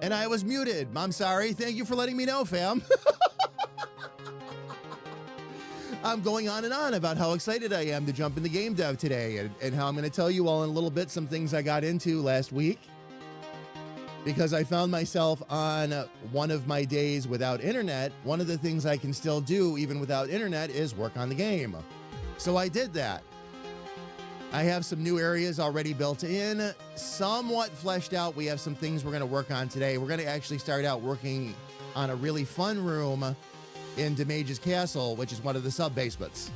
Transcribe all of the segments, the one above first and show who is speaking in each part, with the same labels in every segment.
Speaker 1: And I was muted. I'm sorry. Thank you for letting me know, fam. I'm going on and on about how excited I am to jump into game dev today and how I'm going to tell you all in a little bit some things I got into last week because I found myself on one of my days without internet. One of the things I can still do even without internet is work on the game. So I did that. I have some new areas already built in, somewhat fleshed out. We have some things we're going to work on today. We're going to actually start out working on a really fun room in Mage's castle, which is one of the sub-basements.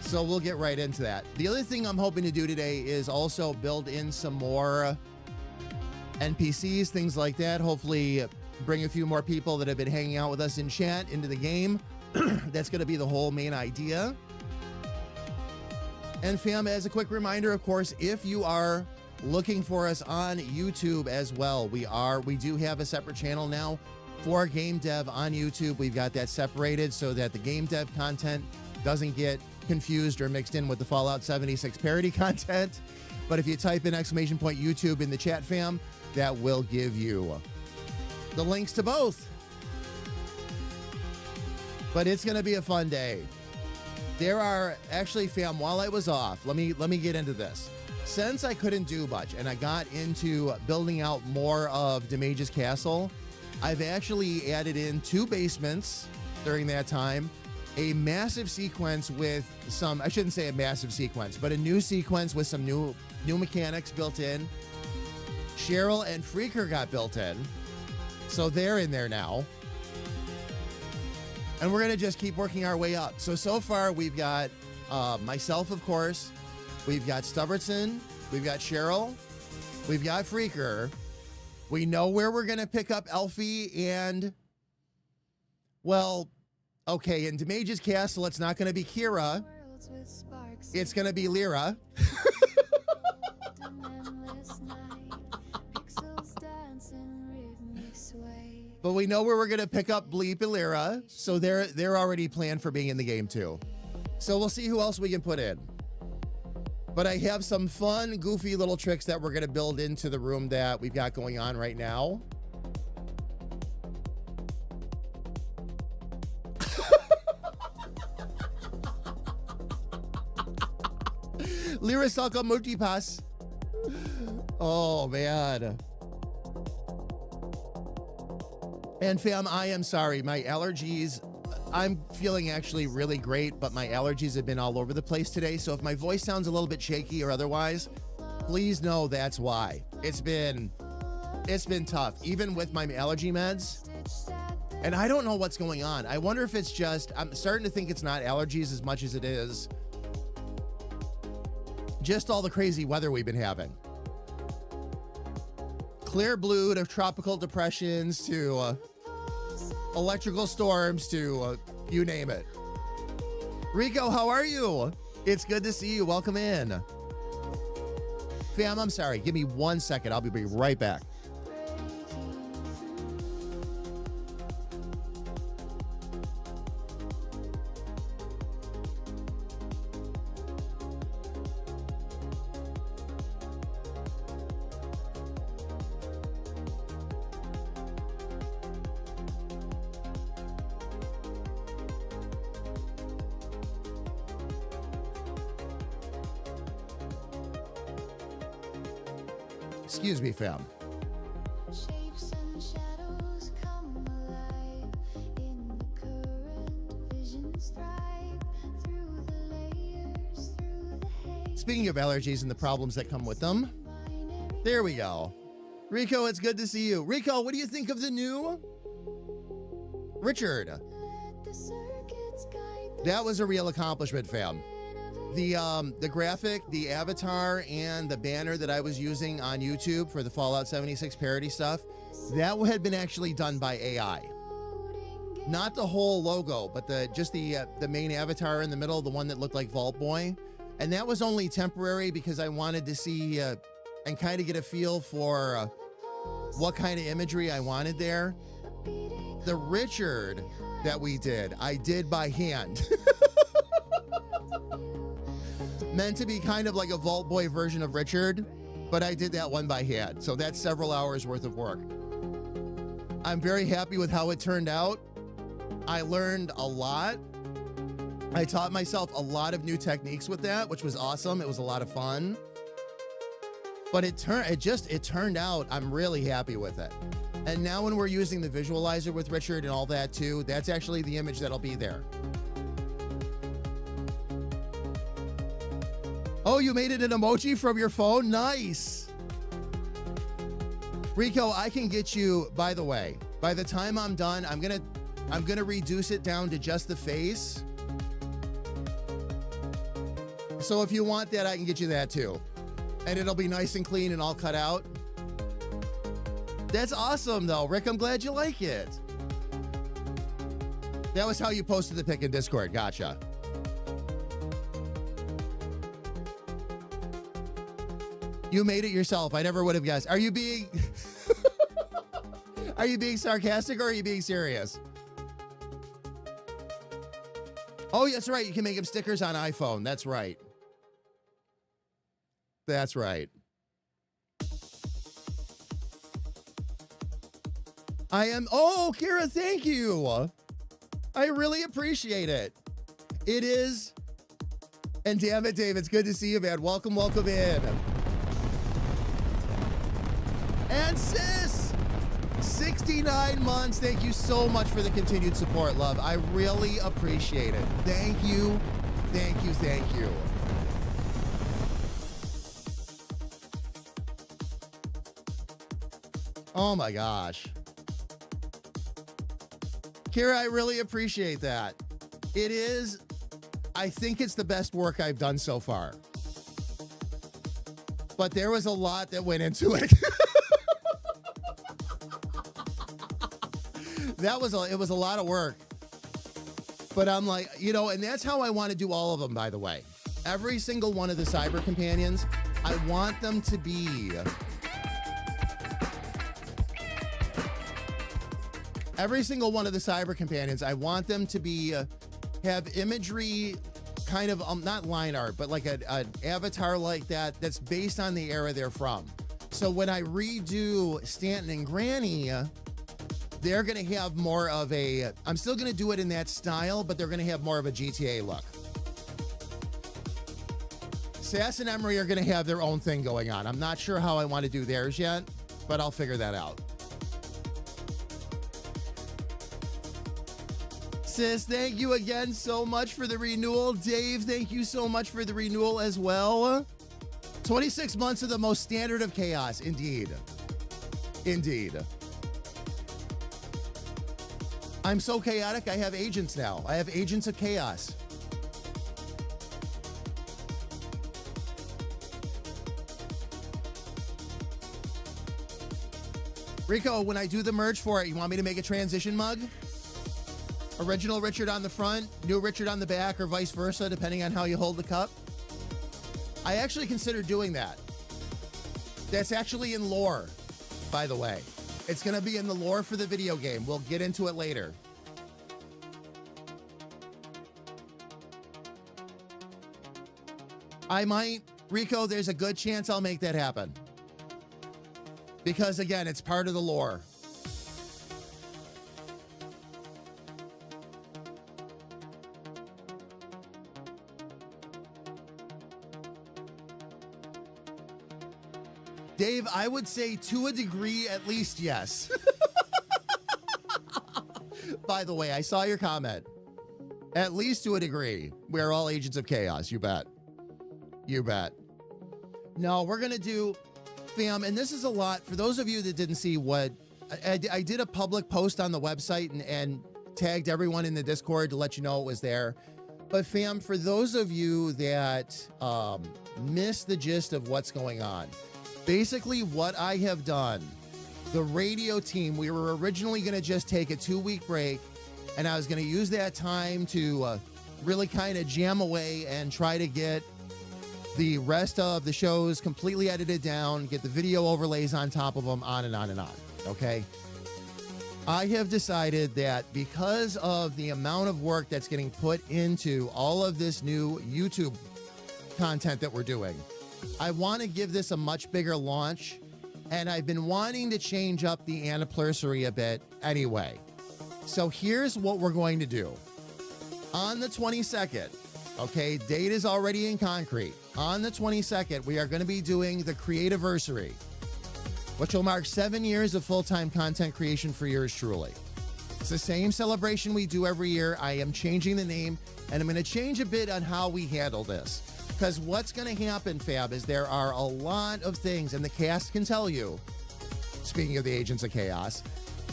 Speaker 1: So we'll get right into that. The other thing I'm hoping to do today is also build in some more NPCs, things like that. Hopefully bring a few more people that have been hanging out with us in chat into the game. That's going to be the whole main idea. And fam, as a quick reminder, of course, if you are looking for us on YouTube as well, we do have a separate channel now for game dev on YouTube. We've got that separated so that the game dev content doesn't get confused or mixed in with the Fallout 76 parody content. But if you type in !YouTube in the chat, fam, that will give you the links to both. But it's going to be a fun day. There are actually, fam, while I was off, let me get into this. Since I couldn't do much and I got into building out more of Mage's castle, I've actually added in 2 basements during that time, a massive sequence with some, I shouldn't say a massive sequence, but a new sequence with some new mechanics built in. Cheryl and Freaker got built in, so they're in there now. And we're going to just keep working our way up. So far we've got myself, of course. We've got Stubbertson. We've got Cheryl. We've got Freaker. We know where we're going to pick up Elfie and, well, okay, in Mage's castle, it's not going to be Kira. It's going to be Lyra. But we know where we're going to pick up Bleep and Lyra, so they're already planned for being in the game too. So we'll see who else we can put in. But I have some fun, goofy little tricks that we're going to build into the room that we've got going on right now. Lyra Salka Multipass. Oh, man. And fam, I am sorry. My allergies, I'm feeling actually really great, but my allergies have been all over the place today. So if my voice sounds a little bit shaky or otherwise, please know that's why. It's been tough, even with my allergy meds. And I don't know what's going on. I wonder if it's just, I'm starting to think it's not allergies as much as it is just all the crazy weather we've been having. Clear blue to tropical depressions to electrical storms to you name it. Rico, how are you? It's good to see you. Welcome in. Fam, I'm sorry. Give me 1 second. I'll be right back. Excuse me, fam.
Speaker 2: Shapes and shadows come alive in the current visions thrive through the layers, through the haze.
Speaker 1: Speaking of allergies and the problems that come with them, there we go. Rico, it's good to see you. Rico, what do you think of the new Richard? That was a real accomplishment, fam. The graphic, the avatar, and the banner that I was using on YouTube for the Fallout 76 parody stuff, that had been actually done by AI. Not the whole logo, but just the main avatar in the middle, the one that looked like Vault Boy. And that was only temporary because I wanted to see and kind of get a feel for what kind of imagery I wanted there. The Richard that we did, I did by hand. Meant to be kind of like a Vault Boy version of Richard. but I did that one by hand. So that's several hours worth of work. I'm very happy with how it turned out. I learned a lot. I taught myself a lot of new techniques with that, which was awesome. It was a lot of fun. But it turned out, I'm really happy with it. And now when we're using the visualizer with Richard and all that too, that's actually the image that'll be there. Oh, you made it an emoji from your phone? Nice. Rico, I can get you, by the way, by the time I'm done, I'm gonna reduce it down to just the face. So if you want that, I can get you that too. And it'll be nice and clean and all cut out. That's awesome though, Rick. I'm glad you like it. That was how you posted the pic in Discord. Gotcha. You made it yourself. I never would have guessed. Are you being are you being sarcastic or are you being serious? Oh, that's right. You can make him stickers on iPhone. That's right. That's right. Oh, Kira, thank you. I really appreciate it. It is. And damn it, Dave, it's good to see you, man. Welcome in. And sis, 69 months. Thank you so much for the continued support, love. I really appreciate it. Thank you. Thank you. Thank you. Oh my gosh. Kira, I really appreciate that. It is, I think it's the best work I've done so far. But there was a lot that went into it. It was a lot of work. But I'm like, and that's how I want to do all of them, by the way. Every single one of the cyber companions, I want them to be every single one of the cyber companions, I want them to be have imagery, kind of not line art, but like an avatar like that's based on the era they're from. So when I redo Stanton and Granny, they're going to have more of I'm still going to do it in that style, but they're going to have more of a GTA look. Sass and Emery are going to have their own thing going on. I'm not sure how I want to do theirs yet, but I'll figure that out. Sis, thank you again so much for the renewal. Dave, thank you so much for the renewal as well. 26 months of the most standard of chaos. Indeed. Indeed. I'm so chaotic, I have agents now. I have agents of chaos. Rico, when I do the merge for it, you want me to make a transition mug? Original Richard on the front, new Richard on the back, or vice versa, depending on how you hold the cup. I actually considered doing that. That's actually in lore, by the way. It's going to be in the lore for the video game. We'll get into it later. I might, Rico, there's a good chance I'll make that happen. Because again, it's part of the lore. Dave, I would say to a degree, at least, yes. By the way, I saw your comment. At least to a degree. We're all agents of chaos. You bet. You bet. No, we're going to do, fam, and this is a lot. For those of you that didn't see what, I did a public post on the website and tagged everyone in the Discord to let you know it was there. But fam, for those of you that missed the gist of what's going on, basically what I have done, the radio team, we were originally going to just take a 2-week break, and I was going to use that time to really kind of jam away and try to get the rest of the shows completely edited down, get the video overlays on top of them, on and on and on, okay? I have decided that because of the amount of work that's getting put into all of this new YouTube content that we're doing, I want to give this a much bigger launch, and I've been wanting to change up the anniversary a bit anyway. So here's what we're going to do. On the 22nd, okay, date is already in concrete. On the 22nd, we are going to be doing the Creativersary, which will mark 7 years of full-time content creation for yours truly. It's the same celebration we do every year. I am changing the name, and I'm going to change a bit on how we handle this. Because what's going to happen, Fab, is there are a lot of things, and the cast can tell you, speaking of the Agents of Chaos,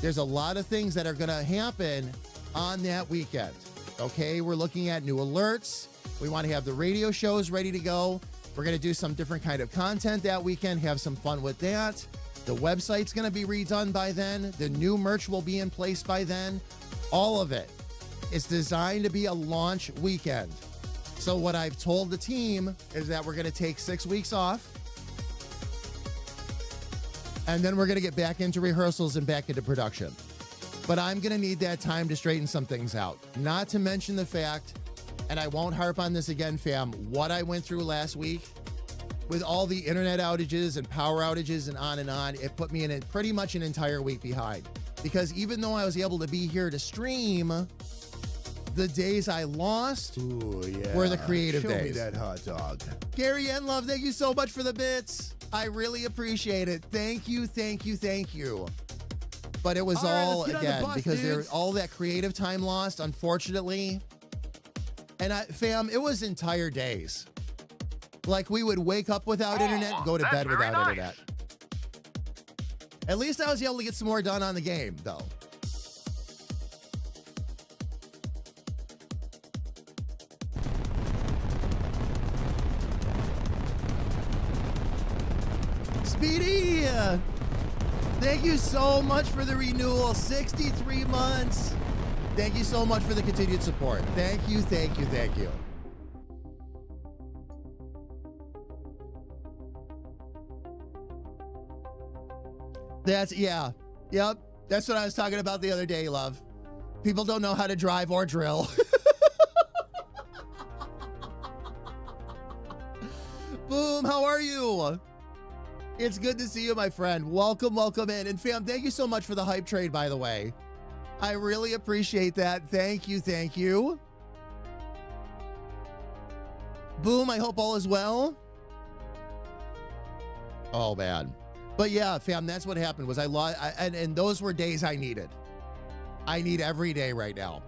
Speaker 1: there's a lot of things that are going to happen on that weekend. Okay, we're looking at new alerts. We want to have the radio shows ready to go. We're going to do some different kind of content that weekend, have some fun with that. The website's going to be redone by then. The new merch will be in place by then. All of it is designed to be a launch weekend. So what I've told the team is that we're going to take 6 weeks off. And then we're going to get back into rehearsals and back into production. But I'm going to need that time to straighten some things out. Not to mention the fact, and I won't harp on this again, fam, what I went through last week with all the internet outages and power outages and on, it put me in pretty much an entire week behind. Because even though I was able to be here to stream, the days I lost were the creative days.
Speaker 3: Show me that hot dog.
Speaker 1: Gary Enlove, thank you so much for the bits. I really appreciate it. Thank you, thank you, thank you. But it was all, again, because there all that creative time lost, unfortunately. And fam, it was entire days. Like, we would wake up without internet and go to bed without internet. At least I was able to get some more done on the game, though. Speedy! Thank you so much for the renewal. 63 months. Thank you so much for the continued support. Thank you, thank you, thank you. That's, yeah. Yep. That's what I was talking about the other day, love. People don't know how to drive or drill. Boom, how are you? It's good to see you, my friend. Welcome, welcome in. And fam, thank you so much for the hype trade, by the way. I really appreciate that. Thank you, thank you. Boom, I hope all is well. Oh, man. But yeah, fam, that's what happened was I lost, and those were days I needed. I need every day right now.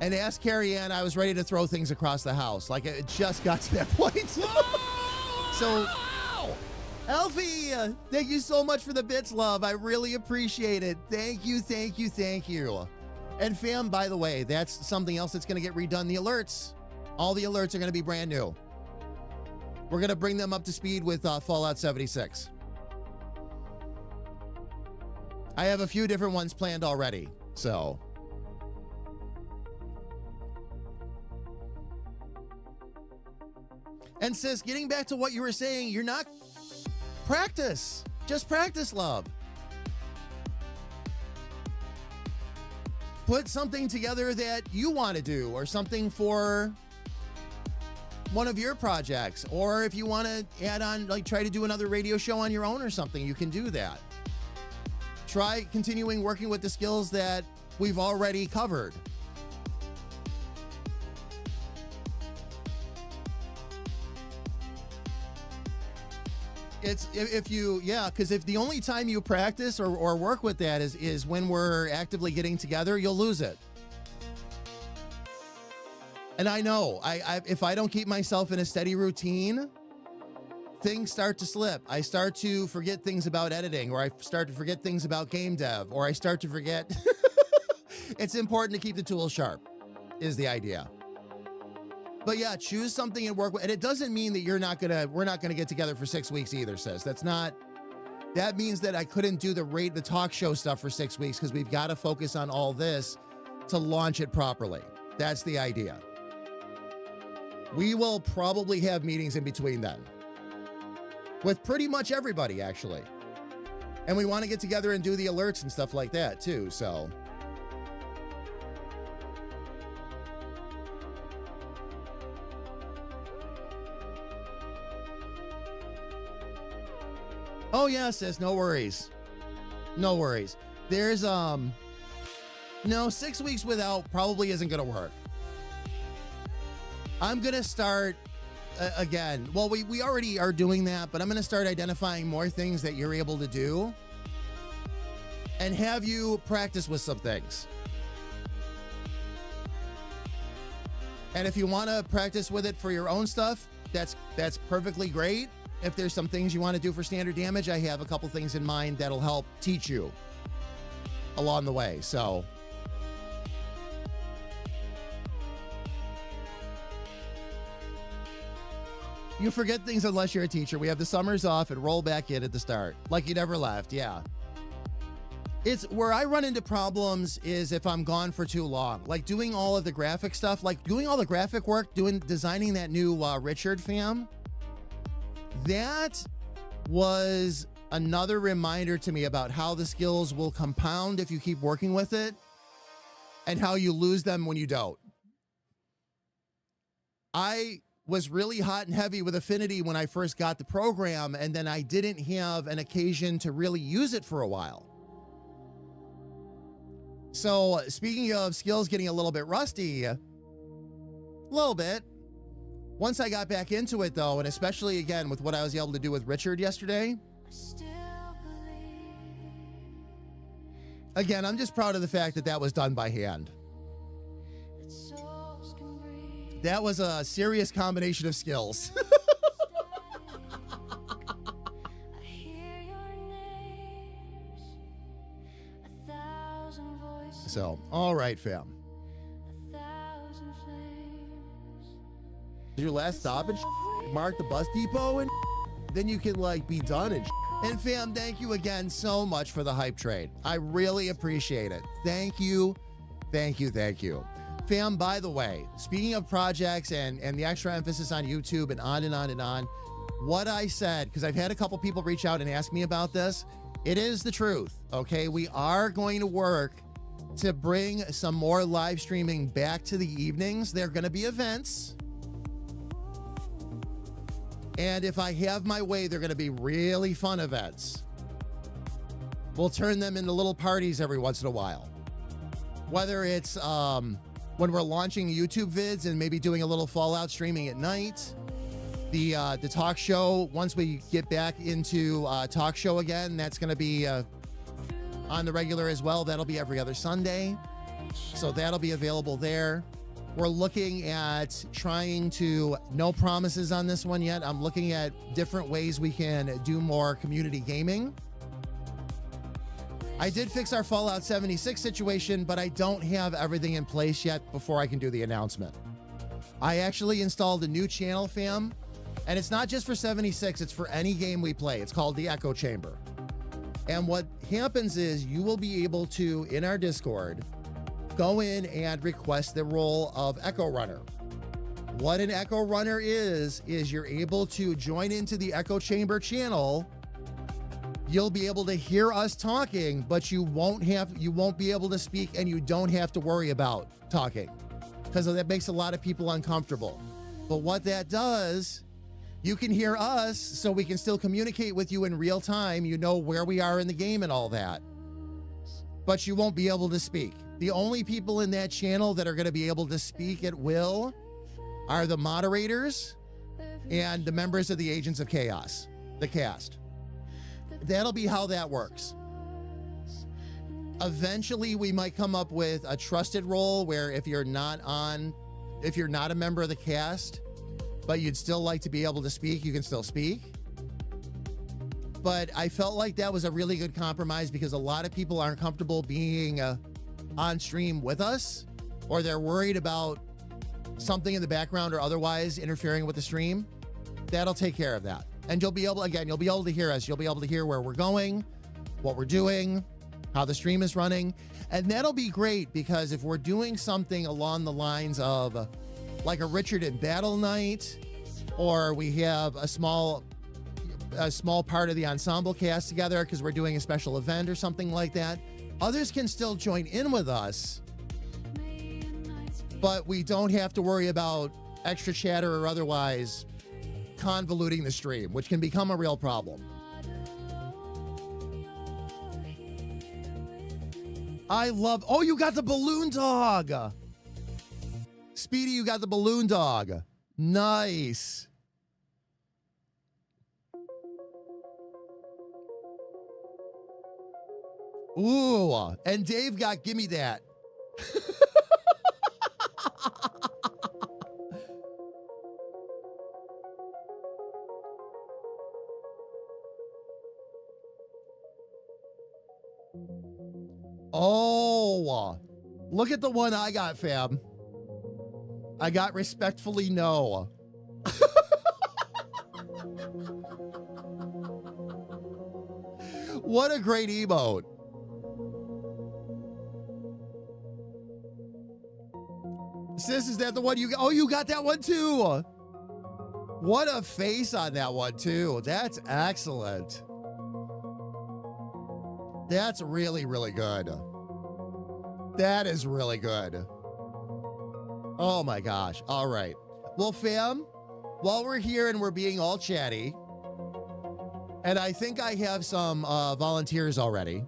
Speaker 1: And ask Carrie Ann, I was ready to throw things across the house. Like, it just got to that point. So, Elfie, thank you so much for the bits, love. I really appreciate it. Thank you, thank you, thank you. And fam, by the way, that's something else that's going to get redone. The alerts. All the alerts are going to be brand new. We're going to bring them up to speed with Fallout 76. I have a few different ones planned already, so. And sis, getting back to what you were saying, you're not... Practice. Just practice, love. Put something together that you want to do, or something for one of your projects. Or if you want to add on, like try to do another radio show on your own or something, you can do that. Try continuing working with the skills that we've already covered. It's if you, yeah, because if the only time you practice or work with that is when we're actively getting together, you'll lose it. And I know, I if I don't keep myself in a steady routine, things start to slip. I start to forget things about editing, or I start to forget things about game dev, or I start to forget. It's important to keep the tools sharp, is the idea. But yeah, choose something and work with, and it doesn't mean that we're not gonna get together for 6 weeks either, sis. That means that I couldn't do the talk show stuff for 6 weeks because we've got to focus on all this to launch it properly. That's the idea. We will probably have meetings in between then. With pretty much everybody, actually. And we want to get together and do the alerts and stuff like that, too, so. Oh yeah, sis, no worries. No worries. There's no, 6 weeks without probably isn't gonna work. I'm gonna start again. Well, we already are doing that, but I'm gonna start identifying more things that you're able to do and have you practice with some things. And if you want to practice with it for your own stuff, that's perfectly great. If there's some things you want to do for standard damage, I have a couple things in mind that'll help teach you along the way. So you forget things unless you're a teacher. We have the summers off and roll back in at the start like you never left. Yeah. It's where I run into problems is if I'm gone for too long, like doing all of the graphic stuff, like doing all the graphic work, designing that new Richard fam. That was another reminder to me about how the skills will compound if you keep working with it and how you lose them when you don't. I was really hot and heavy with Affinity when I first got the program, and then I didn't have an occasion to really use it for a while. So speaking of skills getting a little bit rusty, a little bit. Once I got back into it though, and especially again with what I was able to do with Richard yesterday, again, I'm just proud of the fact that that was done by hand. That was a serious combination of skills. So, all right, fam. Your last stop and mark the bus depot and then you can like be done and and fam, thank you again so much for the hype trade. I really appreciate it. Thank you. Thank you. Thank you. Fam, by the way, speaking of projects and the extra emphasis on YouTube and on and on and on, what I said, because I've had a couple people reach out and ask me about this, it is the truth, okay? We are going to work to bring some more live streaming back to the evenings. There are going to be events. And if I have my way, they're going to be really fun events. We'll turn them into little parties every once in a while. Whether it's when we're launching YouTube vids and maybe doing a little Fallout streaming at night. The talk show, once we get back into talk show again, that's going to be on the regular as well. That'll be every other Sunday. So that'll be available there. We're looking at trying to, no promises on this one yet. I'm looking at different ways we can do more community gaming. I did fix our Fallout 76 situation, but I don't have everything in place yet before I can do the announcement. I actually installed a new channel, fam, and it's not just for 76, it's for any game we play. It's called the Echo Chamber. And what happens is you will be able to, in our Discord, go in and request the role of Echo Runner. What an Echo Runner is you're able to join into the Echo Chamber channel. You'll be able to hear us talking, but you won't be able to speak, and you don't have to worry about talking because that makes a lot of people uncomfortable. But what that does, you can hear us, so we can still communicate with you in real time. You know where we are in the game and all that, but you won't be able to speak. The only people in that channel that are going to be able to speak at will are the moderators and the members of the Agents of Chaos, the cast. That'll be how that works. Eventually, we might come up with a trusted role where if you're not a member of the cast, but you'd still like to be able to speak, you can still speak. But I felt like that was a really good compromise because a lot of people aren't comfortable being on stream with us, or they're worried about something in the background or otherwise interfering with the stream. That'll take care of that. And you'll be able to hear us. You'll be able to hear where we're going, what we're doing, how the stream is running. And that'll be great because if we're doing something along the lines of like a Richard in Battle Night, or we have a small part of the ensemble cast together because we're doing a special event or something like that, others can still join in with us, but we don't have to worry about extra chatter or otherwise convoluting the stream, which can become a real problem. I love... Oh, you got the balloon dog. Speedy, you got the balloon dog. Nice. Ooh, and Dave got gimme that. Oh, look at the one I got, fam. I got respectfully no. What a great emote. Sis, is that the one you got? Oh, you got that one too. What a face on that one too. That's excellent. That's really, really good. That is really good. Oh my gosh. All right. Well, fam, while we're here and we're being all chatty, and I think I have some volunteers already,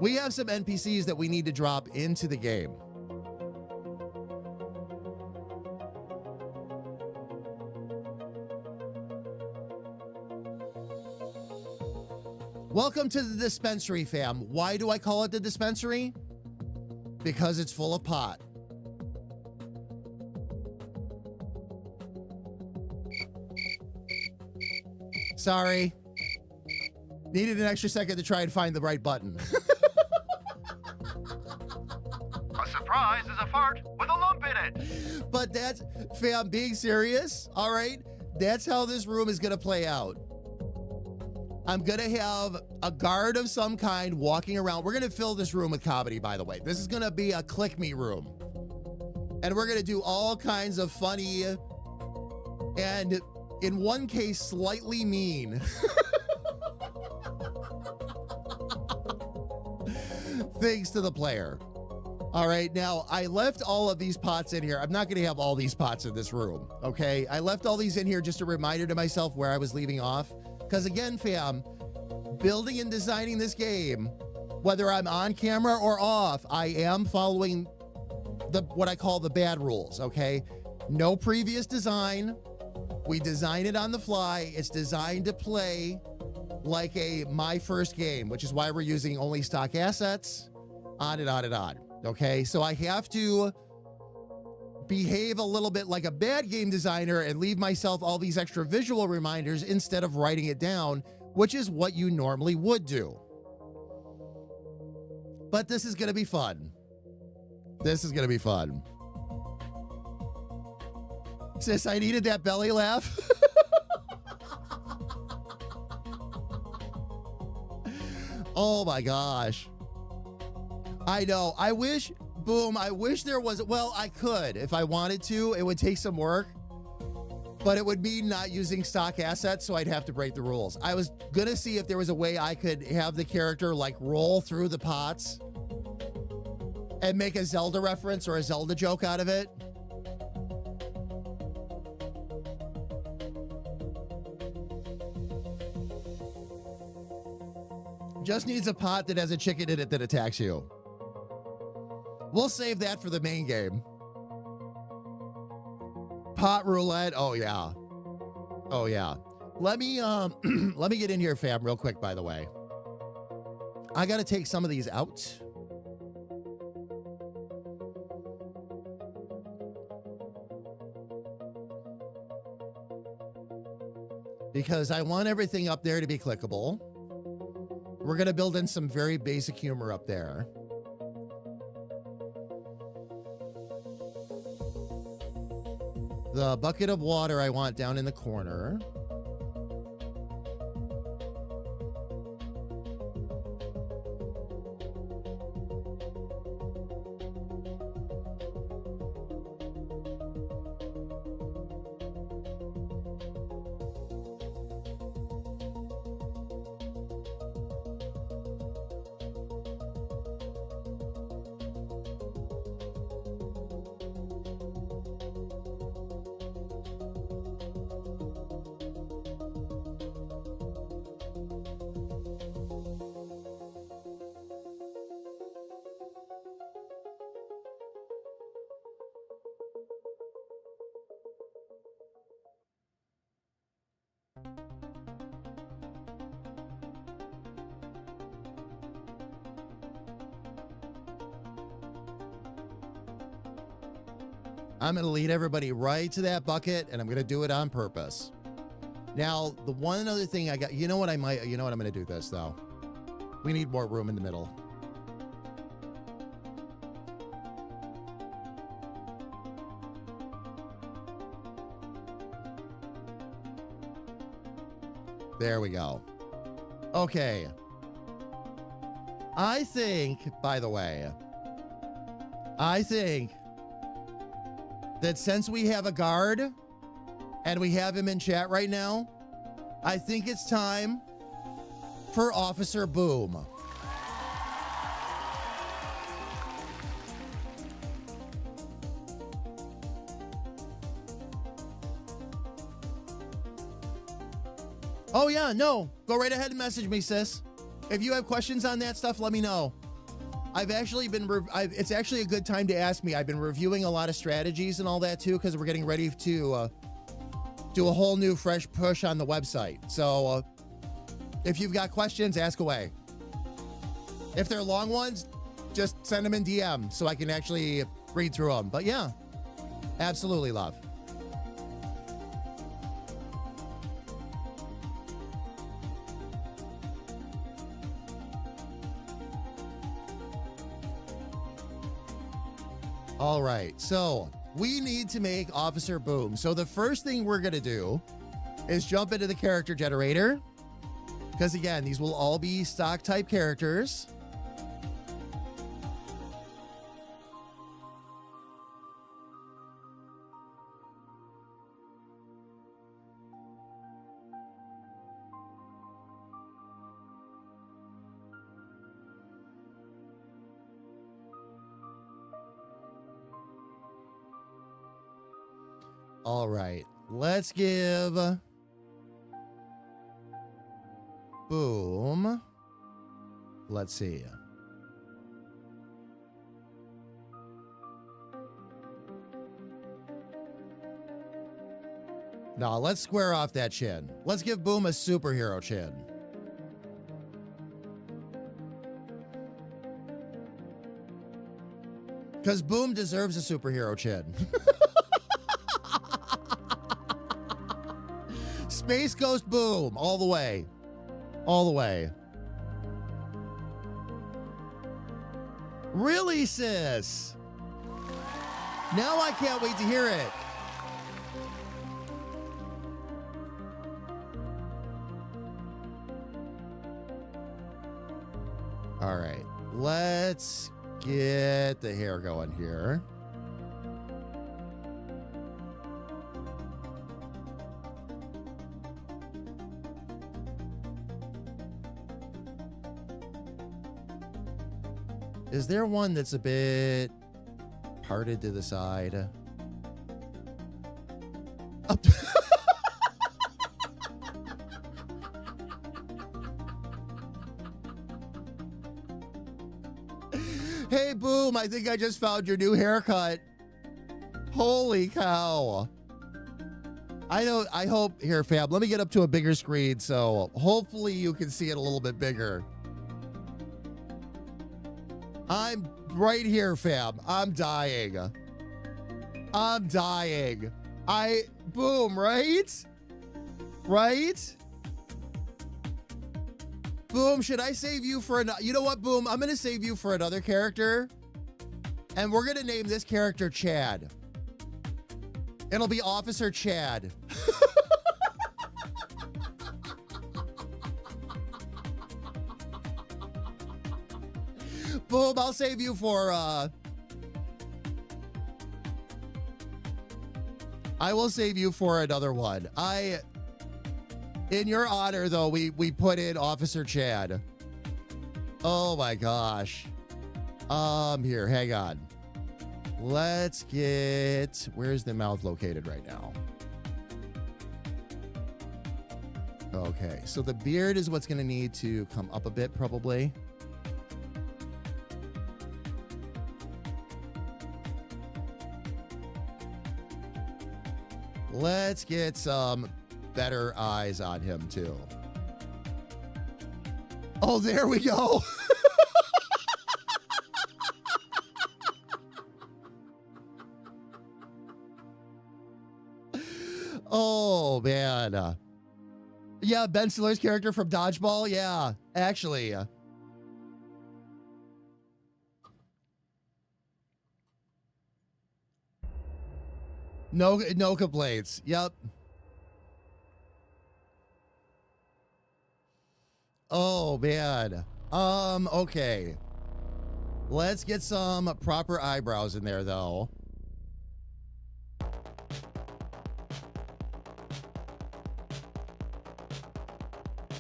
Speaker 1: we have some NPCs that we need to drop into the game. Welcome to the dispensary, fam. Why do I call it the dispensary? Because it's full of pot. Sorry. Needed an extra second to try and find the right button.
Speaker 3: A surprise is a fart with a lump in it.
Speaker 1: But that's, fam, being serious, all right? That's how this room is going to play out. I'm going to have a guard of some kind walking around. We're going to fill this room with comedy, by the way. This is going to be a click me room. And we're going to do all kinds of funny and, in one case, slightly mean things to the player. All right, now I left all of these pots in here. I'm not going to have all these pots in this room, okay? I left all these in here just a reminder to myself where I was leaving off. Because again, fam, building and designing this game, whether I'm on camera or off, I am following what I call the bad rules, okay? No previous design. We design it on the fly. It's designed to play like my first game, which is why we're using only stock assets, on and on and on, okay? So I have to behave a little bit like a bad game designer and leave myself all these extra visual reminders instead of writing it down, which is what you normally would do. But this is going to be fun. This is going to be fun. Sis, I needed that belly laugh. Oh my gosh. I know. I wish... Boom, I wish there was, well, I could. If I wanted to, it would take some work, but it would mean not using stock assets, so I'd have to break the rules. I was gonna see if there was a way I could have the character like roll through the pots and make a Zelda reference or a Zelda joke out of it. Just needs a pot that has a chicken in it that attacks you. We'll save that for the main game. Pot roulette. Oh yeah. Oh yeah. Let me let me get in here, fam, real quick, by the way. I gotta take some of these out. Because I want everything up there to be clickable. We're gonna build in some very basic humor up there. The bucket of water I want down in the corner. I'm going to lead everybody right to that bucket, and I'm going to do it on purpose. Now, the one other thing I got, you know what I'm going to do this, though. We need more room in the middle. There we go. Okay. I think, by the way, that since we have a guard and we have him in chat right now, I think it's time for Officer Boom. Oh yeah, no, go right ahead and message me, sis. If you have questions on that stuff, let me know. I've actually been, it's actually a good time to ask me. I've been reviewing a lot of strategies and all that too, because we're getting ready to do a whole new fresh push on the website. So if you've got questions, ask away. If they're long ones, just send them in DM so I can actually read through them. But yeah, absolutely, love. All right, so we need to make Officer Boom. So the first thing we're going to do is jump into the character generator, because again, these will all be stock type characters. All right, let's give Boom. Let's see. No, let's square off that chin. Let's give Boom a superhero chin. Because Boom deserves a superhero chin. Space Ghost Boom, all the way. All the way. Really, sis? Now I can't wait to hear it. All right, let's get the hair going here. Is there one that's a bit parted to the side? Up. Hey, Boom, I think I just found your new haircut. Holy cow. I hope, here, fam, let me get up to a bigger screen so hopefully you can see it a little bit bigger. I'm right here, fam. I'm dying. I'm dying. Boom, right? Right? Boom, should I save you for another? You know what, Boom? I'm going to save you for another character. And we're going to name this character Chad. It'll be Officer Chad. Boom, I'll save you for, I will save you for another one. In your honor, though, we put in Officer Chad. Oh my gosh. Here, hang on. Let's get, where's the mouth located right now? Okay, so the beard is what's going to need to come up a bit, probably. Let's get some better eyes on him, too. Oh, there we go. Oh, man. Yeah, Ben Stiller's character from Dodgeball. Yeah, actually. No complaints. Yep. Oh, man. Okay. Let's get some proper eyebrows in there, though.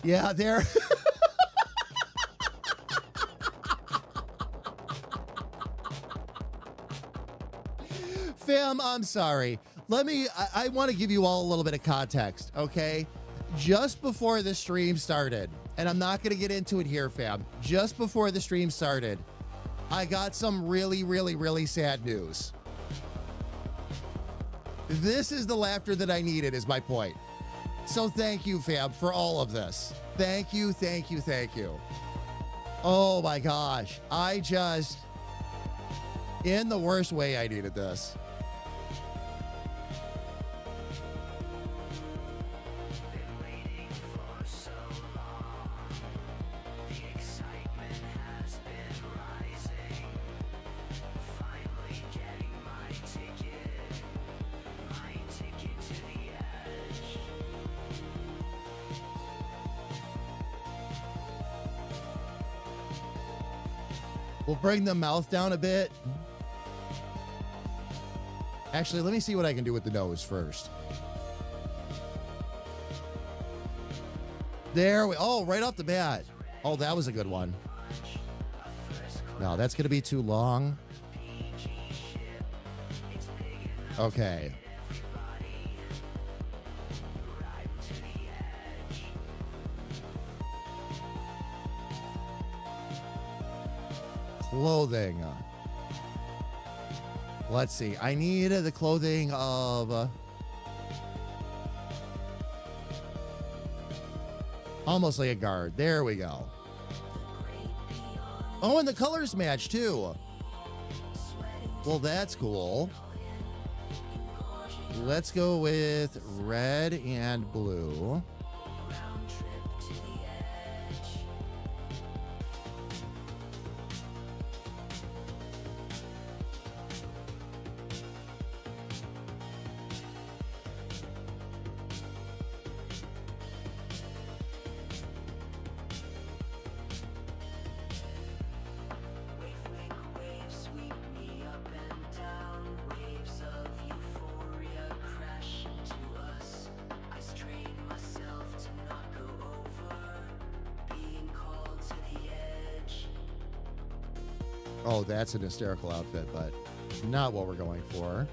Speaker 1: Yeah, there. Fam, I'm sorry. I want to give you all a little bit of context, okay? Just before the stream started, and I'm not going to get into it here, fam. Just before the stream started, I got some really, really, really sad news. This is the laughter that I needed, is my point. So thank you, fam, for all of this. Thank you, thank you, thank you. Oh my gosh. In the worst way, I needed this. We'll bring the mouth down a bit. Actually, let me see what I can do with the nose first. Oh, right off the bat. Oh, that was a good one. No, that's going to be too long. Okay. Clothing. Let's see. I need the clothing of almost like a guard. There we go. Oh, and the colors match too. Well, that's cool. Let's go with red and blue. Oh, that's an hysterical outfit, but not what we're going for.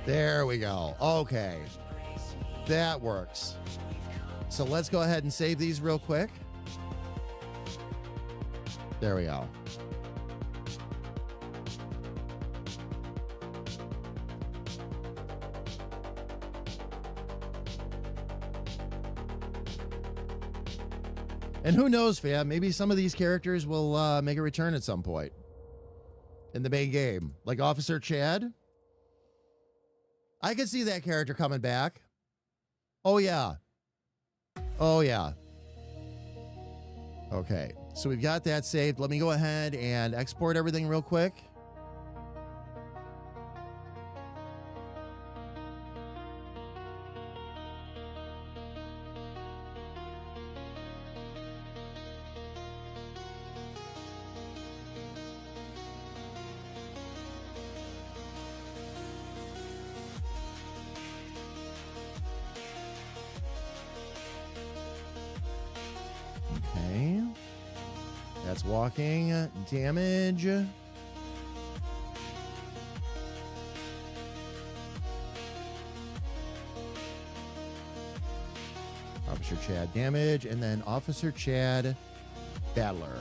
Speaker 1: There we go. Okay. That works. So let's go ahead and save these real quick. There we go. And who knows, fam, maybe some of these characters will make a return at some point in the main game. Like Officer Chad. I could see that character coming back. Oh, yeah. Oh, yeah. Okay, so we've got that saved. Let me go ahead and export everything real quick. Okay. That's walking damage. Officer Chad damage, and then Officer Chad battler.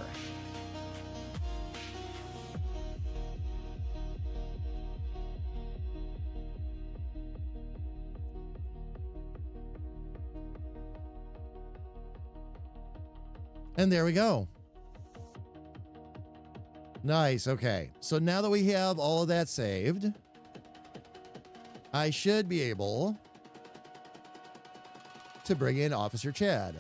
Speaker 1: And there we go. Nice. Okay. So now that we have all of that saved, I should be able to bring in Officer Chad.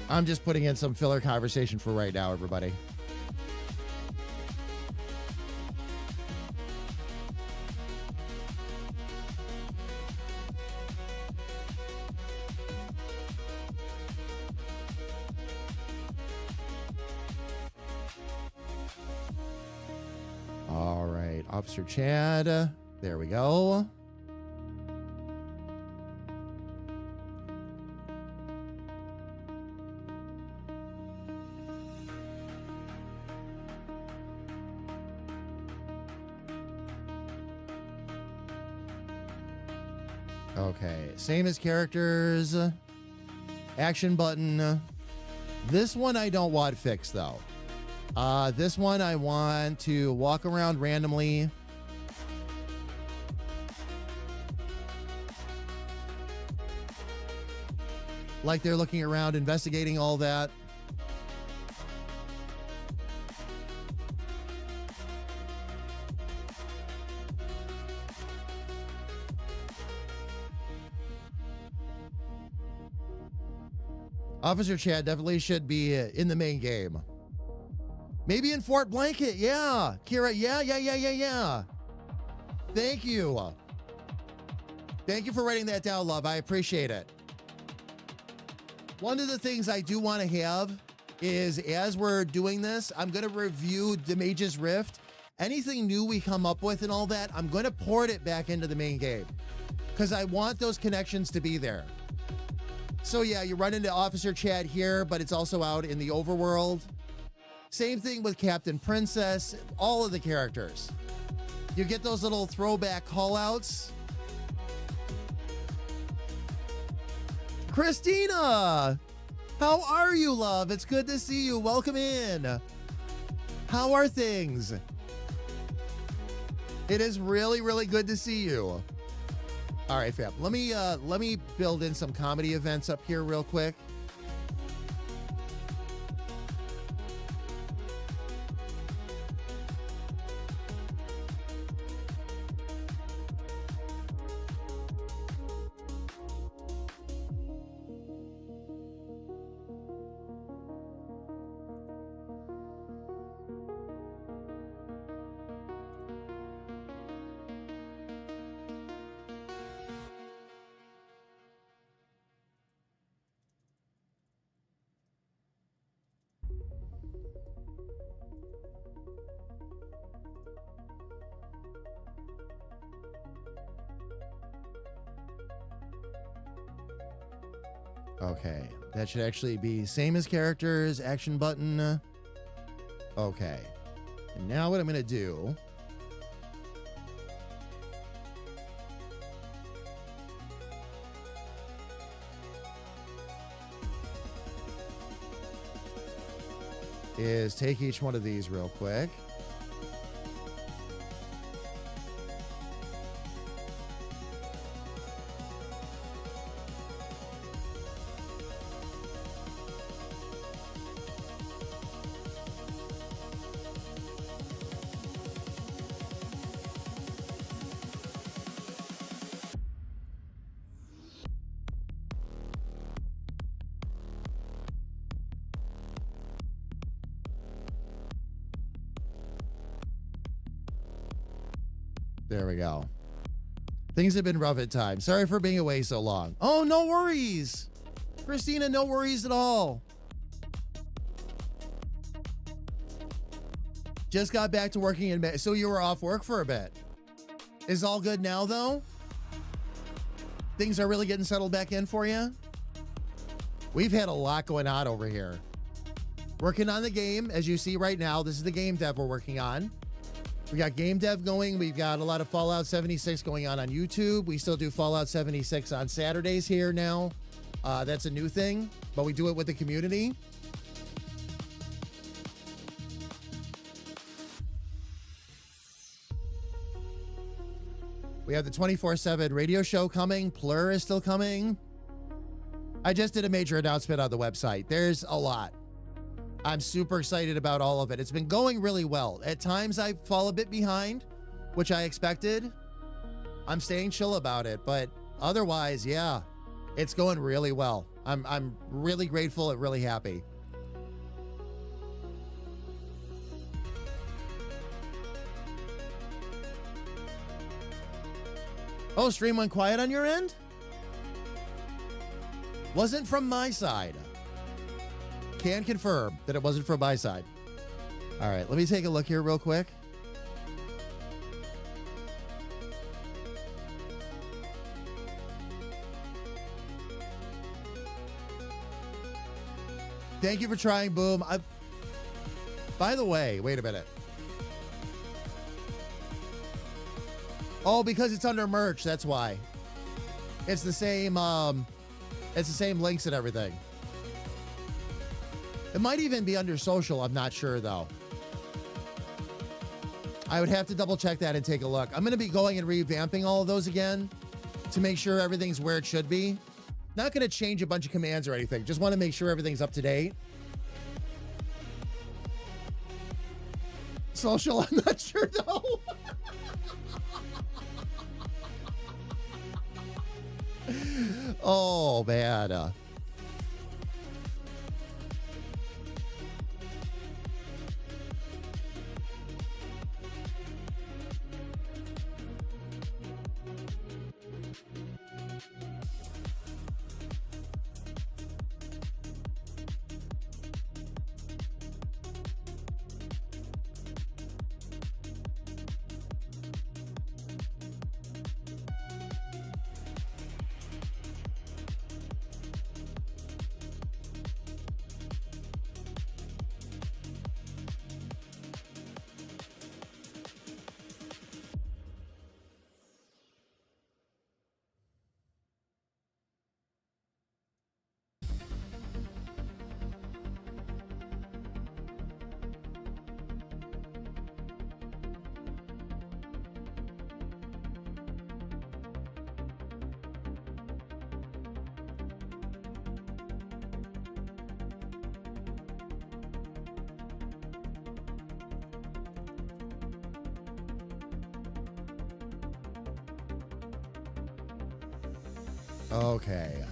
Speaker 1: I'm just putting in some filler conversation for right now, everybody. All right, Officer Chad. There we go. Okay, same as characters. Action button. This one I don't want fixed though. This one I want to walk around randomly. Like they're looking around, investigating all that. Officer Chad definitely should be in the main game. Maybe in Fort Blanket. Yeah. Kira, yeah. Thank you. Thank you for writing that down, love. I appreciate it. One of the things I do want to have is, as we're doing this, I'm going to review the Mage's Rift. Anything new we come up with and all that, I'm going to port it back into the main game because I want those connections to be there. So yeah, you run into Officer Chad here, but it's also out in the overworld. Same thing with Captain Princess, all of the characters. You get those little throwback callouts. Christina, how are you, love? It's good to see you. Welcome in. How are things? It is really, really good to see you. All right, fam. Let me build in some comedy events up here real quick. Okay, that should actually be same as characters, action button. Okay, and now what I'm going to do is take each one of these real quick. There we go. Things have been rough at times. Sorry for being away so long. Oh, no worries. Christina, no worries at all. Just got back to working in May. So you were off work for a bit. Is all good now, though? Things are really getting settled back in for you? We've had a lot going on over here. Working on the game, as you see right now. This is the game dev we're working on. We got game dev going. We've got a lot of Fallout 76 going on YouTube. We still do Fallout 76 on Saturdays here now. That's a new thing, but we do it with the community. We have the 24/7 radio show coming. Plur is still coming. I just did a major announcement on the website. There's a lot. I'm super excited about all of it. It's been going really well. At times I fall a bit behind, which I expected. I'm staying chill about it, but otherwise, yeah, it's going really well. I'm really grateful and really happy. Oh, stream went quiet on your end? Wasn't from my side. Can confirm that it wasn't from my side. All right, let me take a look here real quick. Thank you for trying, Boom. By the way, wait a minute. Oh, because it's under merch, that's why. It's the same links and everything. It might even be under social, I'm not sure though. I would have to double check that and take a look. I'm going to be going and revamping all of those again to make sure everything's where it should be. Not going to change a bunch of commands or anything. Just want to make sure everything's up to date. Social, I'm not sure though. Oh, man. Okay.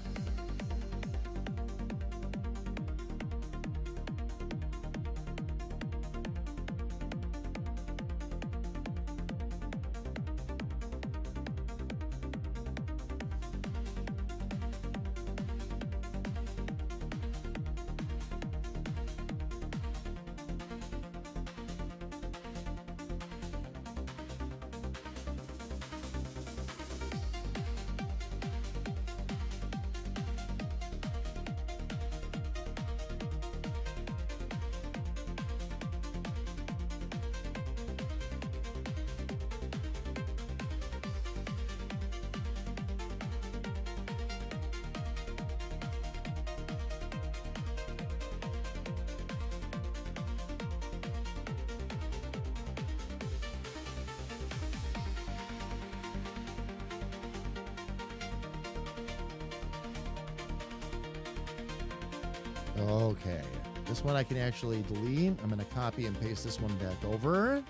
Speaker 1: Okay, this one I can actually delete. I'm going to copy and paste this one back over.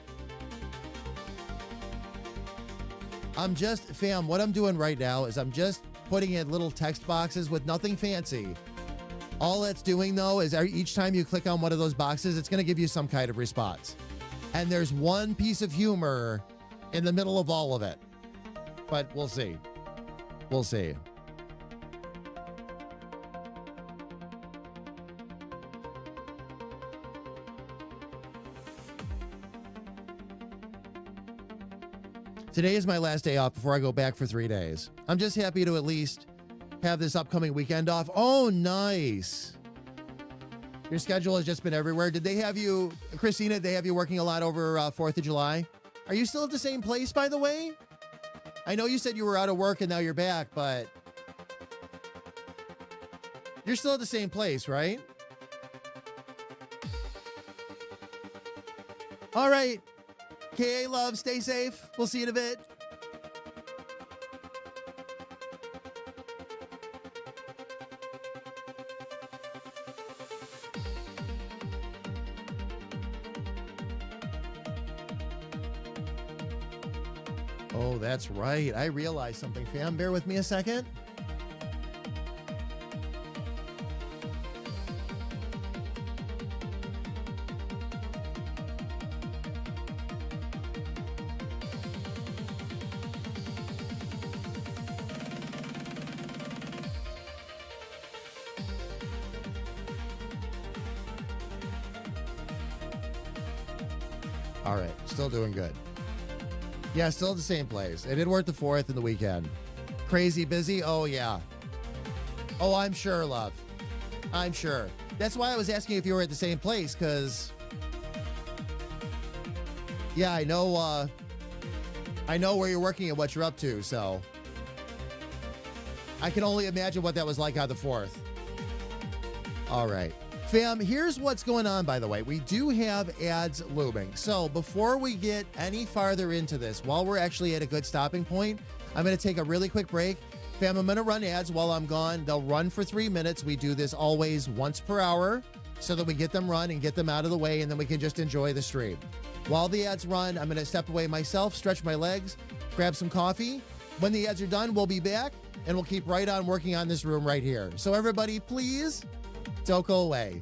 Speaker 1: Fam, what I'm doing right now is I'm just putting in little text boxes with nothing fancy. All it's doing though is each time you click on one of those boxes, it's going to give you some kind of response. And there's one piece of humor in the middle of all of it. But we'll see. We'll see. Today is my last day off before I go back for 3 days. I'm just happy to at least have this upcoming weekend off. Oh, nice. Your schedule has just been everywhere. Did they have you, Christina, they have you working a lot over 4th of July? Are you still at the same place, by the way? I know you said you were out of work and now you're back, but you're still at the same place, right? All right. KA love, stay safe. We'll see you in a bit. Oh, that's right. I realized something, fam. Bear with me a second. All right. Still doing good. Yeah, still at the same place. It did work the 4th and the weekend. Crazy busy? Oh, yeah. Oh, I'm sure, love. I'm sure. That's why I was asking if you were at the same place, because yeah, I know where you're working and what you're up to, so I can only imagine what that was like on the 4th. All right. Fam, here's what's going on, by the way. We do have ads looming. So before we get any farther into this, while we're actually at a good stopping point, I'm going to take a really quick break. Fam, I'm going to run ads while I'm gone. They'll run for 3 minutes. We do this always once per hour so that we get them run and get them out of the way, and then we can just enjoy the stream. While the ads run, I'm going to step away myself, stretch my legs, grab some coffee. When the ads are done, we'll be back, and we'll keep right on working on this room right here. So everybody, please don't go away.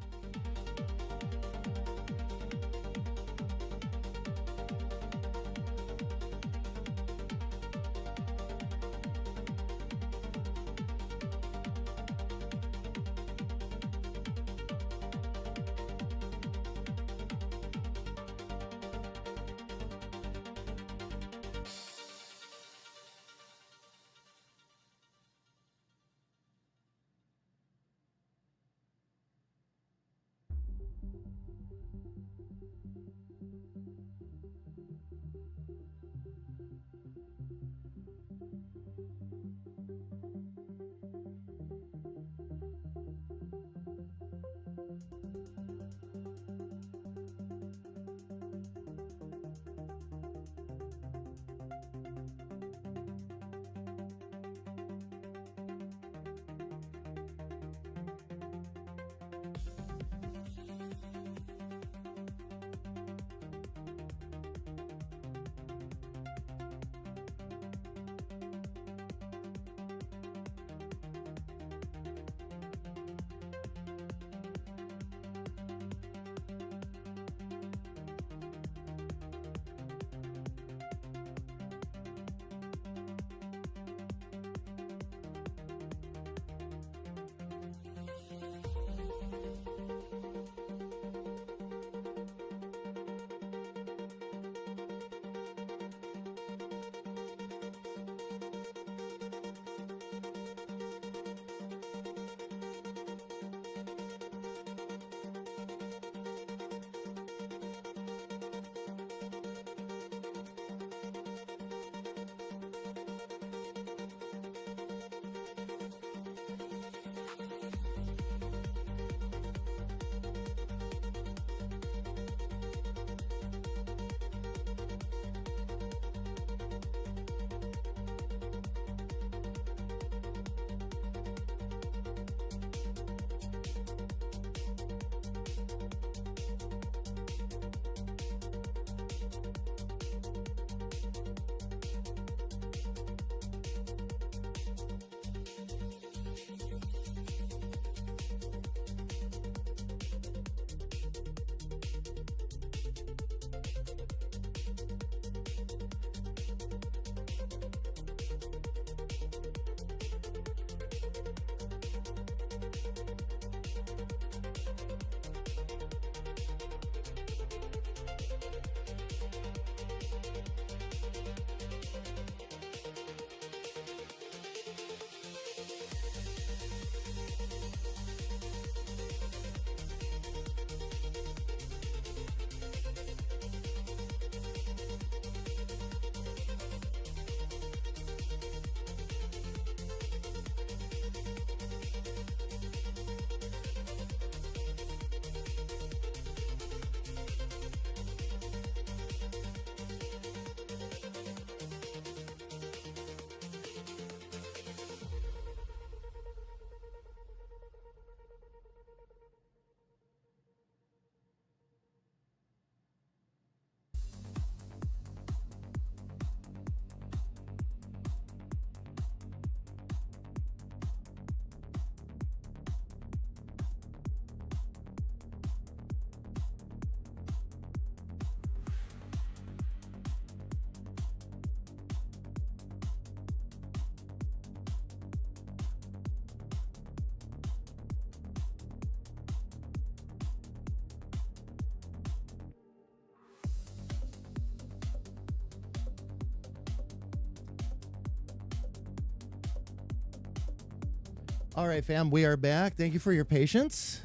Speaker 1: All right, fam, we are back. Thank you for your patience.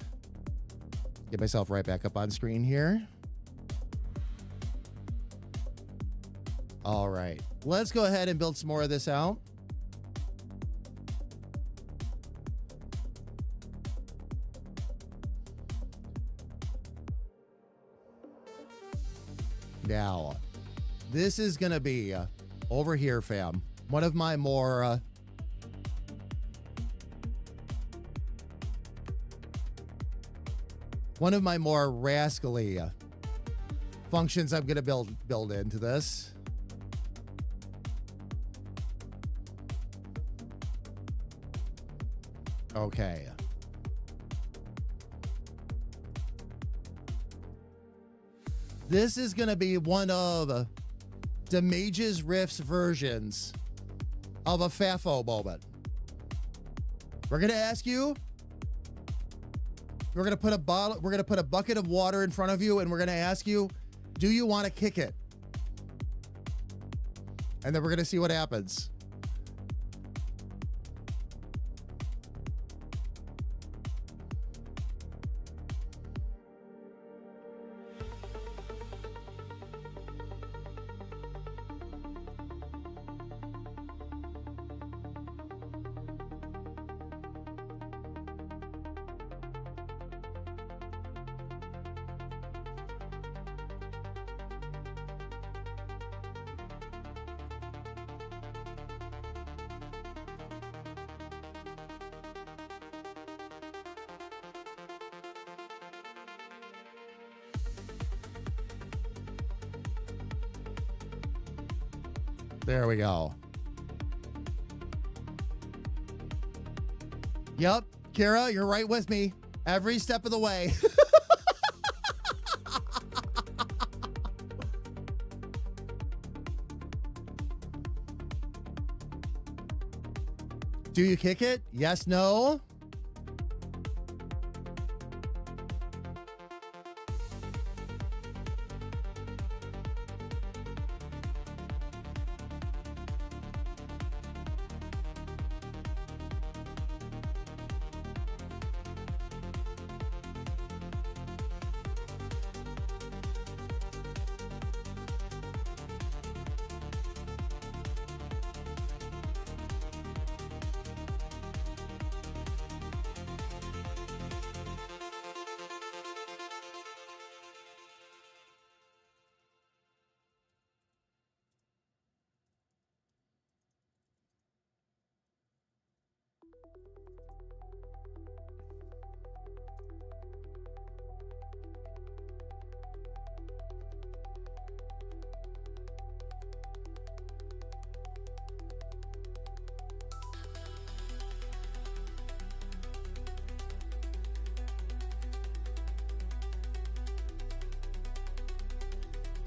Speaker 1: Get myself right back up on screen here. All right, let's go ahead and build some more of this out. Now, this is going to be over here, fam. One of my more rascally functions I'm going to build into this. Okay. This is going to be one of the Mage's Rift's versions of a FAFO moment. We're going to ask you, we're going to put a bucket of water in front of you, and we're going to ask you, do you want to kick it? And then we're going to see what happens. There we go. Yep, Kira, you're right with me every step of the way. Do you kick it? Yes, no?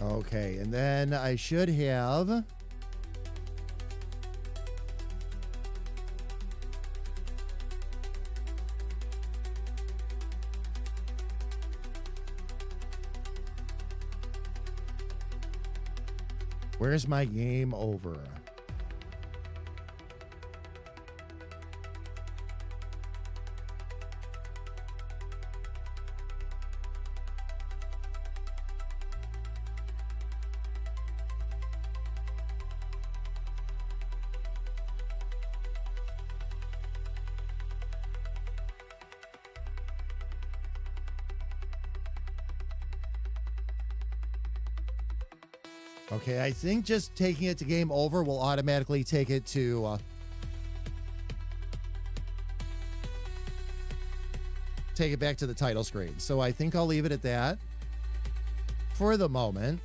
Speaker 1: Okay, and then I should have... Where's my game over? Okay, I think just taking it to game over will automatically take it to take it back to the title screen. So I think I'll leave it at that for the moment.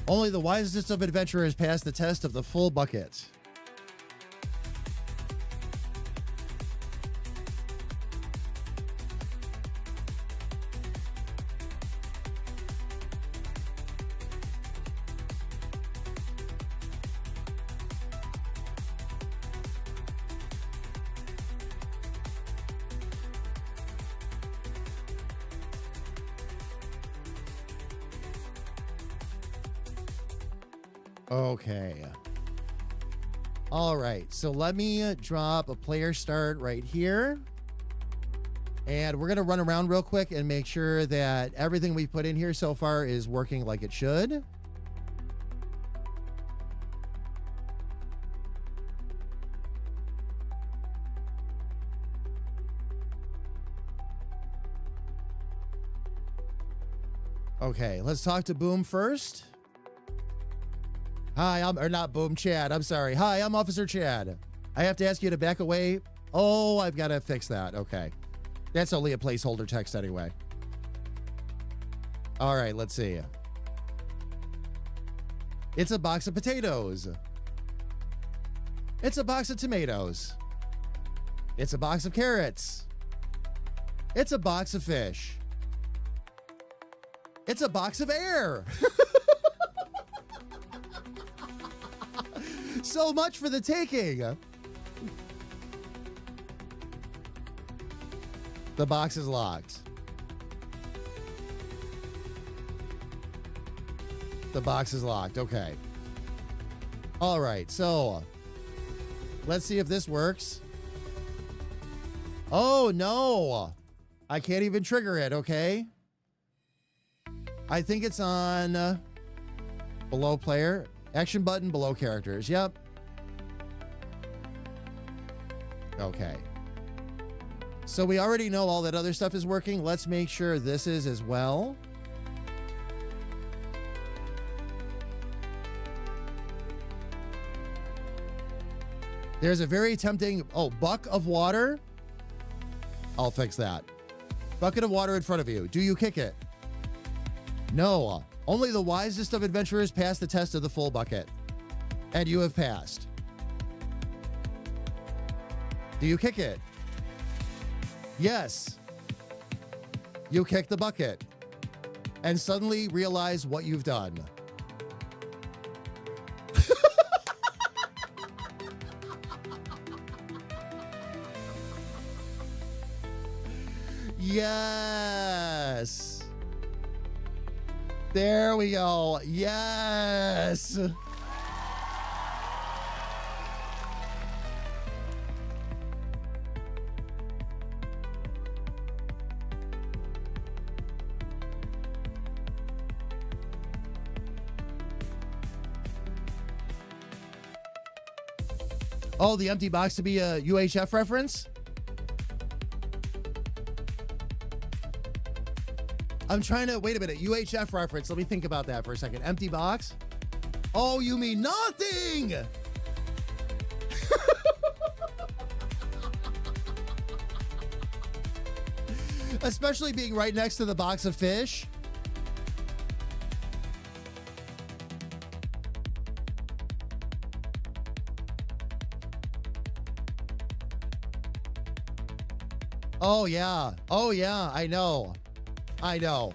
Speaker 1: Only the wisest of adventurers pass the test of the full bucket. Okay. All right. So let me drop a player start right here. And we're going to run around real quick and make sure that everything we put in here so far is working like it should. Okay, let's talk to Boom first. Hi, or not Boom, Chad. I'm sorry. Hi, I'm Officer Chad. I have to ask you to back away. Oh, I've got to fix that. Okay. That's only a placeholder text anyway. All right, let's see. It's a box of potatoes. It's a box of tomatoes. It's a box of carrots. It's a box of fish. It's a box of air. So much for the taking. The box is locked. The box is locked. Okay. All right. So let's see if this works. Oh, no. I can't even trigger it. Okay. I think it's on below player. Action button below characters. Yep. Okay. So we already know all that other stuff is working. Let's make sure this is as well. There's a very tempting, buck of water. I'll fix that. Bucket of water in front of you. Do you kick it? No. Only the wisest of adventurers pass the test of the full bucket. And you have passed. Do you kick it? Yes. You kick the bucket. And suddenly realize what you've done. Yes. There we go. Yes. Oh, the empty box to be a UHF reference? I'm trying to, wait a minute, UHF reference. Let me think about that for a second. Empty box? Oh, you mean nothing! Especially being right next to the box of fish. Oh, yeah. Oh, yeah, I know. I know.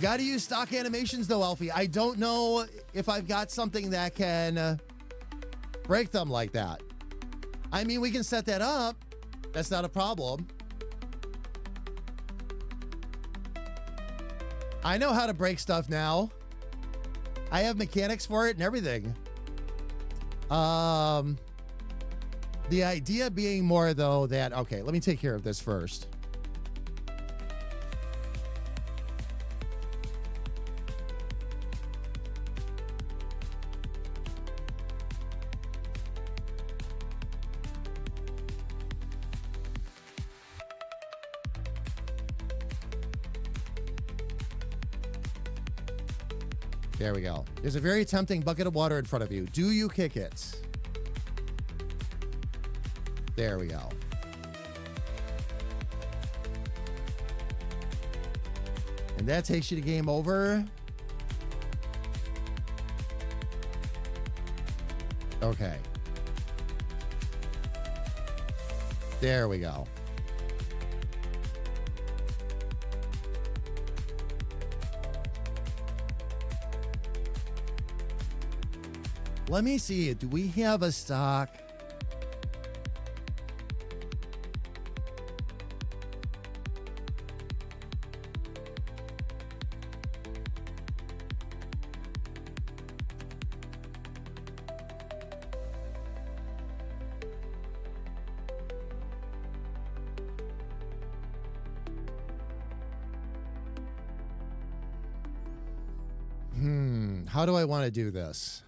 Speaker 1: Gotta use stock animations though, Alfie. I don't know if I've got something that can break them like that. I mean, we can set that up. That's not a problem. I know how to break stuff now. I have mechanics for it and everything. The idea being more though that, okay, let me take care of this first. There we go. There's a very tempting bucket of water in front of you. Do you kick it? There we go. And that takes you to game over. Okay. There we go. Let me see. Do we have a stock? How do I want to do this?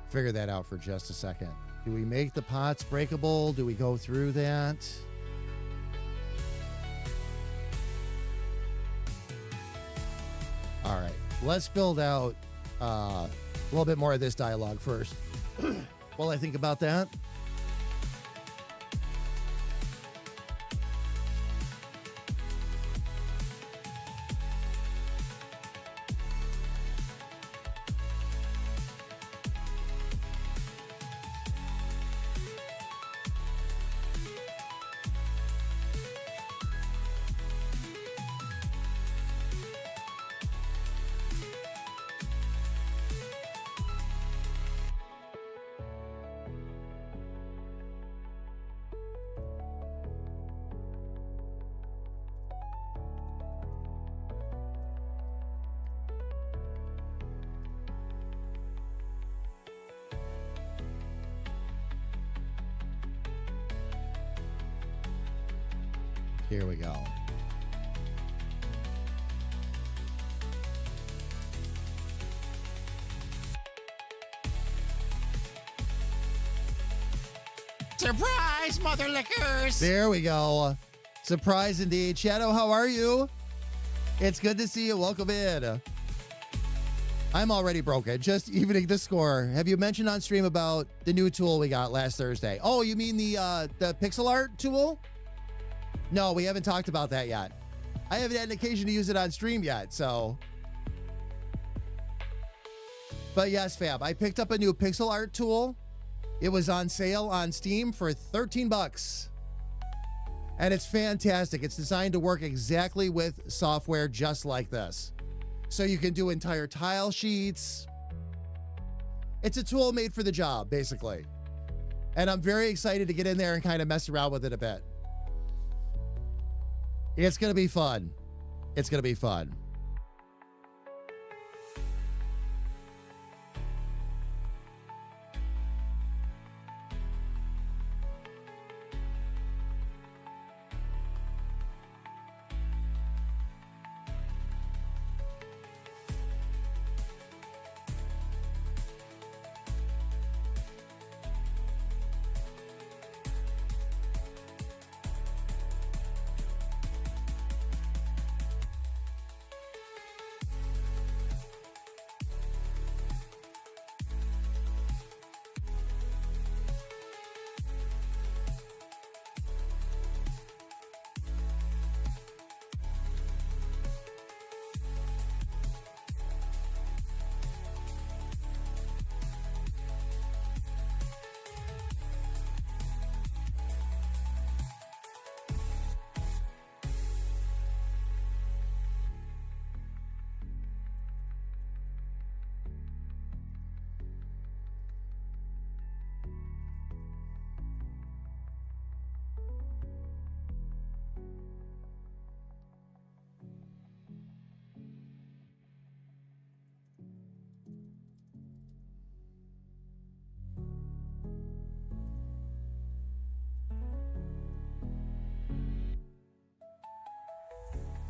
Speaker 1: Figure that out for just a second. Do we make the pots breakable? Do we go through that? All right, let's build out a little bit more of this dialogue first. While I think about that. Here we go.
Speaker 4: Surprise, mother lickers!
Speaker 1: There we go. Surprise indeed. Shadow, how are you? It's good to see you. Welcome in. I'm already broken. Just evening the score. Have you mentioned on stream about the new tool we got last Thursday? Oh, you mean the pixel art tool? No, we haven't talked about that yet. I haven't had an occasion to use it on stream yet, so. But yes, Fab, I picked up a new pixel art tool. It was on sale on Steam for 13 bucks. And it's fantastic. It's designed to work exactly with software just like this. So you can do entire tile sheets. It's a tool made for the job, basically. And I'm very excited to get in there and kind of mess around with it a bit. It's going to be fun. It's going to be fun.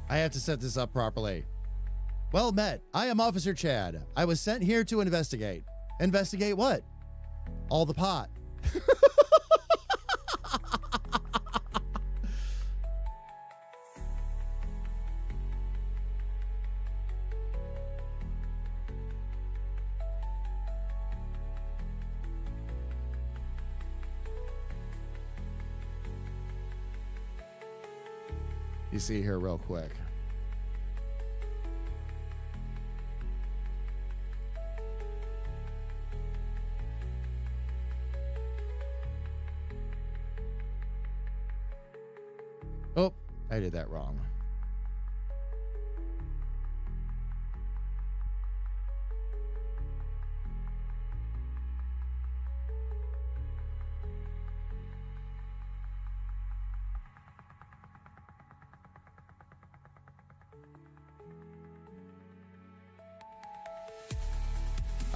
Speaker 1: I have to set this up properly. Well met. I am Officer Chad. I was sent here to investigate. Investigate what? All the pot. You see here real quick. Oh, I did that wrong.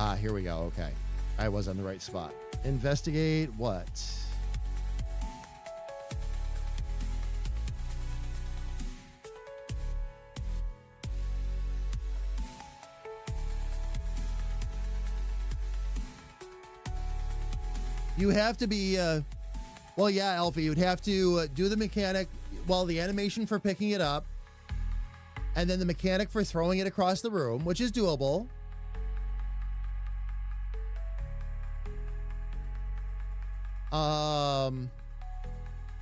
Speaker 1: Ah, here we go. Okay. I was on the right spot. Investigate what? You have to be, well, yeah, Alfie, you'd have to do the mechanic, well, the animation for picking it up, and then the mechanic for throwing it across the room, which is doable.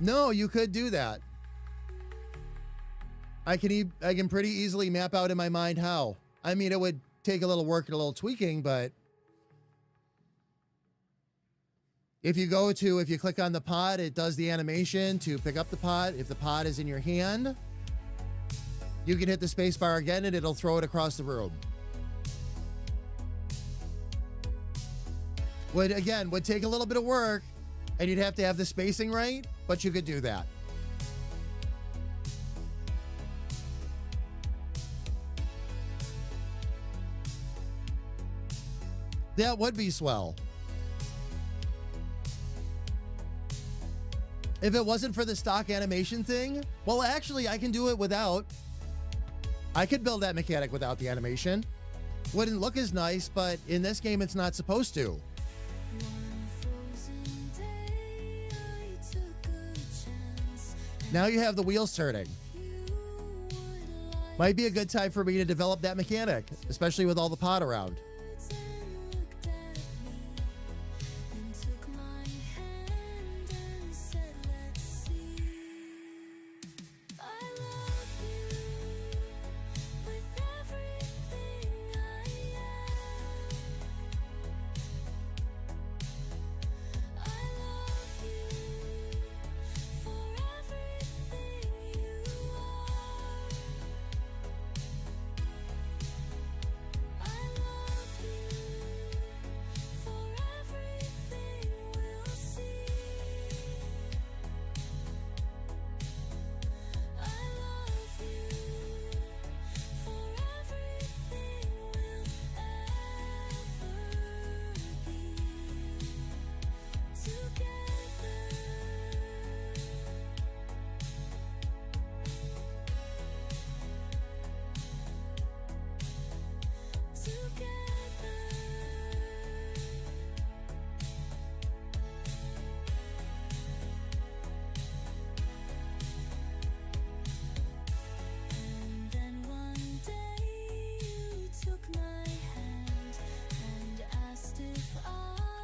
Speaker 1: No, you could do that. I can pretty easily map out in my mind how. I mean, it would take a little work and a little tweaking, but if you click on the pod, it does the animation to pick up the pod. If the pod is in your hand, you can hit the space bar again and it'll throw it across the room. Would take a little bit of work, and you'd have to have the spacing right, but you could do that. That would be swell. If it wasn't for the stock animation thing, well, actually, I can do it without. I could build that mechanic without the animation. Wouldn't look as nice, but in this game, it's not supposed to. Now you have the wheels turning. Might be a good time for me to develop that mechanic, especially with all the pod around.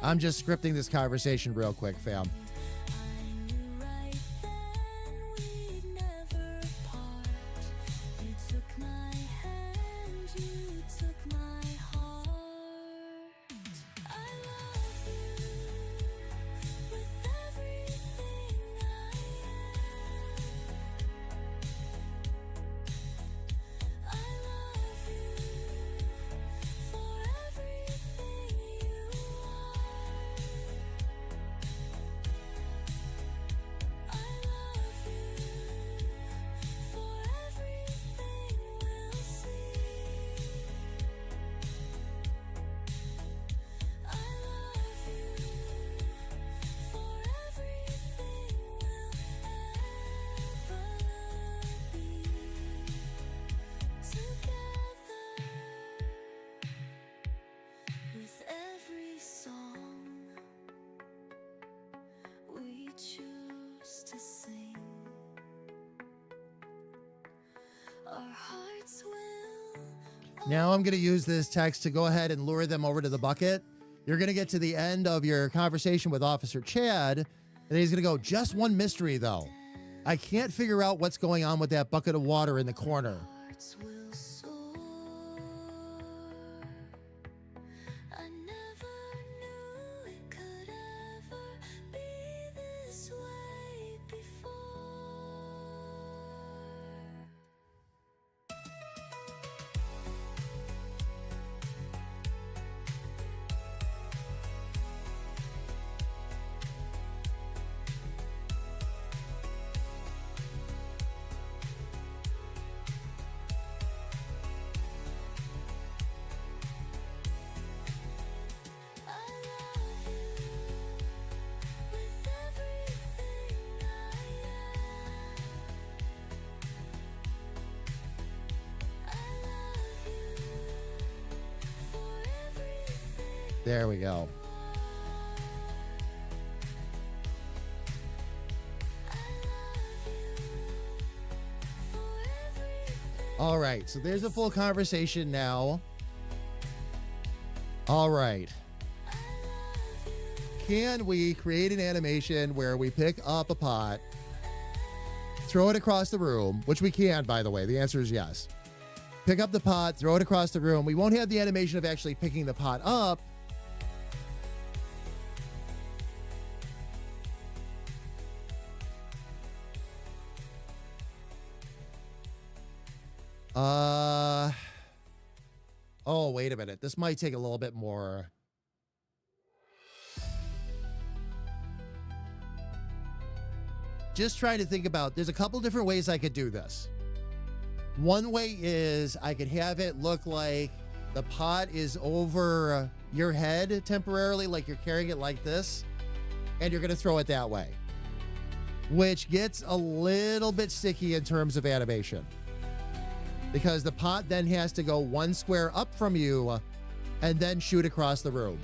Speaker 1: I'm just scripting this conversation real quick, fam. Now I'm going to use this text to go ahead and lure them over to the bucket. You're going to get to the end of your conversation with Officer Chad, and he's going to go, just one mystery, though. I can't figure out what's going on with that bucket of water in the corner.
Speaker 2: Hearts will soar. I never knew it could ever be this way before. I love you with everything I am. I love you for everything.
Speaker 1: There we go. All right, so there's a full conversation now. All right. Can we create an animation where we pick up a pot, throw it across the room, which we can, by the way. The answer is yes. Pick up the pot, throw it across the room. We won't have the animation of actually picking the pot up. Oh, wait a minute. This might take a little bit more. Just trying to think about, there's a couple different ways I could do this. One way is I could have it look like the pot is over your head temporarily, like you're carrying it like this, and you're going to throw it that way, which gets a little bit sticky in terms of animation. Because the pot then has to go one square up from you and then shoot across the room.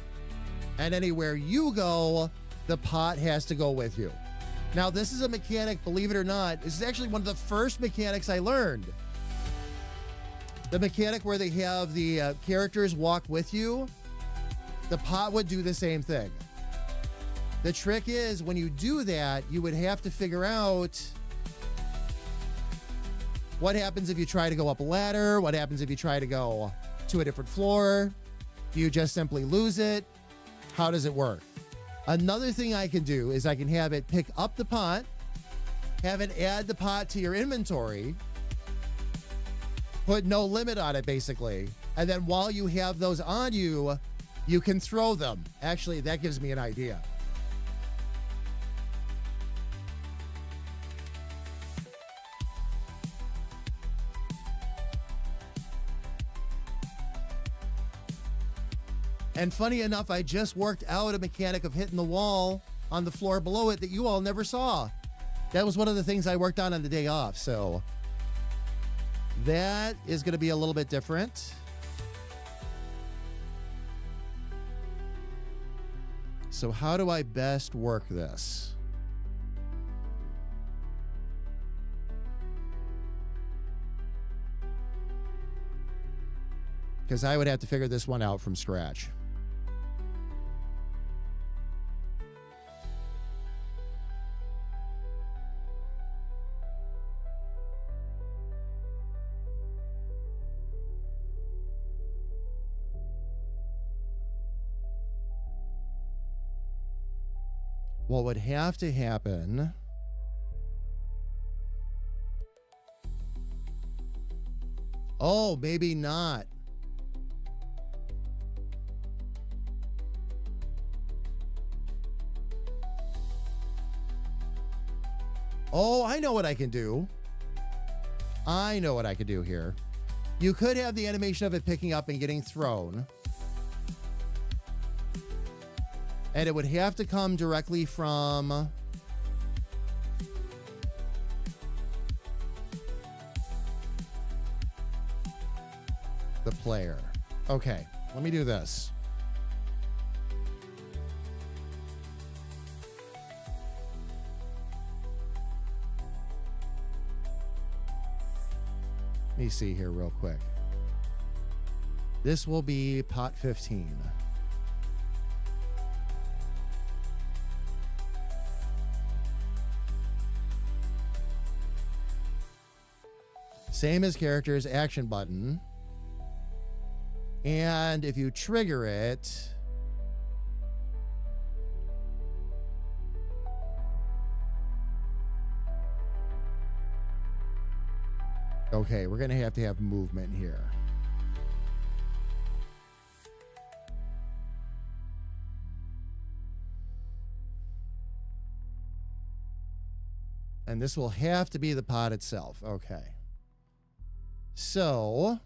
Speaker 1: And anywhere you go, the pot has to go with you. Now, this is a mechanic, believe it or not. This is actually one of the first mechanics I learned. The mechanic where they have the characters walk with you. The pot would do the same thing. The trick is when you do that, you would have to figure out what happens if you try to go up a ladder? What happens if you try to go to a different floor? Do you just simply lose it? How does it work? Another thing I can do is I can have it pick up the pot, have it add the pot to your inventory, put no limit on it basically, and then while you have those on you, you can throw them. Actually, that gives me an idea. And funny enough, I just worked out a mechanic of hitting the wall on the floor below it that you all never saw. That was one of the things I worked on the day off. So that is going to be a little bit different. So how do I best work this? Because I would have to figure this one out from scratch. What would have to happen Oh, maybe not. Oh, I know what I can do. I know what I could do here. You could have the animation of it picking up and getting thrown. And it would have to come directly from the player. Okay, let me do this. Let me see here real quick. This will be pot 15. Same as characters, action button. And if you trigger it, okay, we're going to have movement here. And this will have to be the pod itself. Okay. So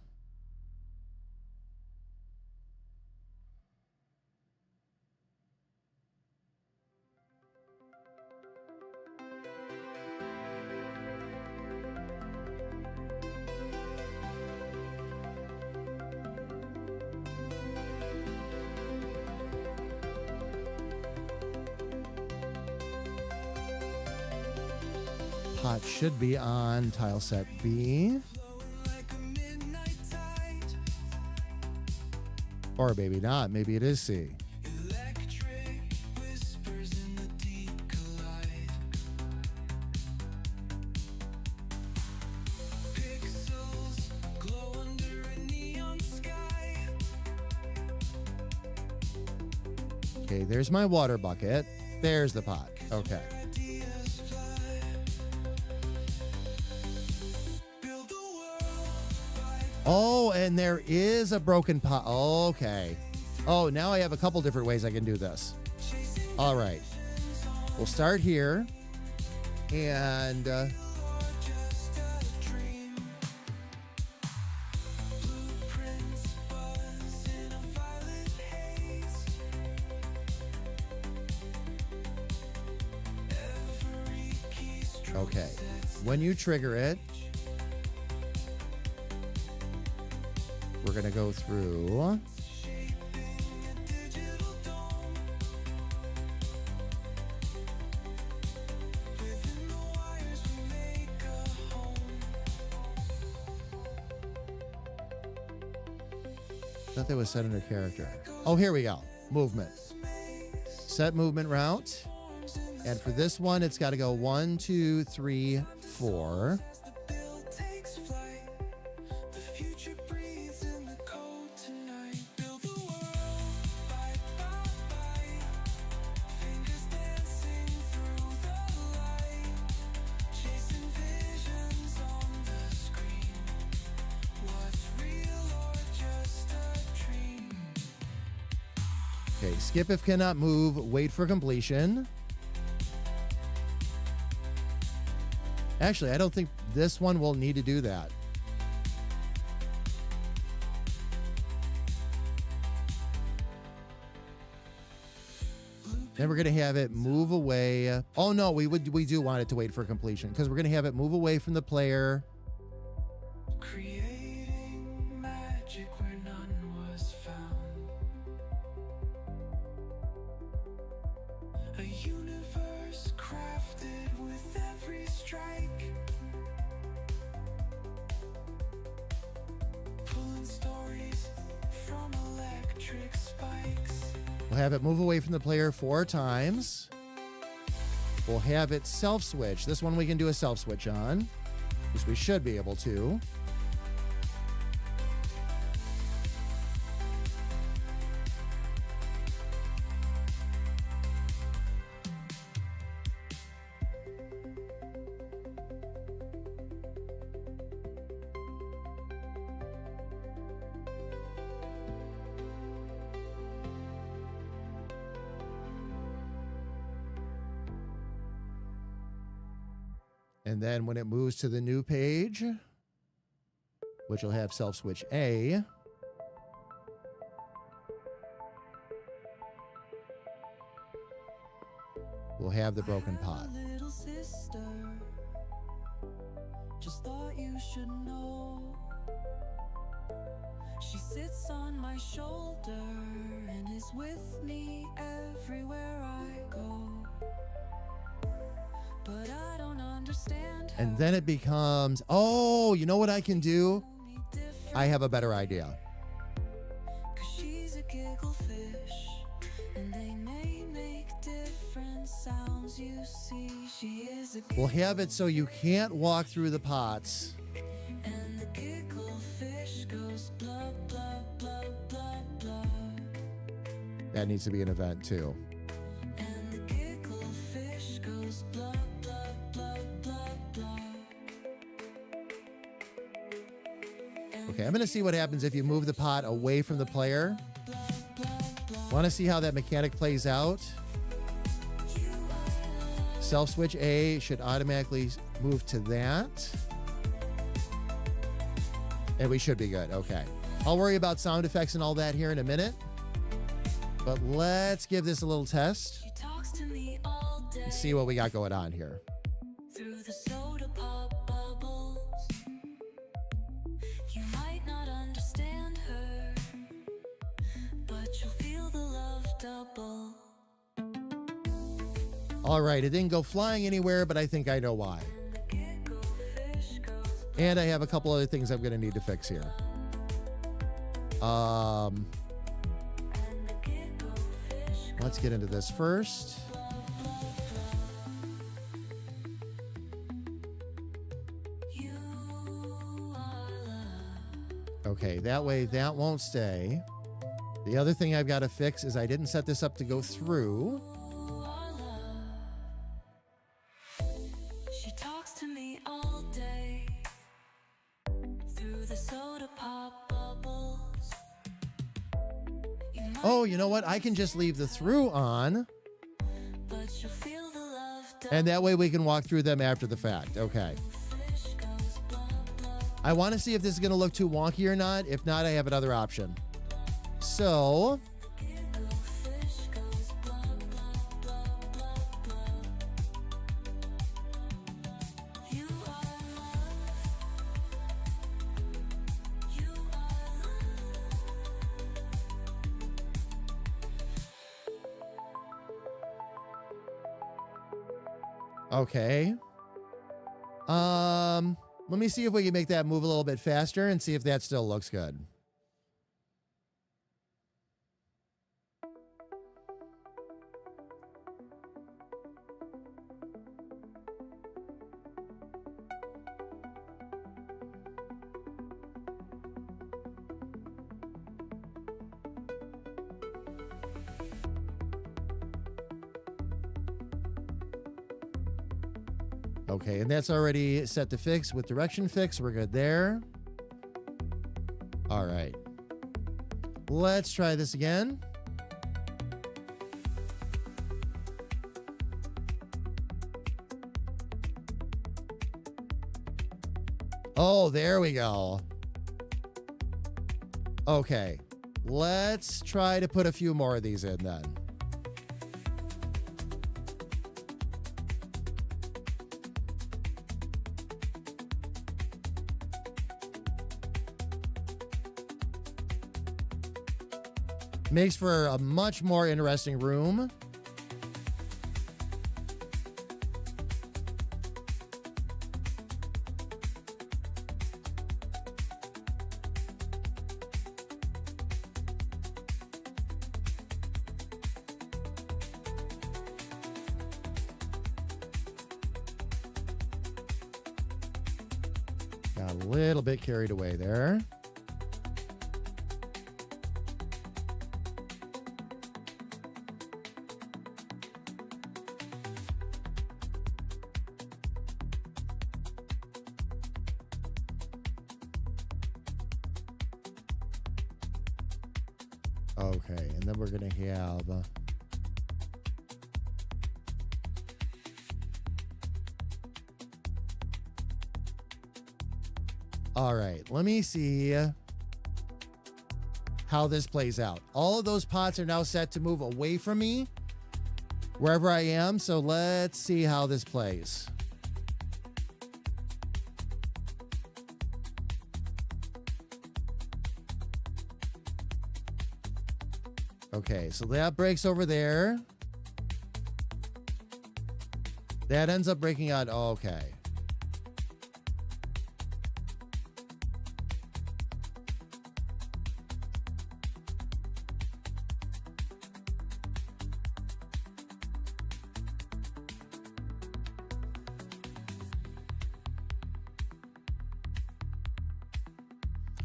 Speaker 1: pot should be on tile set B. Or maybe not. Maybe it is C. Okay, there's my water bucket. There's the pot. Okay. Oh, and there is a broken pot. Okay. Oh, now I have a couple different ways I can do this. All right. We'll start here. And okay. When you trigger it, we're going to go through. I thought that was set under character. Oh, here we go. Movement. Set movement route. And for this one, it's got to go 1, 2, 3, 4. Okay, skip if cannot move, wait for completion. Actually, I don't think this one will need to do that. Then we're going to have it move away. Oh no, we do want it to wait for completion because we're going to have it move away from the player.
Speaker 5: Creating magic where none was found. A universe crafted with every strike. Pulling stories from electric spikes.
Speaker 1: We'll have it move away from the player 4 times. We'll have it self-switch. This one we can do a self-switch on, which we should be able to. And then when it moves to the new page, which will have self-switch A, we'll have the broken pot.
Speaker 5: Little sister, just thought you should know. She sits on my shoulder and is with me everywhere I go. But I don't understand.
Speaker 1: And then it becomes, oh, you know what I can do? I have a better idea.
Speaker 5: 'Cause she's a giggle fish, and they may make different sounds. You see, she is a
Speaker 1: We'll have it so you can't walk through the pots.
Speaker 5: and
Speaker 1: That needs to be an event too.
Speaker 5: And the giggle fish goes blah, blah, blah, blah, blah.
Speaker 1: Okay, I'm going to see what happens if you move the pot away from the player. Want to see how that mechanic plays out? Self switch A should automatically move to that. And we should be good. Okay. I'll worry about sound effects and all that here in a minute. But let's give this a little test
Speaker 5: She talks to me all day
Speaker 1: and see what we got going on here.
Speaker 5: through the soda pop bubbles. You might not understand her, but you'll feel the love double.
Speaker 1: All right, it didn't go flying anywhere, but I think I know why.
Speaker 5: And the giggle fish goes
Speaker 1: And I have a couple other things I'm going to need to fix here.
Speaker 5: and the giggle fish
Speaker 1: Let's get into this first.
Speaker 5: you are love.
Speaker 1: Okay, that way that won't stay. The other thing I've got to fix is I didn't set this up to go through.
Speaker 5: She talks to me all day through the soda pop bubbles. You might
Speaker 1: Oh, you know what? I can just leave the through on,
Speaker 5: but you'll feel the love
Speaker 1: and that way we can walk through them after the fact. Okay.
Speaker 5: fish goes blah, blah.
Speaker 1: I want to see if this is going to look too wonky or not. If not, I have another option. So,
Speaker 5: Giggle fish goes blah, blah, blah, blah, blah. You are love. You are love.
Speaker 1: okay. Let me see if we can make that move a little bit faster and see if that still looks good. Okay, and that's already set to fix with direction fix. We're good there. All right. Let's try this again. Oh, there we go. Okay. Let's try to put a few more of these in then. Makes for a much more interesting room. Got a little bit carried away there. Okay, and then we're going to have all right, let me see how this plays out. All of those pots are now set to move away from me wherever I am, so let's see how this plays. Okay, so that breaks over there. That ends up breaking out. Okay.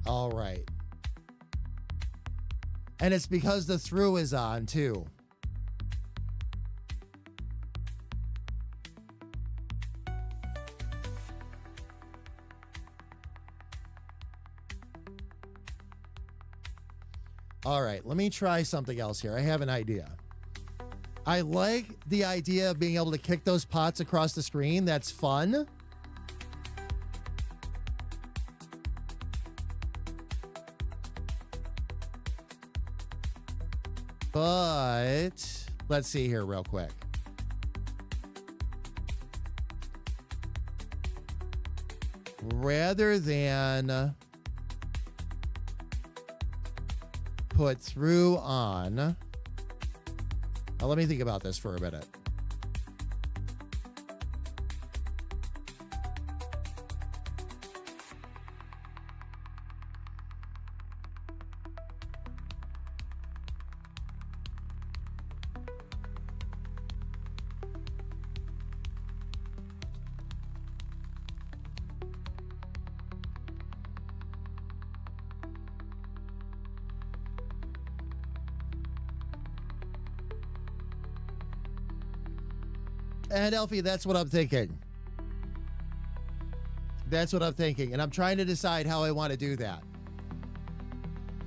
Speaker 1: All right. And it's because the through is on too. All right, let me try something else here. I have an idea. I like the idea of being able to kick those pots across the screen. That's fun. But let's see here real quick. Rather than put through on. Now, let me think about this for a minute. And Elfie, that's what I'm thinking. That's what I'm thinking. And I'm trying to decide how I want to do that.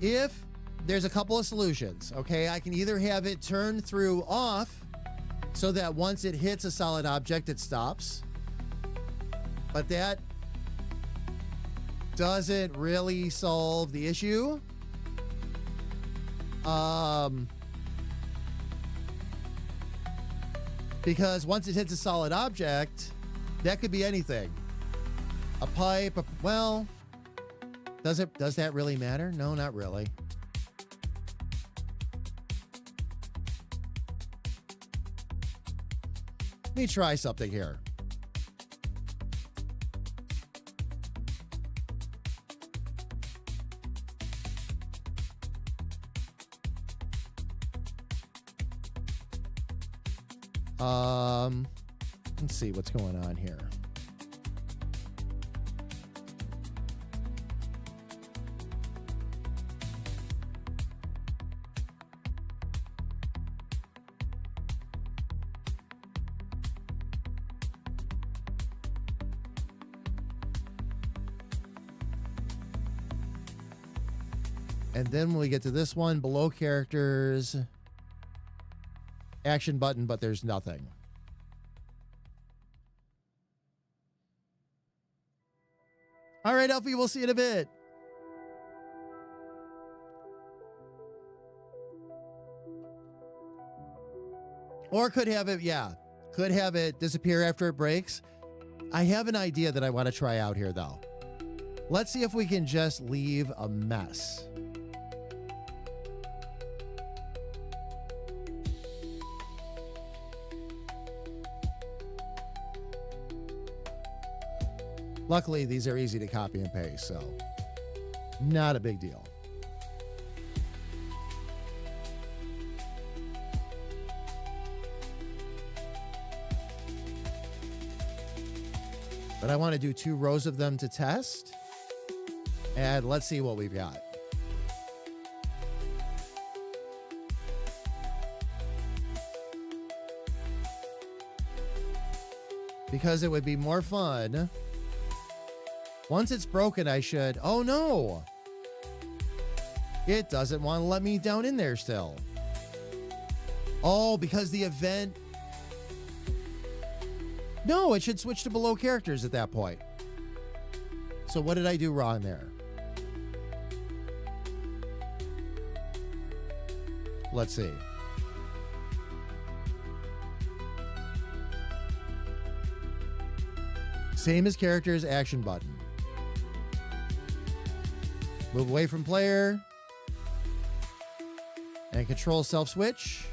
Speaker 1: If there's a couple of solutions, okay, I can either have it turn through off so that once it hits a solid object, it stops. But that doesn't really solve the issue. Because once it hits a solid object, that could be anything. A pipe, well, does that really matter? No, not really. Let me try something here. Let's see what's going on here. And then when we get to this one, below characters, action button, but there's nothing. All right, Elfie, we'll see you in a bit. Or could have it, could have it disappear after it breaks. I have an idea that I want to try out here, though. Let's see if we can just leave a mess. Luckily, these are easy to copy and paste, so not a big deal. But I want to do 2 rows of them to test. And let's see what we've got. Because it would be more fun. Once it's broken, I should... Oh, no! It doesn't want to let me down in there still. Oh, because the event... No, it should switch to below characters at that point. So what did I do wrong there? Let's see. Same as characters, action button. Move away from player. And control self switch.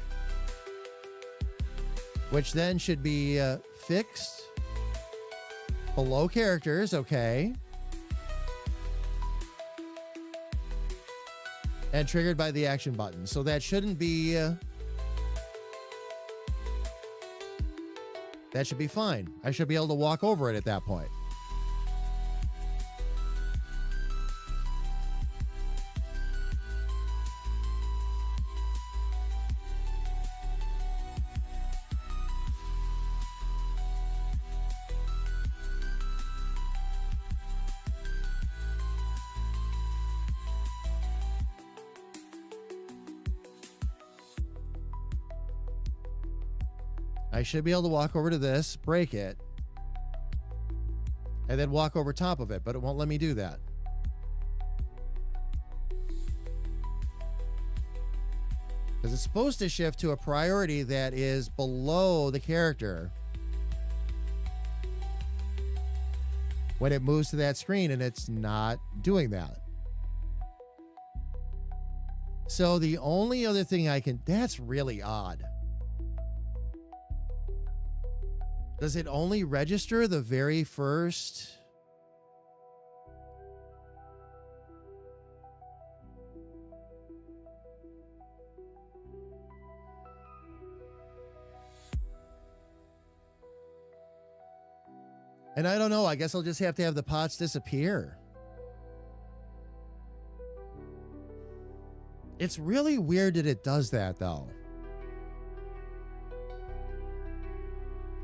Speaker 1: Which then should be fixed. Below characters, okay. And triggered by the action button. So that shouldn't be... that should be fine. I should be able to walk over it at that point. I should be able to walk over to this, break it, and then walk over top of it, but it won't let me do that. Because it's supposed to shift to a priority that is below the character when it moves to that screen, and it's not doing that. So the only other thing I can... That's really odd. Does it only register the very first... And I don't know. I guess I'll just have to have the pots disappear. It's really weird that it does that, though.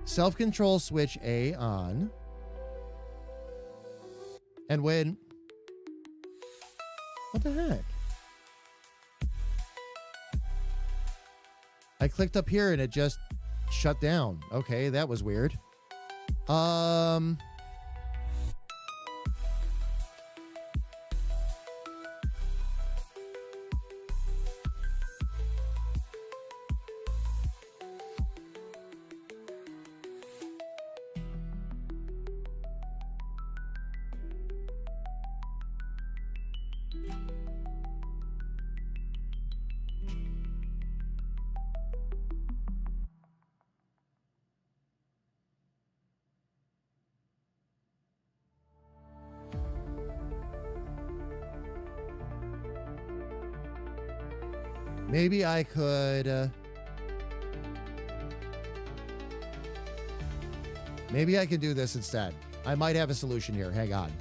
Speaker 1: Self-control switch A on. And when... What the heck? I clicked up here and it just shut down. Okay, that was weird. Maybe I could... maybe I could do this instead. I might have a solution here. Hang on.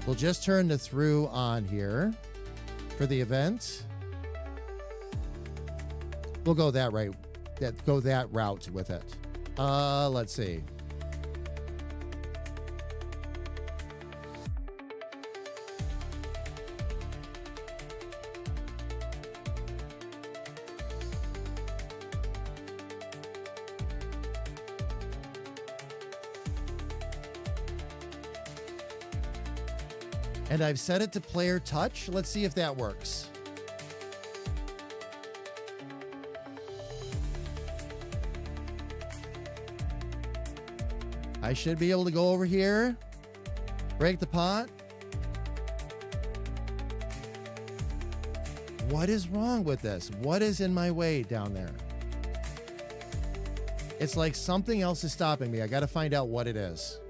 Speaker 1: We'll just turn the through on here for the event. We'll go that right. Go that route with it. Let's see. And I've set it to player touch. Let's see if that works. I should be able to go over here, break the pot. What is wrong with this? What is in my way down there? It's like something else is stopping me. I got to find out what it is.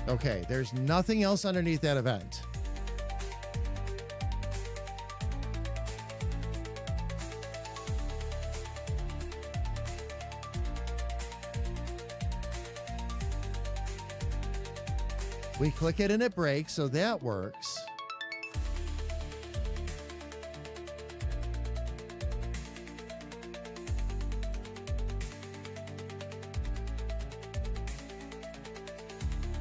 Speaker 1: Okay, there's nothing else underneath that event. We click it and it breaks, so that works.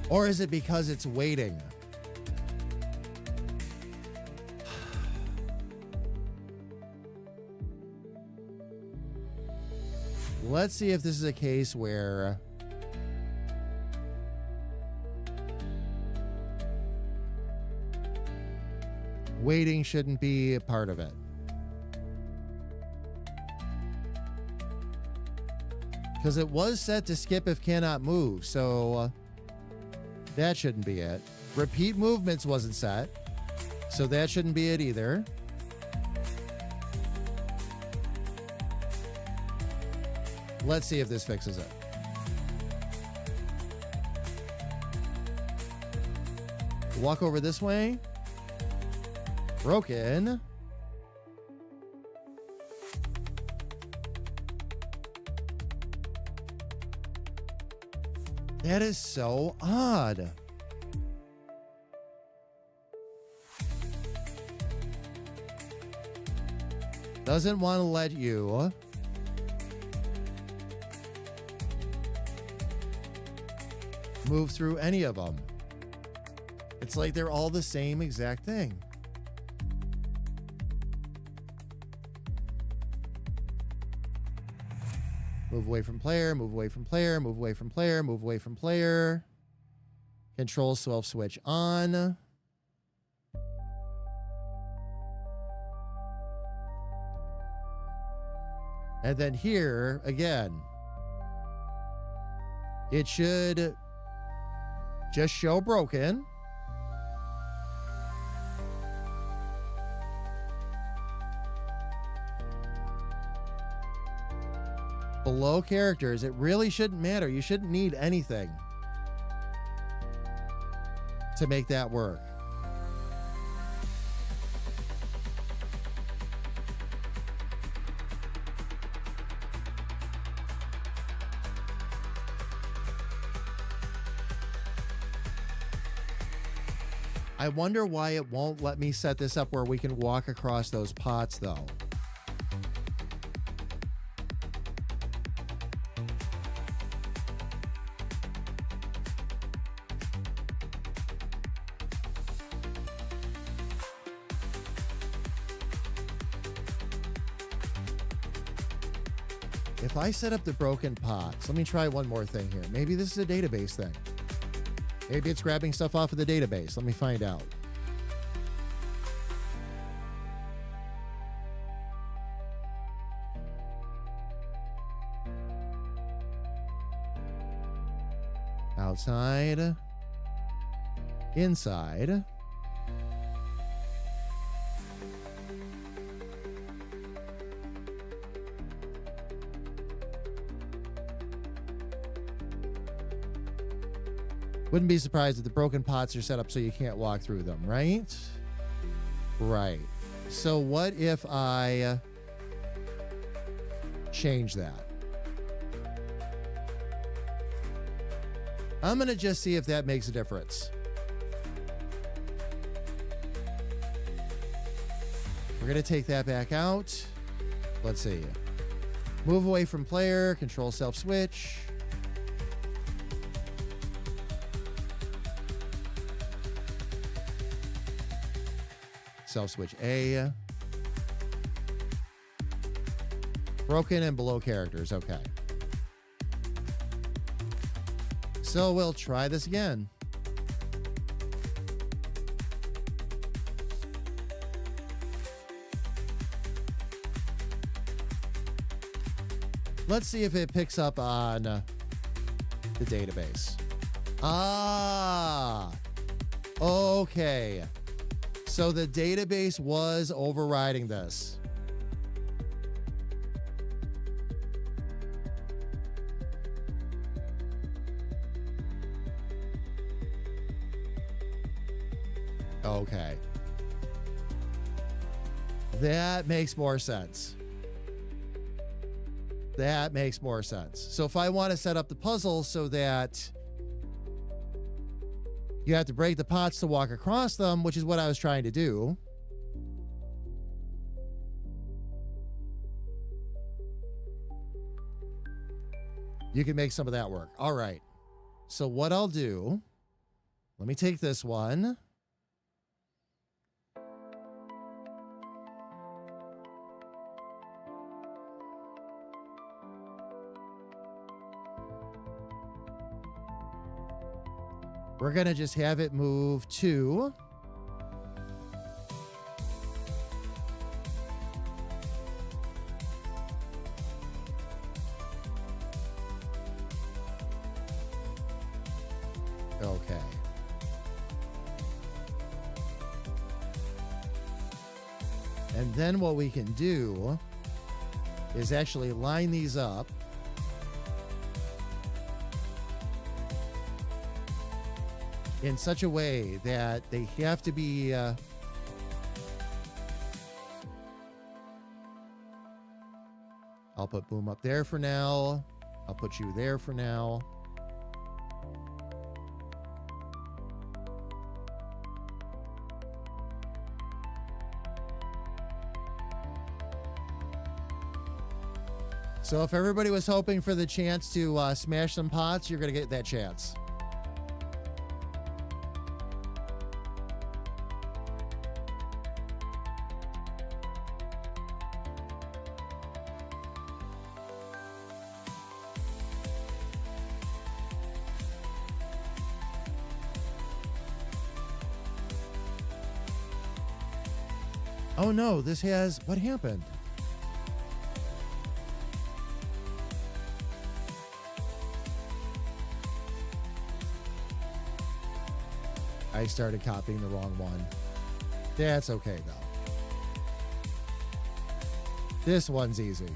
Speaker 1: Or is it because it's waiting? Let's see if this is a case where waiting shouldn't be a part of it. Because it was set to skip if cannot move, so that shouldn't be it. Repeat movements wasn't set, so that shouldn't be it either. Let's see if this fixes it. Walk over this way. Broken. That is so odd. Doesn't want to let you move through any of them. It's like they're all the same exact thing. Move away from player, move away from player, move away from player, move away from player. Control self switch on. And then here, again, it should just show broken. Below characters, it really shouldn't matter. You shouldn't need anything to make that work. I wonder why it won't let me set this up where we can walk across those pots, though. If I set up the broken pots, let me try one more thing here. Maybe this is a database thing. Maybe it's grabbing stuff off of the database. Let me find out. Outside. Inside. Wouldn't be surprised if the broken pots are set up so you can't walk through them, right? Right. So what if I change that? I'm going to just see if that makes a difference. We're going to take that back out. Let's see. Move away from player, control self switch. Self switch A. Broken and below characters. Okay. So we'll try this again. Let's see if it picks up on the database. Ah, okay. So the database was overriding this. Okay. That makes more sense. That makes more sense. So if I want to set up the puzzle so that you have to break the pots to walk across them, which is what I was trying to do. You can make some of that work. All right. So what I'll do, let me take this one. We're going to just have it move to okay. And then what we can do is actually line these up. In such a way that they have to be I'll put boom up there for now. I'll put you there for now. So if everybody was hoping for the chance to smash some pots, you're going to get that chance. Oh no, this has, what happened? I started copying the wrong one. That's okay though. This one's easy.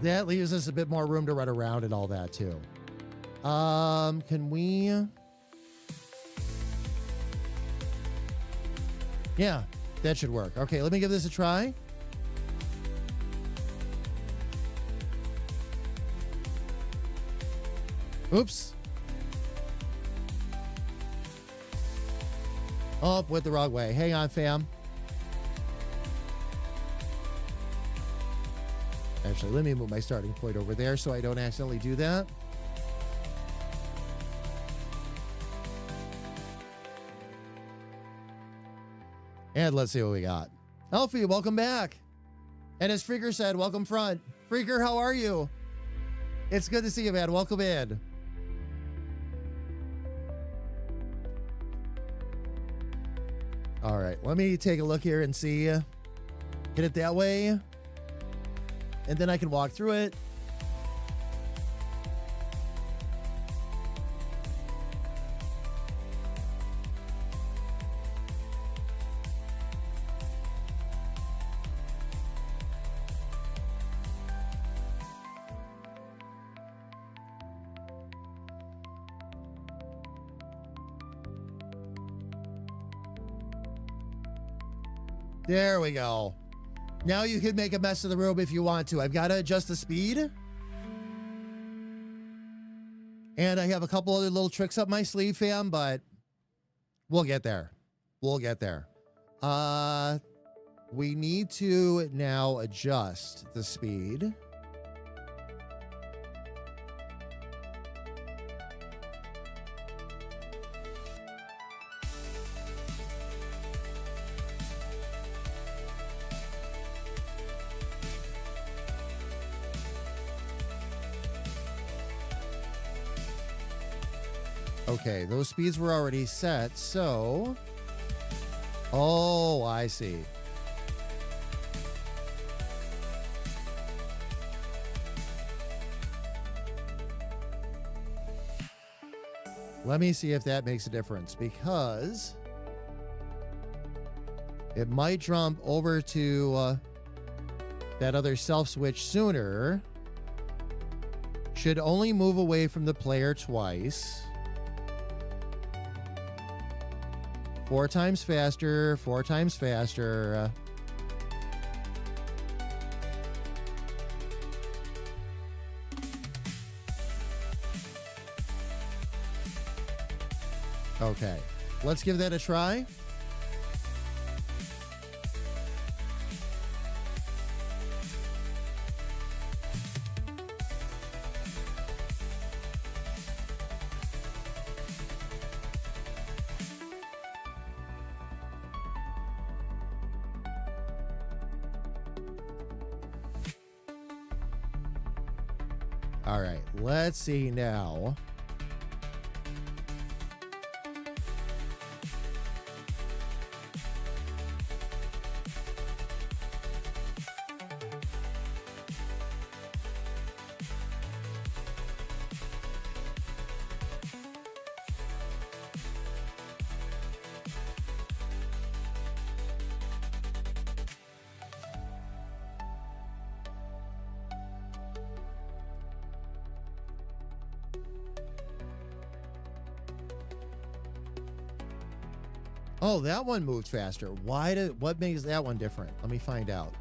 Speaker 1: That leaves us a bit more room to run around and all that too. Can we? Yeah, that should work. Okay, let me give this a try. Oops. Oh, went the wrong way. Hang on, fam. Actually, let me move my starting point over there so I don't accidentally do that. And let's see what we got. Elfie, welcome back. And as Freaker said, welcome front. Freaker, how are you? It's good to see you, man. Welcome in. All right, let me take a look here and see. Hit it that way. And then I can walk through it. There we go. Now you can make a mess of the room if you want to. I've got to adjust the speed. And I have a couple other little tricks up my sleeve, fam, but we'll get there. We'll get there. We need to now adjust the speed. Okay, those speeds were already set, so... Oh, I see. Let me see if that makes a difference, because it might jump over to that other self switch sooner. Should only move away from the player twice. 4 times faster, 4 times faster. Okay, let's give that a try. All right, let's see now. Oh, that one moved faster. What makes that one different? Let me find out.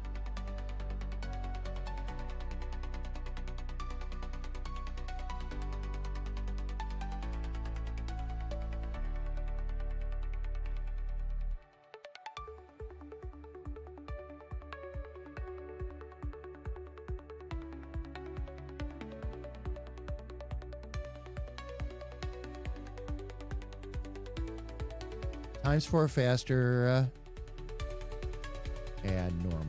Speaker 1: Times 4 faster and normal.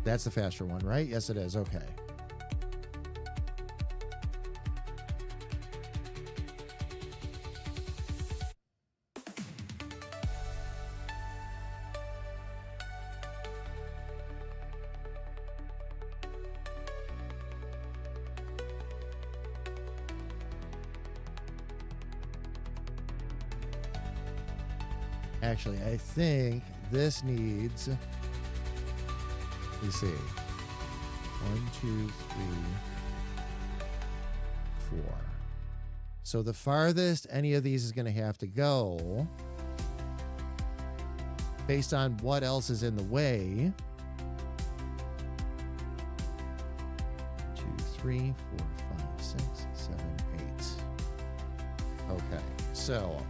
Speaker 1: That's the faster one, right? Yes, it is. Okay. Actually, I think this needs, let's see, 1, 2, 3, 4. So the farthest any of these is going to have to go, based on what else is in the way. 2, 3, 4, 5, 6, 7, 8. Okay, so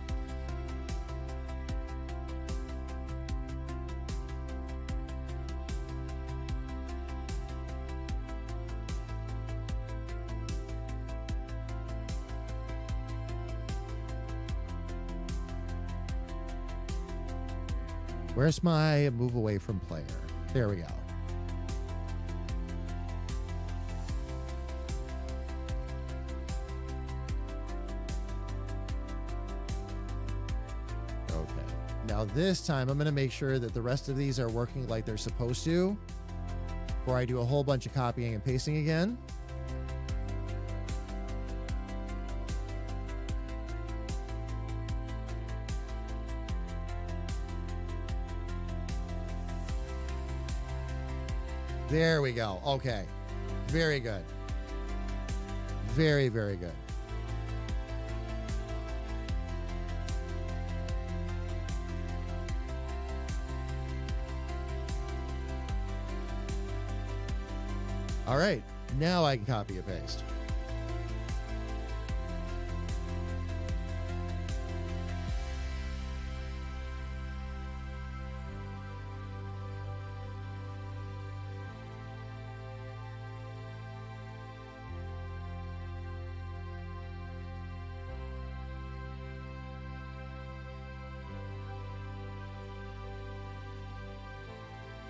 Speaker 1: where's my move away from player? There we go. Okay. Now this time I'm going to make sure that the rest of these are working like they're supposed to before I do a whole bunch of copying and pasting again. There we go. Okay. Very good. Very, very good. All right. Now I can copy and paste.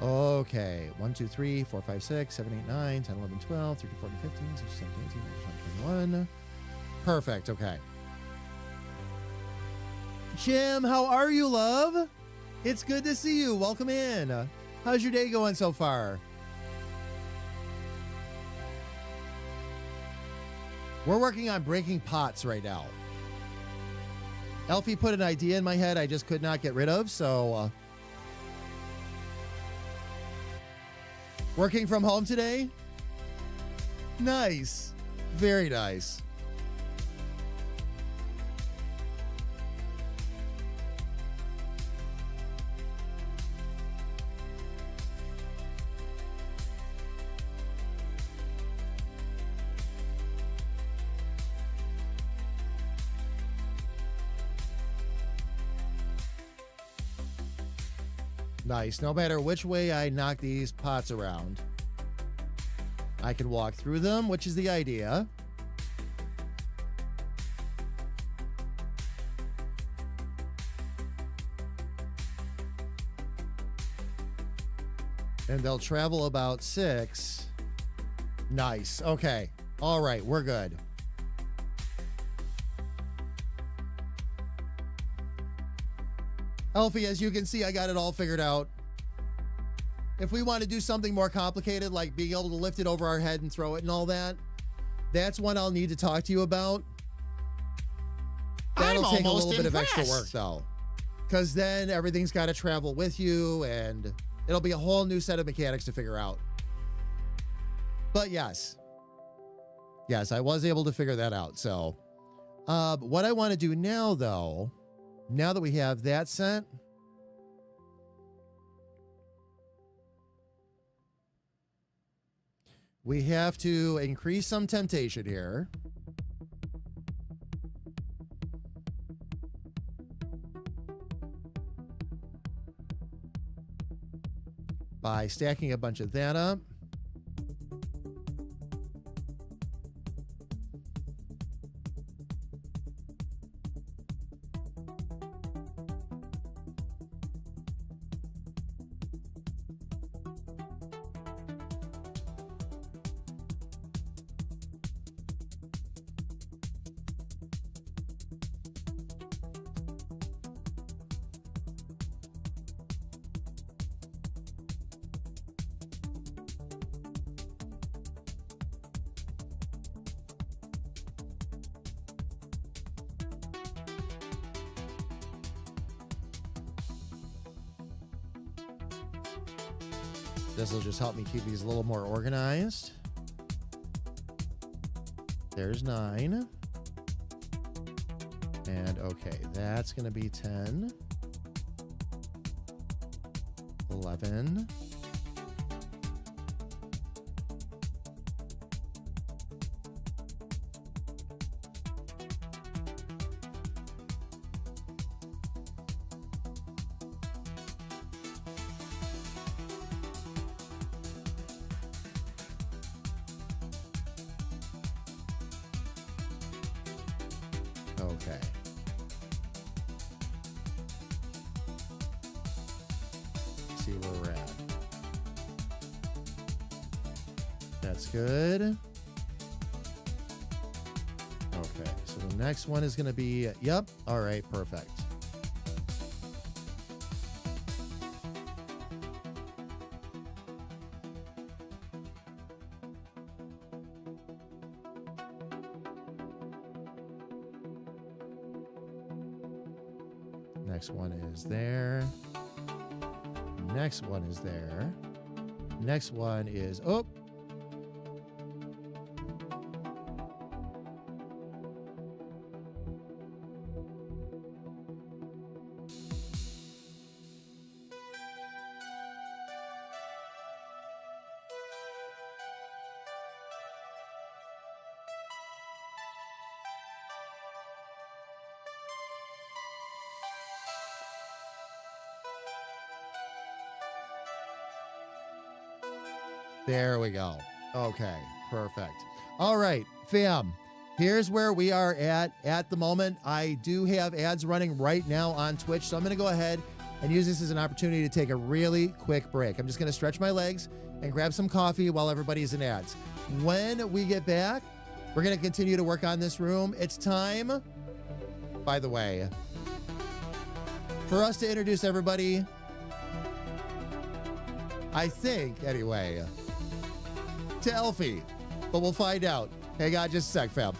Speaker 1: Okay, 1, 2, 3, 4, 5, 6, 7, 8, 9, 10, 11, 12, 13, 14, 15, 16, 17, 18, 19, 21. Perfect, okay. Jim, how are you, love? It's good to see you. Welcome in. How's your day going so far? We're working on breaking pots right now. Elfie put an idea in my head I just could not get rid of, so working from home today? Nice. Very nice. Nice. No matter which way I knock these pots around, I can walk through them, which is the idea. And they'll travel about 6. Nice. Okay. All right. We're good. Elfie, as you can see, I got it all figured out. If we want to do something more complicated, like being able to lift it over our head and throw it and all that, that's one I'll need to talk to you about. That'll take a little bit of extra work, though. Because then everything's got to travel with you, and it'll be a whole new set of mechanics to figure out. But yes. Yes, I was able to figure that out. So what I want to do now, though, now that we have that sent, we have to increase some temptation here. by stacking a bunch of that up. This will just help me keep these a little more organized. There's 9. And okay, that's going to be 10. 11. Okay. Let's see where we're at. That's good. Okay, so the next one is going to be, yep, all right, perfect. Next one is there. Next one is there. Next one is, oh. There we go. Okay, perfect. All right, fam. Here's where we are at the moment. I do have ads running right now on Twitch, so I'm going to go ahead and use this as an opportunity to take a really quick break. I'm just going to stretch my legs and grab some coffee while everybody's in ads. When we get back, we're going to continue to work on this room. It's time, by the way, for us to introduce everybody, I think, anyway, to Elfie, but we'll find out. Hang on just a sec, fam.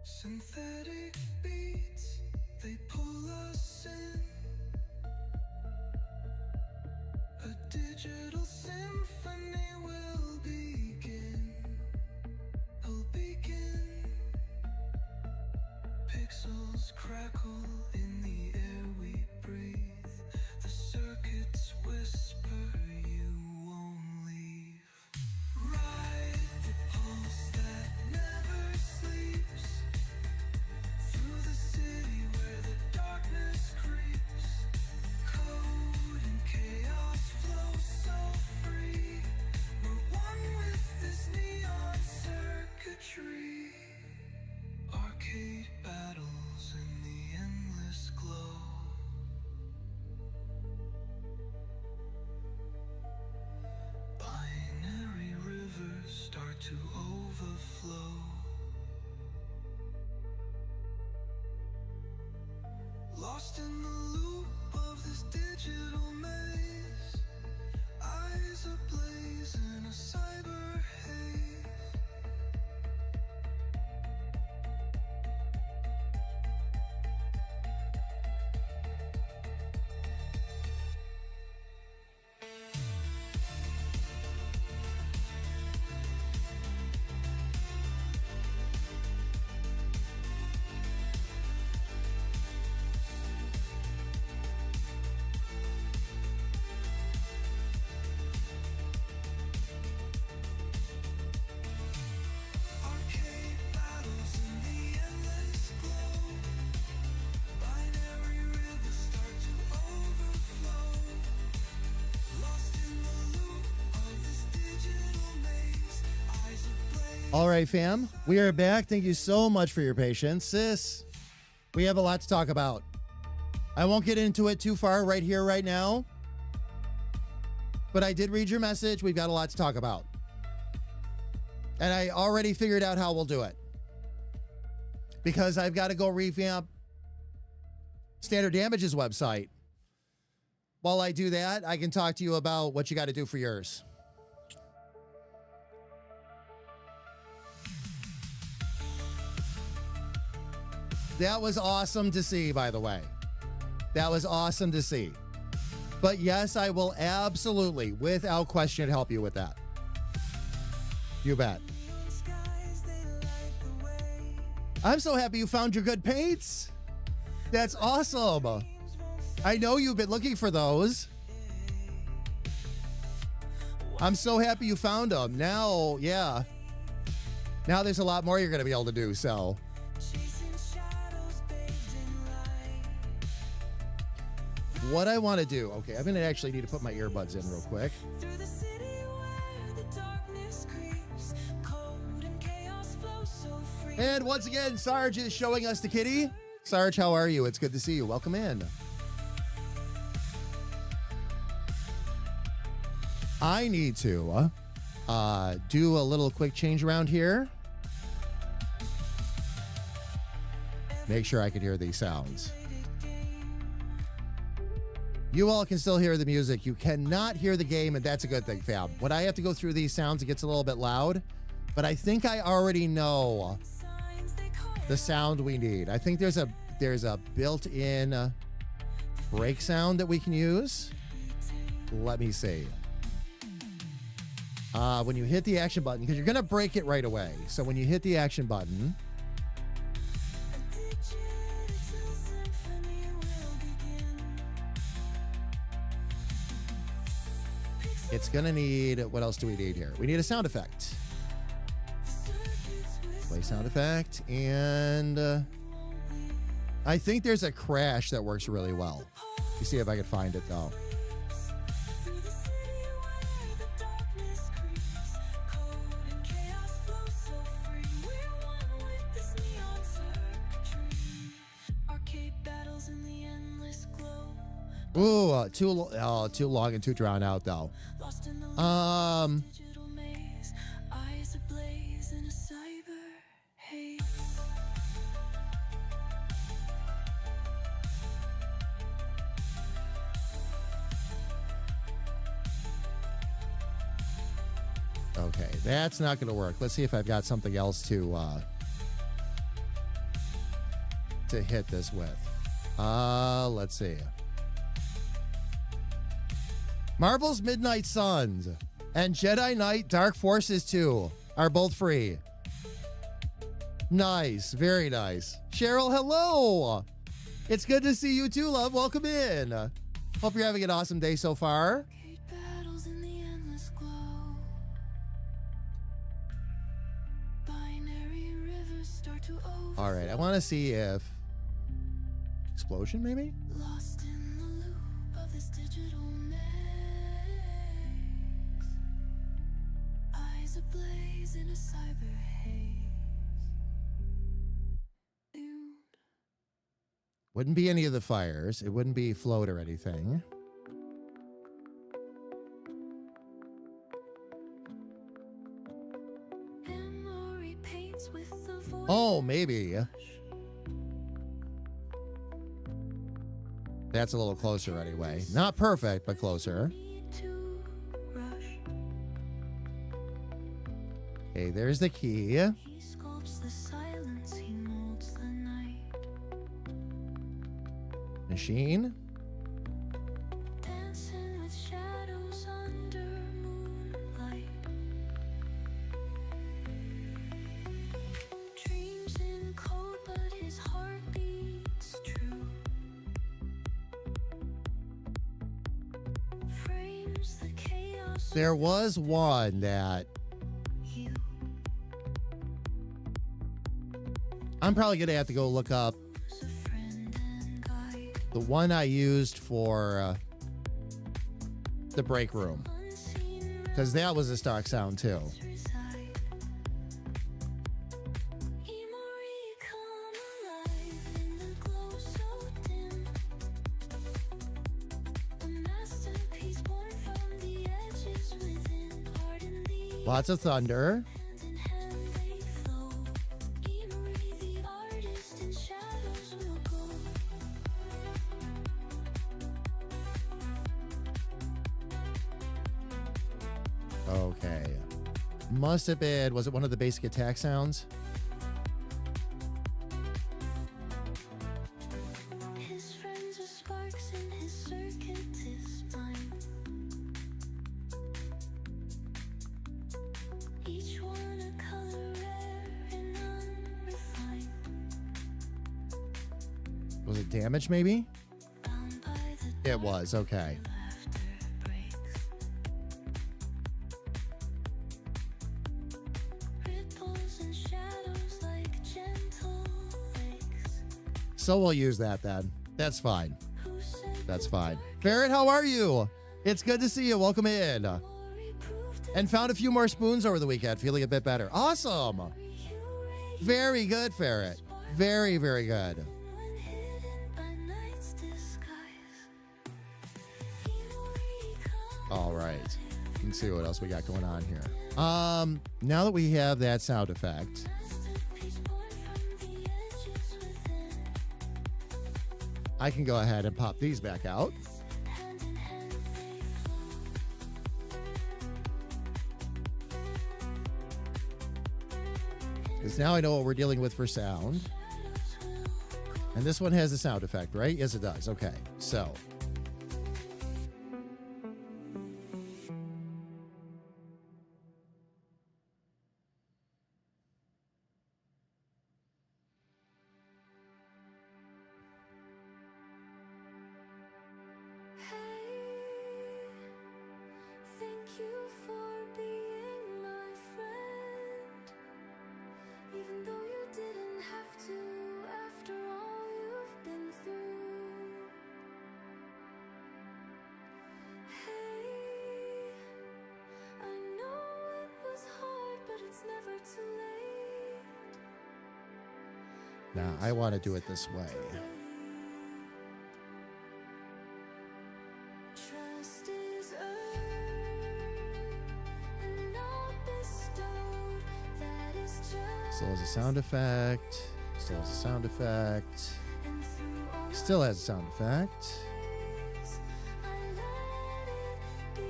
Speaker 5: Synthetic beats, they pull us in. A digital symphony will begin. Will begin. Pixels crackle in the air we breathe. The circuits whisper, you won't leave. Ride the pulse that never sleeps. Through the city where the darkness creeps. Code and chaos flow so free. We're one with this neon circuitry. Arcade battles in the endless glow. Binary rivers start to overflow. Lost in the loop of this digital maze. Eyes ablaze in a cyber haze. Arcade battles in the endless glow. Binary rivers start to overflow. Lost in the loop of this digital maze. Eyes ablaze.
Speaker 1: All right, fam. We are back. Thank you so much for your patience. Sis, we have a lot to talk about. I won't get into it too far right here, right now. But I did read your message. We've got a lot to talk about. And I already figured out how we'll do it. Because I've got to go revamp Standard Damage's website. While I do that, I can talk to you about what you got to do for yours. That was awesome to see, by the way. That was awesome to see. But yes, I will absolutely, without question, help you with that. You bet.
Speaker 5: Neon skies, they light the way.
Speaker 1: I'm so happy you found your good paints. That's awesome. I know you've been looking for those. I'm so happy you found them. Now, yeah. Now there's a lot more you're going to be able to do, so.
Speaker 5: Chasing shadows bathed in light.
Speaker 1: What I want to do, okay, I'm going to actually need to put my earbuds in real quick.
Speaker 5: Through the city where the darkness creeps. Code and chaos flow so free.
Speaker 1: And once again, Sarge is showing us the kitty. Sarge, how are you? It's good to see you. Welcome in. I need to do a little quick change around here. Make sure I can hear these sounds. You all can still hear the music. You cannot hear the game, and that's a good thing, fam. When I have to go through these sounds, it gets a little bit loud, but I think I already know
Speaker 5: Signs they call
Speaker 1: the sound we need. I think there's a built-in break sound that we can use. Let me see. When you hit the action button, because you're going to break it right away. So when you hit the action button,
Speaker 5: a digital symphony will begin.
Speaker 1: it's going to need, what else do we need here? We need a sound effect.
Speaker 5: Circuits
Speaker 1: Play sound effect. And I think there's a crash that works really well. Let me see if I can find it, though.
Speaker 5: through the city where the darkness creeps. Code and chaos flow so free. We're one with this neon circuitry. Arcade battles in the endless glow.
Speaker 1: Ooh, too long and too drawn out, though.
Speaker 5: Lost in the digital maze. Eyes ablaze in a cyber haze.
Speaker 1: Okay, that's not going to work. Let's see if I've got something else to to hit this with? Let's see. Marvel's Midnight Suns and Jedi Knight Dark Forces 2 are both free. Nice. Very nice. Cheryl, hello. It's good to see you too, love. Welcome in. Hope you're having an awesome day so far.
Speaker 5: Great battles in the endless glow. Binary rivers start to overflow.
Speaker 1: All right. I want to see if... Explosion, maybe?
Speaker 5: Lost in the loop of this digital maze. Eyes ablaze in a cyber haze. Dude.
Speaker 1: Wouldn't be any of the fires. It wouldn't be float or anything.
Speaker 5: Memory paints with the voice.
Speaker 1: Oh, maybe. That's a little closer anyway. Not perfect, but closer.
Speaker 5: Need to rush.
Speaker 1: Okay, there's the key.
Speaker 5: He sculpts the silence, he molds the night.
Speaker 1: Machine.
Speaker 5: Dancing with shadows under moonlight. Dreams in code, but his heart beats true. Frames the chaos.
Speaker 1: There was one that
Speaker 5: You.
Speaker 1: I'm probably going to have to go look up.
Speaker 5: Who's a friend and guide.
Speaker 1: The one I used for the break room.
Speaker 5: Unseen
Speaker 1: Because that was a stock sound too.
Speaker 5: realms reside. Emory come alive in the glow so dim. A masterpiece born from the edges within. Art in the
Speaker 1: Lots of thunder.
Speaker 5: hand in hand they flow. Emory the artist in shadows will go.
Speaker 1: Okay. Must have been, was it one of the basic attack sounds?
Speaker 5: His friends are sparks in his circuitous mind. Each one a color rare and unrefined.
Speaker 1: Was it damage maybe?
Speaker 5: Bound by the
Speaker 1: It was, okay.
Speaker 5: laughter breaks. Ripples and shadows like gentle lakes.
Speaker 1: So we'll use that then. That's fine.
Speaker 5: Who said
Speaker 1: That's
Speaker 5: the
Speaker 1: fine.
Speaker 5: dark
Speaker 1: Ferret, how are you? It's good to see you. Welcome in.
Speaker 5: glory proved
Speaker 1: And found a few more spoons over the weekend, feeling a bit better. Awesome.
Speaker 5: you radiate
Speaker 1: Very good, Ferret. Very, very good.
Speaker 5: when hidden by night's disguise. Emory come
Speaker 1: All right. Let's see what else we got going on here. Now that we have that sound effect,
Speaker 5: masterpiece born from the edges within.
Speaker 1: I can go ahead and pop these back out.
Speaker 5: Hand in hand they flow.
Speaker 1: Because now I know what we're dealing with for sound.
Speaker 5: Shadows will go.
Speaker 1: And this one has a sound effect, right? Yes, it does. Okay. So.
Speaker 5: Hey, thank you for being my friend. Even though you didn't have to, after all you've been through. Hey, I know it was hard, but it's never too late.
Speaker 1: Now I want to do it this way.
Speaker 5: Trust is earned and not bestowed. That is just
Speaker 1: Still has a sound effect. Still has a sound effect.
Speaker 5: and through all
Speaker 1: Still has a sound effect.
Speaker 5: days, I let it be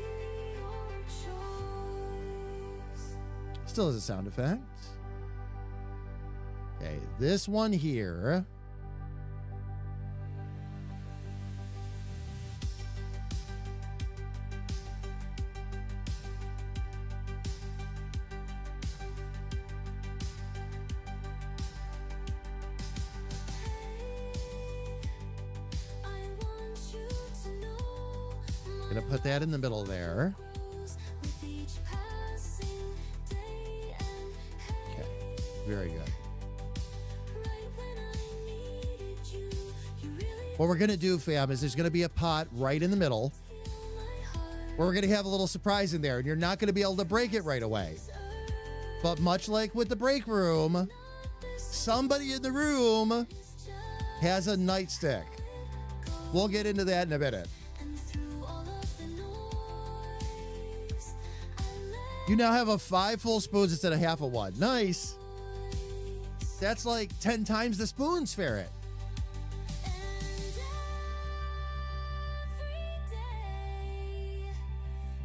Speaker 5: your choice.
Speaker 1: Still has a sound effect. Okay, this one here Gonna put that in the middle there.
Speaker 2: with each passing day and
Speaker 1: Okay, very good.
Speaker 2: right when I needed you, you really
Speaker 1: What we're gonna do, fam, is there's gonna be a pot right in the middle
Speaker 2: feel my heart
Speaker 1: where we're gonna have a little surprise in there, and you're not gonna be able to break it right away. But much like with the break room, somebody in the room has a nightstick. We'll get into that in a minute.
Speaker 2: and through all of the noise, I let
Speaker 1: You now have a 5 full spoons instead of half of one. Nice. That's like 10 times the spoons, Ferret.
Speaker 2: and every day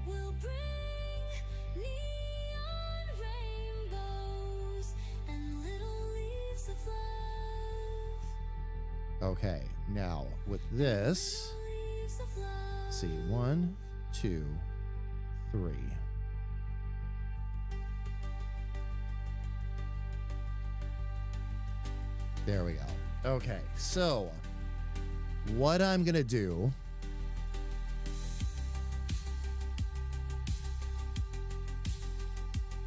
Speaker 2: will bring neon rainbows and little leaves of love.
Speaker 1: Okay, now with this,
Speaker 2: Leaves of love.
Speaker 1: let's see, 1, 2, 3. There we go. Okay, so what I'm gonna do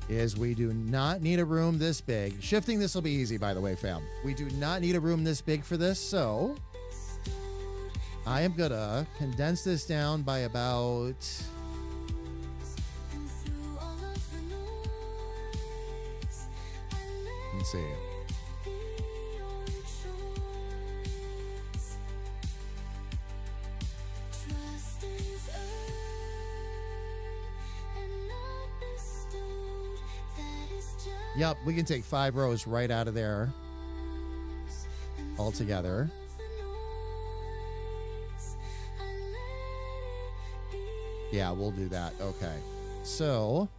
Speaker 1: is we do not need a room this big. Shifting this will be easy, by the way, fam. We do not need a room this big for this, so I am gonna condense this down by about,
Speaker 2: And through all of the noise, I let
Speaker 1: let's see,
Speaker 2: it be your choice. Trust is earned and not bestowed. That is just
Speaker 1: yep, we can take 5 rows right out of there
Speaker 2: and
Speaker 1: all together.
Speaker 2: through the noise, I let it be.
Speaker 1: Yeah, we'll do that. Okay. So,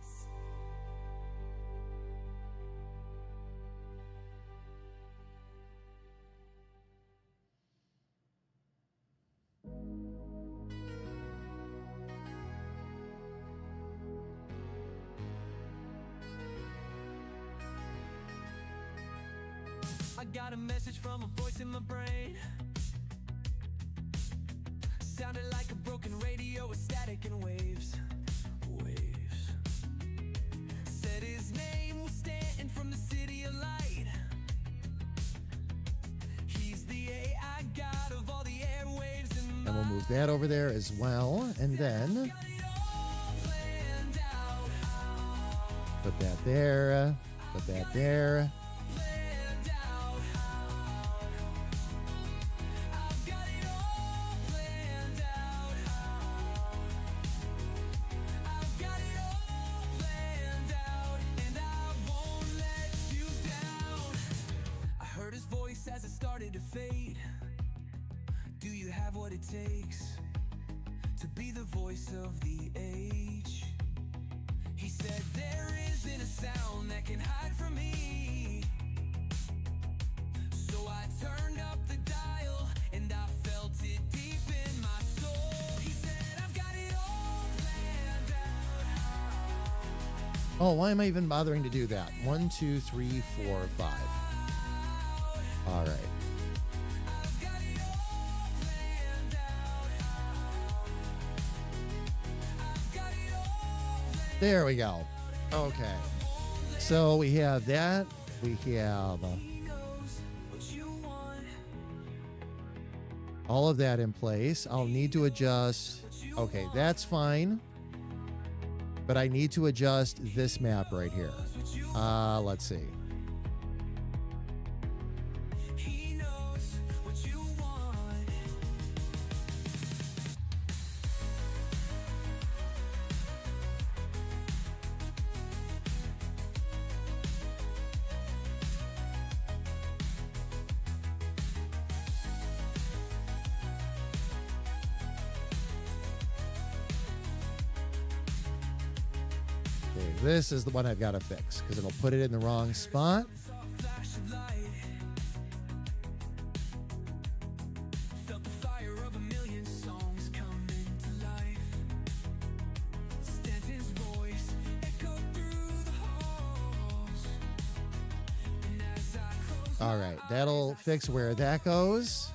Speaker 5: I got a message from a voice in my brain. Sounded like a broken radio with static and waves. Waves. Said his name was Stanton from the city of light. He's the AI god of all the airwaves and
Speaker 1: and we'll move that over there as well. And then
Speaker 5: got it all planned out.
Speaker 1: put that there, put that there.
Speaker 5: Planned out. I've got it all planned out. I've got it all planned out, and I won't let you down. I heard his voice as it started to fade. Do you have what it takes to be the voice of the age? He said there isn't a sound that can hide from me. So I turned up the dial and I felt it deep in my soul. He said I've got it all planned out.
Speaker 1: Oh, why am I even bothering to do that? 1, 2, 3, 4, 5. All right.
Speaker 5: I've got it all planned out. I've got it all planned.
Speaker 1: There we go. Okay. So we have that. We have
Speaker 5: He knows what you want.
Speaker 1: all of that in place. I'll need to adjust. Okay, that's fine. But I need to adjust this map right here. Let's see.
Speaker 5: He knows what you want.
Speaker 1: Okay, this is the one I've got to fix because it'll put it in the wrong spot.
Speaker 5: Soft flash of light. Felt the fire of a million songs coming to life. Stanton's voice echoed through the halls. And as I closed
Speaker 1: All right, that'll fix where that goes.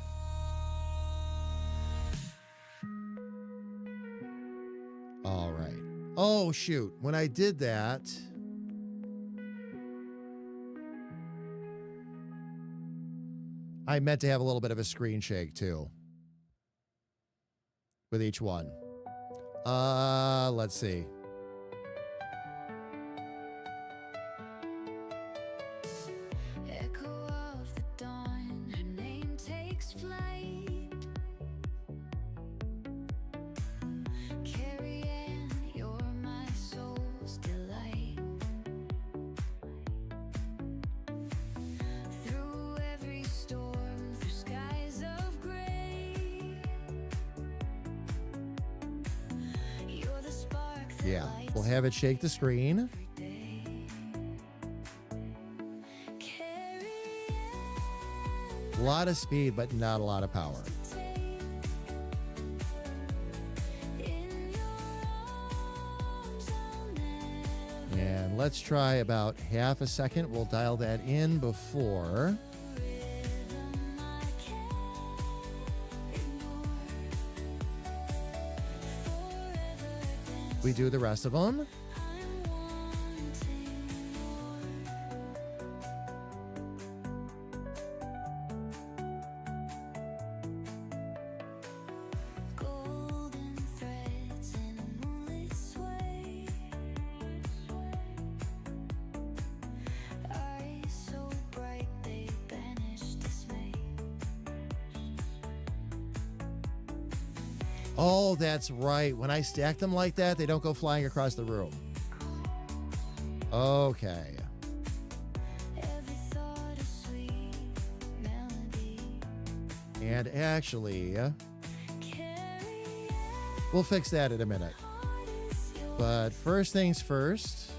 Speaker 1: Oh, shoot. When I did that, I meant to have a little bit of a screen shake too with each one. Let's see.
Speaker 5: Echo of the dawn, her name takes flight. Carrie Ann, you're my soul's delight. Through every storm, through skies of gray, you're the spark that
Speaker 1: Yeah,
Speaker 5: lights
Speaker 1: we'll have it shake the screen.
Speaker 5: every day. Carrie
Speaker 1: A lot of speed, but not a lot of power.
Speaker 5: in your arms, I'll never
Speaker 1: And let's try about half a second. We'll dial that in before
Speaker 5: rhythm I can't ignore. Forever
Speaker 1: we do the rest of them.
Speaker 5: I'm wanting more. Golden threads in a moonlit sway. Eyes so bright they banish dismay.
Speaker 1: Oh, that's right. When I stack them like that, they don't go flying across the room. Okay.
Speaker 5: Every thought a sweet melody.
Speaker 1: And actually,
Speaker 5: Carry
Speaker 1: we'll fix that in a minute.
Speaker 5: heart is yours.
Speaker 1: But first things first,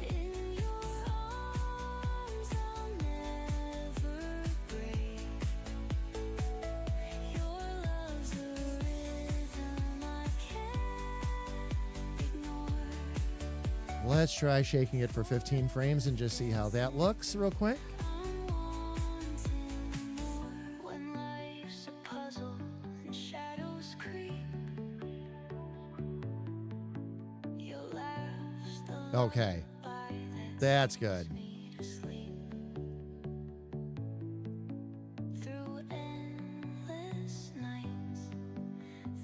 Speaker 5: In your arms I'll never break. Your love's a rhythm I can't ignore.
Speaker 1: let's try shaking it for 15 frames and just see how that looks real quick.
Speaker 5: I'm wanting more. When life's a puzzle and shadows creep, you'll last the
Speaker 1: Okay,
Speaker 5: lullaby
Speaker 1: that's good.
Speaker 5: me to sleep. Through endless nights,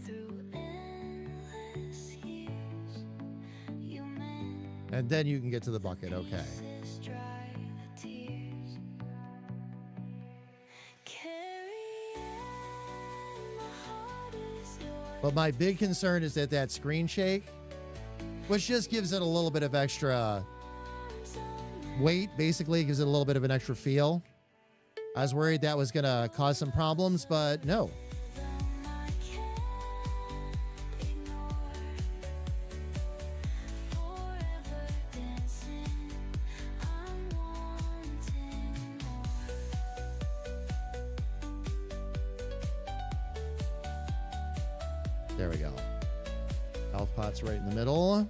Speaker 5: through endless years, you mend
Speaker 1: And then you can get to the bucket. Okay.
Speaker 5: pieces, dry the tears. Carry on, my heart is yours.
Speaker 1: But my big concern is that screen shake, which just gives it a little bit of extra weight, basically gives it a little bit of an extra feel. I was worried that was going to cause some problems, but no.
Speaker 5: I can't ignore. Forever dancing, I'm wanting more.
Speaker 1: There we go. Health pot's right in the middle.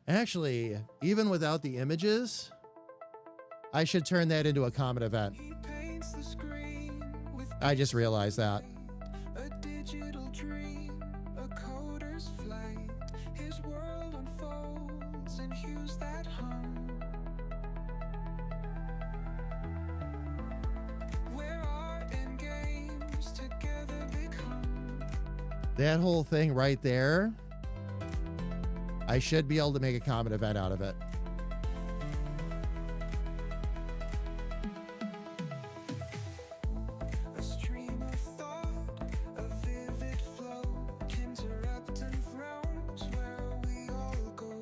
Speaker 1: Actually, even without the images, I should turn that into a common event.
Speaker 6: He paints the screen with
Speaker 1: I just realized that.
Speaker 6: a digital dream, a coder's flight. His world unfolds in hues that hum. Where art and games together become.
Speaker 1: That whole thing right there, I should be able to make a common event out of it.
Speaker 6: A stream of thought, a vivid flow, interrupting thrones where we all go.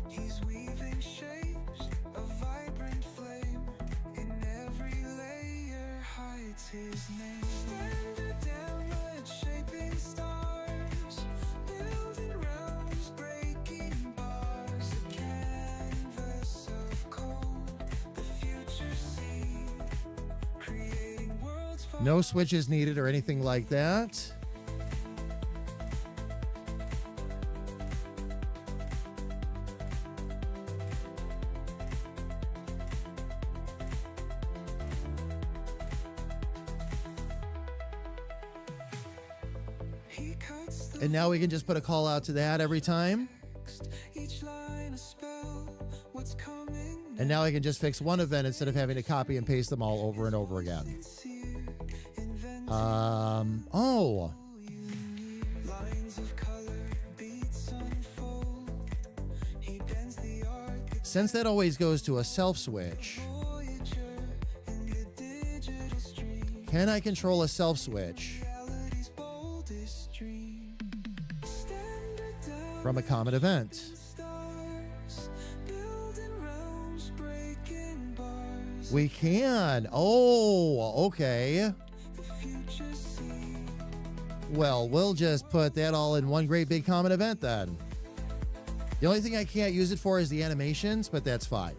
Speaker 6: He's weaving shapes, a vibrant flame. In every layer hides his name. Render downward, shaping stars, building realms, breaking bars. A canvas of code, the future seed, creating worlds for
Speaker 1: No switches needed or anything like that.
Speaker 6: He cuts the
Speaker 1: And now we can just put a call out to that every time.
Speaker 6: text, each line a spell. What's coming
Speaker 1: And now I can just fix one event instead of having to copy and paste them all over and over again.
Speaker 6: sincere, invented
Speaker 1: Oh,
Speaker 6: lines of color, beats unfold. He bends the art,
Speaker 1: since that always goes to a self switch,
Speaker 6: Voyager in the digital stream.
Speaker 1: can I control a self switch
Speaker 6: Reality's boldest dream. Standard down
Speaker 1: from a common event?
Speaker 6: stars, building realms, breaking bars.
Speaker 1: We can. Oh, okay.
Speaker 6: The future seems
Speaker 1: Well, we'll just put that all in one great big common event then. The only thing I can't use it for is the animations, but that's fine.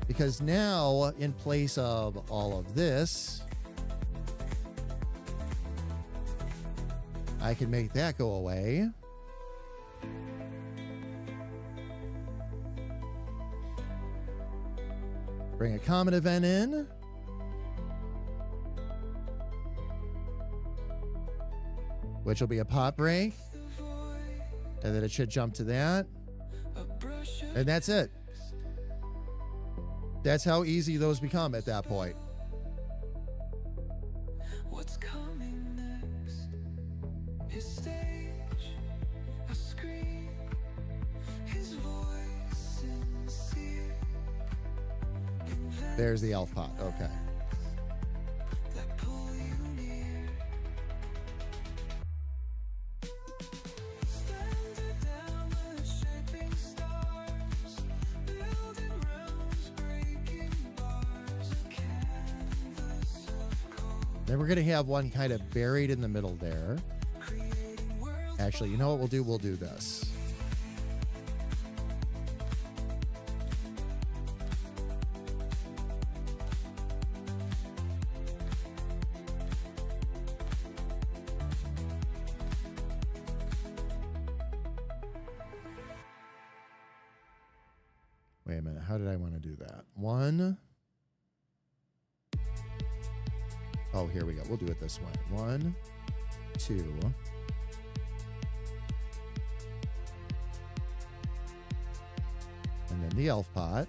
Speaker 1: Because now, in place of all of this, I can make that go away. Bring a common event in. Which will be a pop break. And then it should jump to that.
Speaker 6: a brush of
Speaker 1: And that's it. That's how easy those become at that point.
Speaker 6: what's coming next. His stage, a screen, his voice sincere.
Speaker 1: There's the elf pot. Okay.
Speaker 6: That pull you near. Standard down the shaping stars, building realms, breaking bars, a canvas of cold,
Speaker 1: Then we're going to have one kind of buried in the middle there.
Speaker 6: creating worlds.
Speaker 1: Actually, you know what we'll do? We'll do this. Wait a minute. How did I want to do that? One. Oh, here we go. We'll do it this way. 1, 2. And then the elf pot.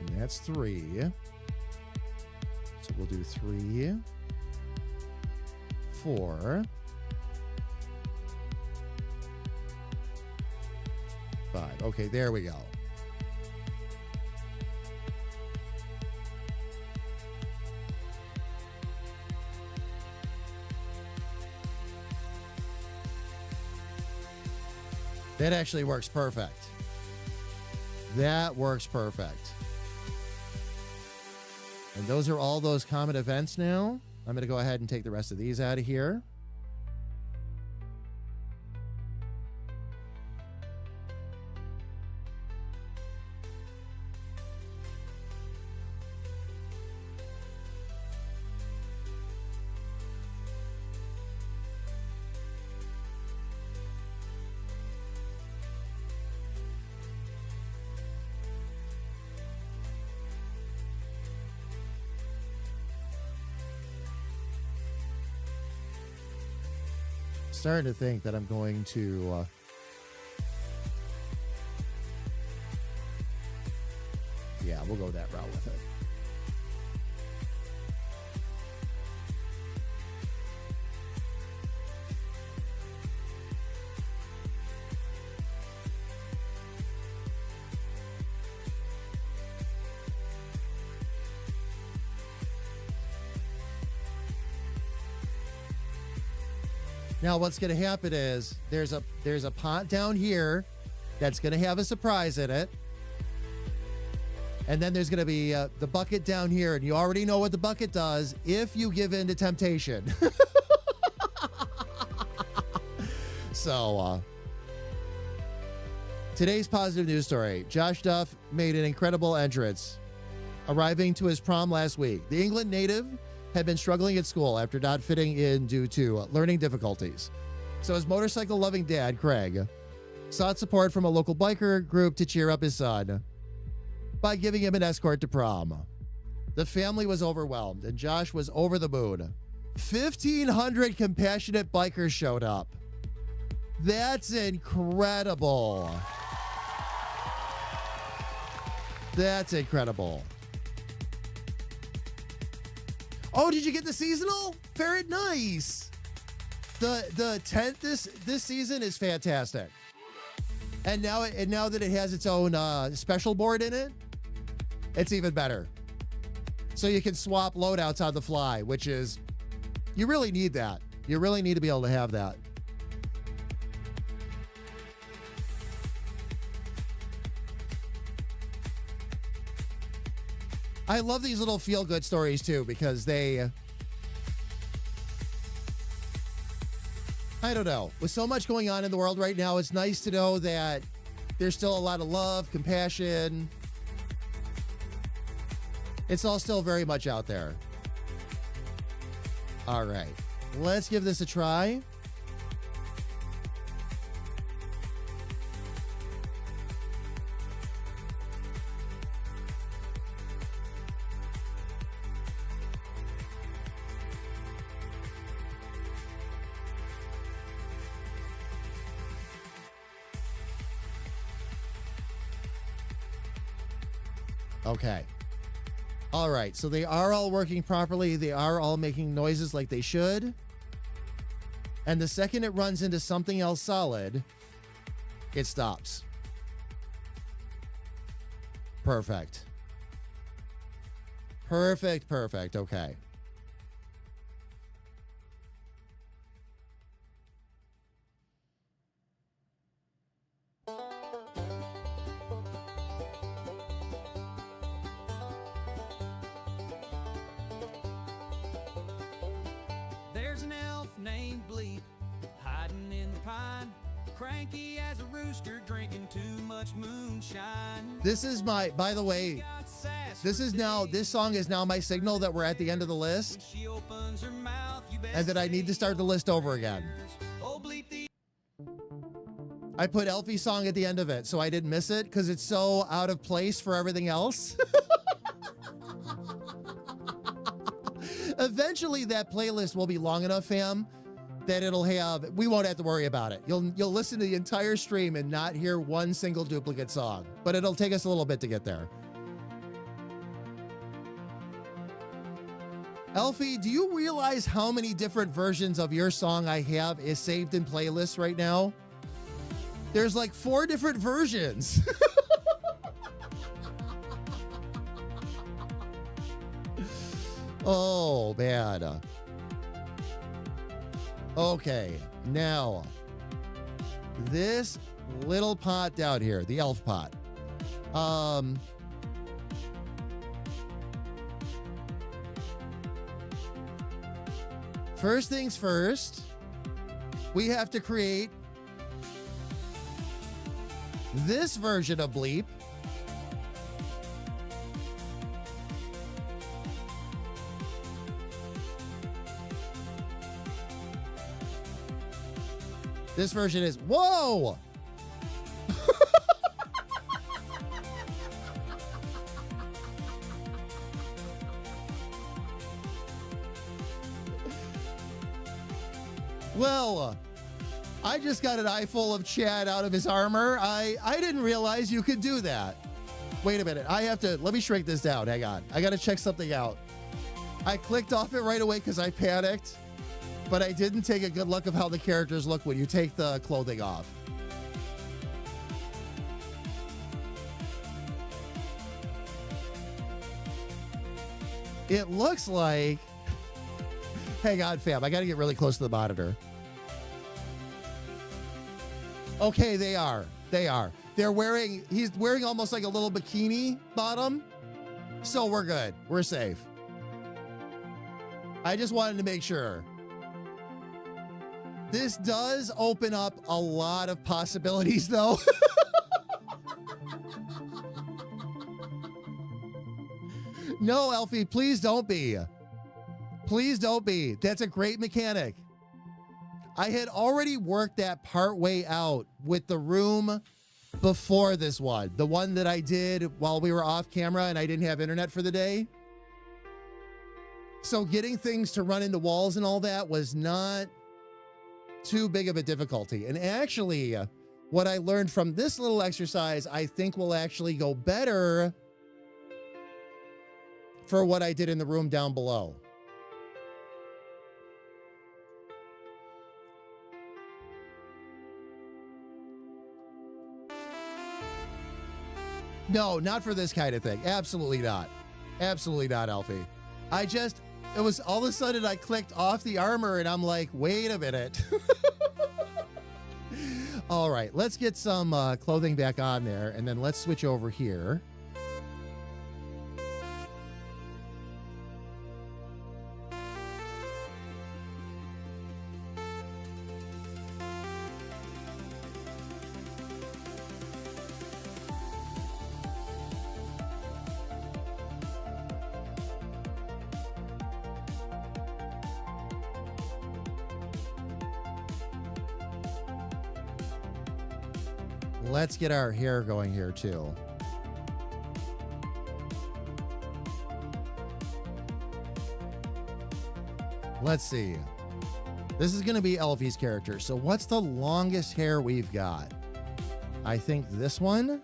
Speaker 1: And that's 3. So we'll do 3, 4, 5. Okay, there we go. That actually works perfect. That works perfect. And those are all those common events now. I'm going to go ahead and take the rest of these out of here. Starting to think that I'm going to yeah, we'll go that route with it. Now what's going to happen is there's a pot down here that's going to have a surprise in it. And then there's going to be the bucket down here, and you already know what the bucket does if you give in to temptation. So, today's positive news story. Josh Duff made an incredible entrance, arriving to his prom last week. The England native had been struggling at school after not fitting in due to learning difficulties. So his motorcycle-loving dad, Craig, sought support from a local biker group to cheer up his son. by giving him an escort to prom. The family was overwhelmed, and Josh was over the moon. 1,500 compassionate bikers showed up. That's incredible. That's incredible. Oh, did you get the seasonal? Very nice. The tent this season is fantastic. And now that it has its own special board in it, it's even better. So you can swap loadouts on the fly, which is, you really need that. You really need to be able to have that. I love these little feel-good stories too, because they, I don't know, with so much going on in the world right now, it's nice to know that there's still a lot of love, compassion. It's all still very much out there. All right, let's give this a try. Okay. All right. So they are all working properly. They are all making noises like they should. And the second it runs into something else solid, it stops. Perfect. Perfect. Perfect. Okay.
Speaker 7: There's an elf named Bleep hiding in the pine, cranky as a rooster drinking too much moonshine.
Speaker 1: This is my, by the way,
Speaker 7: Got sass
Speaker 1: this
Speaker 7: for
Speaker 1: is now,
Speaker 7: days.
Speaker 1: this song is now my signal that we're at the end of the list
Speaker 7: When she opens her mouth, you best
Speaker 1: and that I need to start the list over again.
Speaker 7: Oh, Bleep the
Speaker 1: I put Elfie's song at the end of it so I didn't miss it because it's so out of place for everything else. Eventually that playlist will be long enough, fam, that it'll have, we won't have to worry about it. You'll listen to the entire stream and not hear one single duplicate song, but it'll take us a little bit to get there. Elfie, do you realize how many different versions of your song I have is saved in playlists right now? There's like 4 different versions. Oh, man. Okay, now, this little pot down here, the elf pot. First things first, we have to create this version of Bleep. This version is, whoa! Well, I just got an eye full of Chad out of his armor. I didn't realize you could do that. Wait a minute. I have to, let me shrink this down. Hang on. I got to check something out. I clicked off it right away because I panicked, but I didn't take a good look of how the characters look when you take the clothing off. It looks like, hang on, fam. I got to get really close to the monitor. Okay, they are. They are. They're wearing, he's wearing almost like a little bikini bottom. So we're good. We're safe. I just wanted to make sure. This does open up a lot of possibilities, though. No, Elfie, please don't be. Please don't be. That's a great mechanic. I had already worked that part way out with the room before this one, the one that I did while we were off camera and I didn't have internet for the day. So getting things to run into walls and all that was not too big of a difficulty. And actually, what I learned from this little exercise, I think will actually go better for what I did in the room down below. No, not for this kind of thing. Absolutely not. Absolutely not, Alfie. It was all of a sudden I clicked off the armor and I'm like, wait a minute. All right, let's get some clothing back on there and then let's switch over here. Let's get our hair going here too. Let's see. This is going to be Elfie's character. So what's the longest hair we've got? I think this one.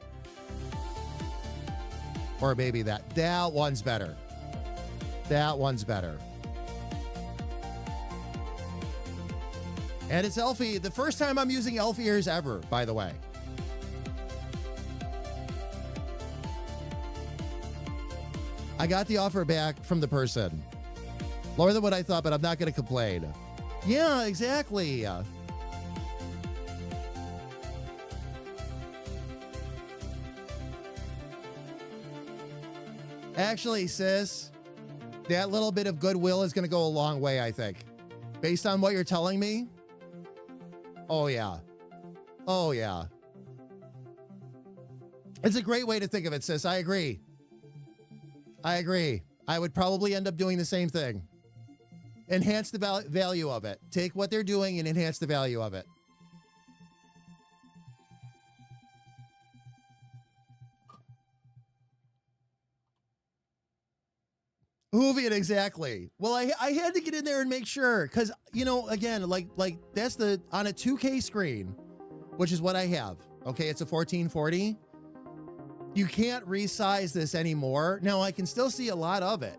Speaker 1: Or maybe that. That one's better. That one's better. And it's Elfie. The first time I'm using Elfie ears ever, by the way. I got the offer back from the person. Lower than what I thought, but I'm not going to complain. Yeah, exactly. Actually, sis, that little bit of goodwill is going to go a long way, I think. Based on what you're telling me. Oh, yeah. Oh, yeah. It's a great way to think of it, sis. I agree. I agree. I would probably end up doing the same thing. Enhance the value of it. Take what they're doing and enhance the value of it. Hoovian, exactly. Well, I had to get in there and make sure because, you know, again, like that's on a 2K screen, which is what I have. Okay, it's a 1440. You can't resize this anymore. Now, I can still see a lot of it,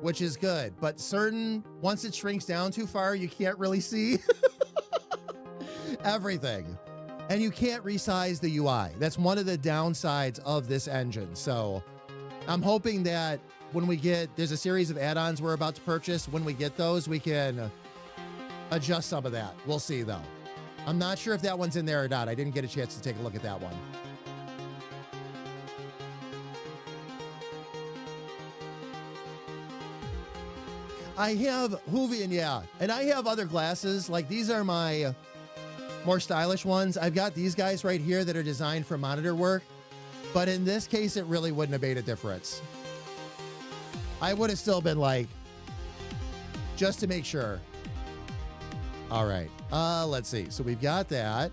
Speaker 1: which is good. But once it shrinks down too far, you can't really see everything. And you can't resize the UI. That's one of the downsides of this engine. So I'm hoping that when there's a series of add-ons we're about to purchase. When we get those, we can adjust some of that. We'll see, though. I'm not sure if that one's in there or not. I didn't get a chance to take a look at that one. I have Hoovian, yeah. And I have other glasses. Like, these are my more stylish ones. I've got these guys right here that are designed for monitor work. But in this case, it really wouldn't have made a difference. I would have still been like, just to make sure. All right. Let's see. So we've got that.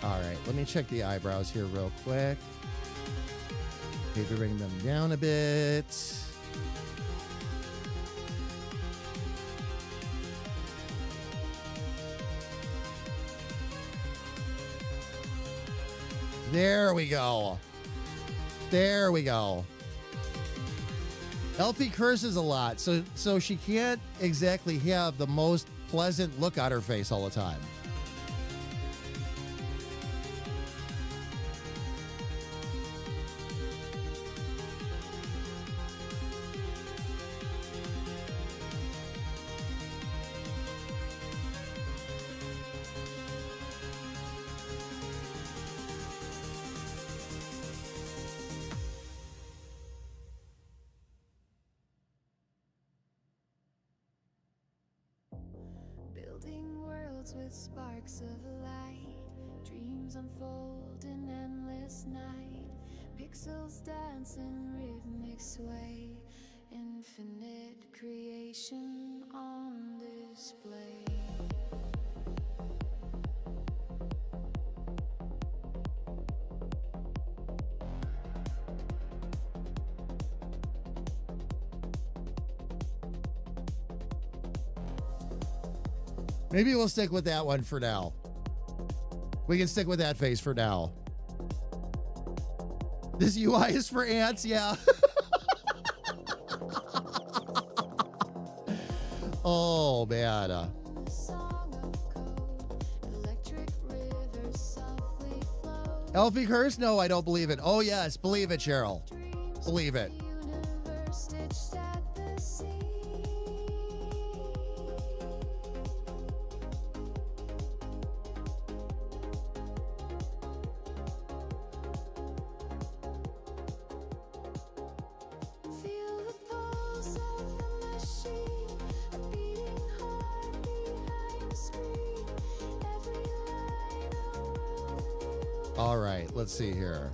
Speaker 1: All right, let me check the eyebrows here real quick. Maybe bring them down a bit. There we go. There we go. Elfie curses a lot, so she can't exactly have the most pleasant look on her face all the time.
Speaker 2: worlds with sparks of light. Dreams unfold in endless night. Pixels dance in rhythmic sway. Infinite creation on display.
Speaker 1: Maybe we'll stick with that one for now. We can stick with that face for now. This UI is for ants, yeah. Oh, man.
Speaker 2: The song of code, electric rivers softly flow.
Speaker 1: Elfie curse? No, I don't believe it. Oh, yes, believe it, Cheryl.
Speaker 2: Dreams
Speaker 1: Believe it.
Speaker 2: of the universe stitched at the sea. Feel the pulse of the machine, a beating heart behind the screen. Every line a world
Speaker 1: All right, let's see here.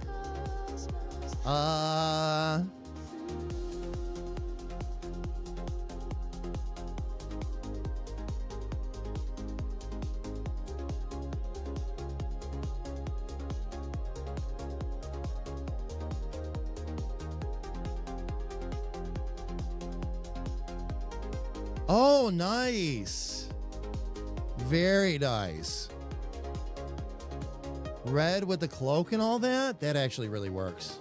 Speaker 2: cosmos.
Speaker 1: Oh, nice. Very nice. Red with the cloak and all that? That actually really works.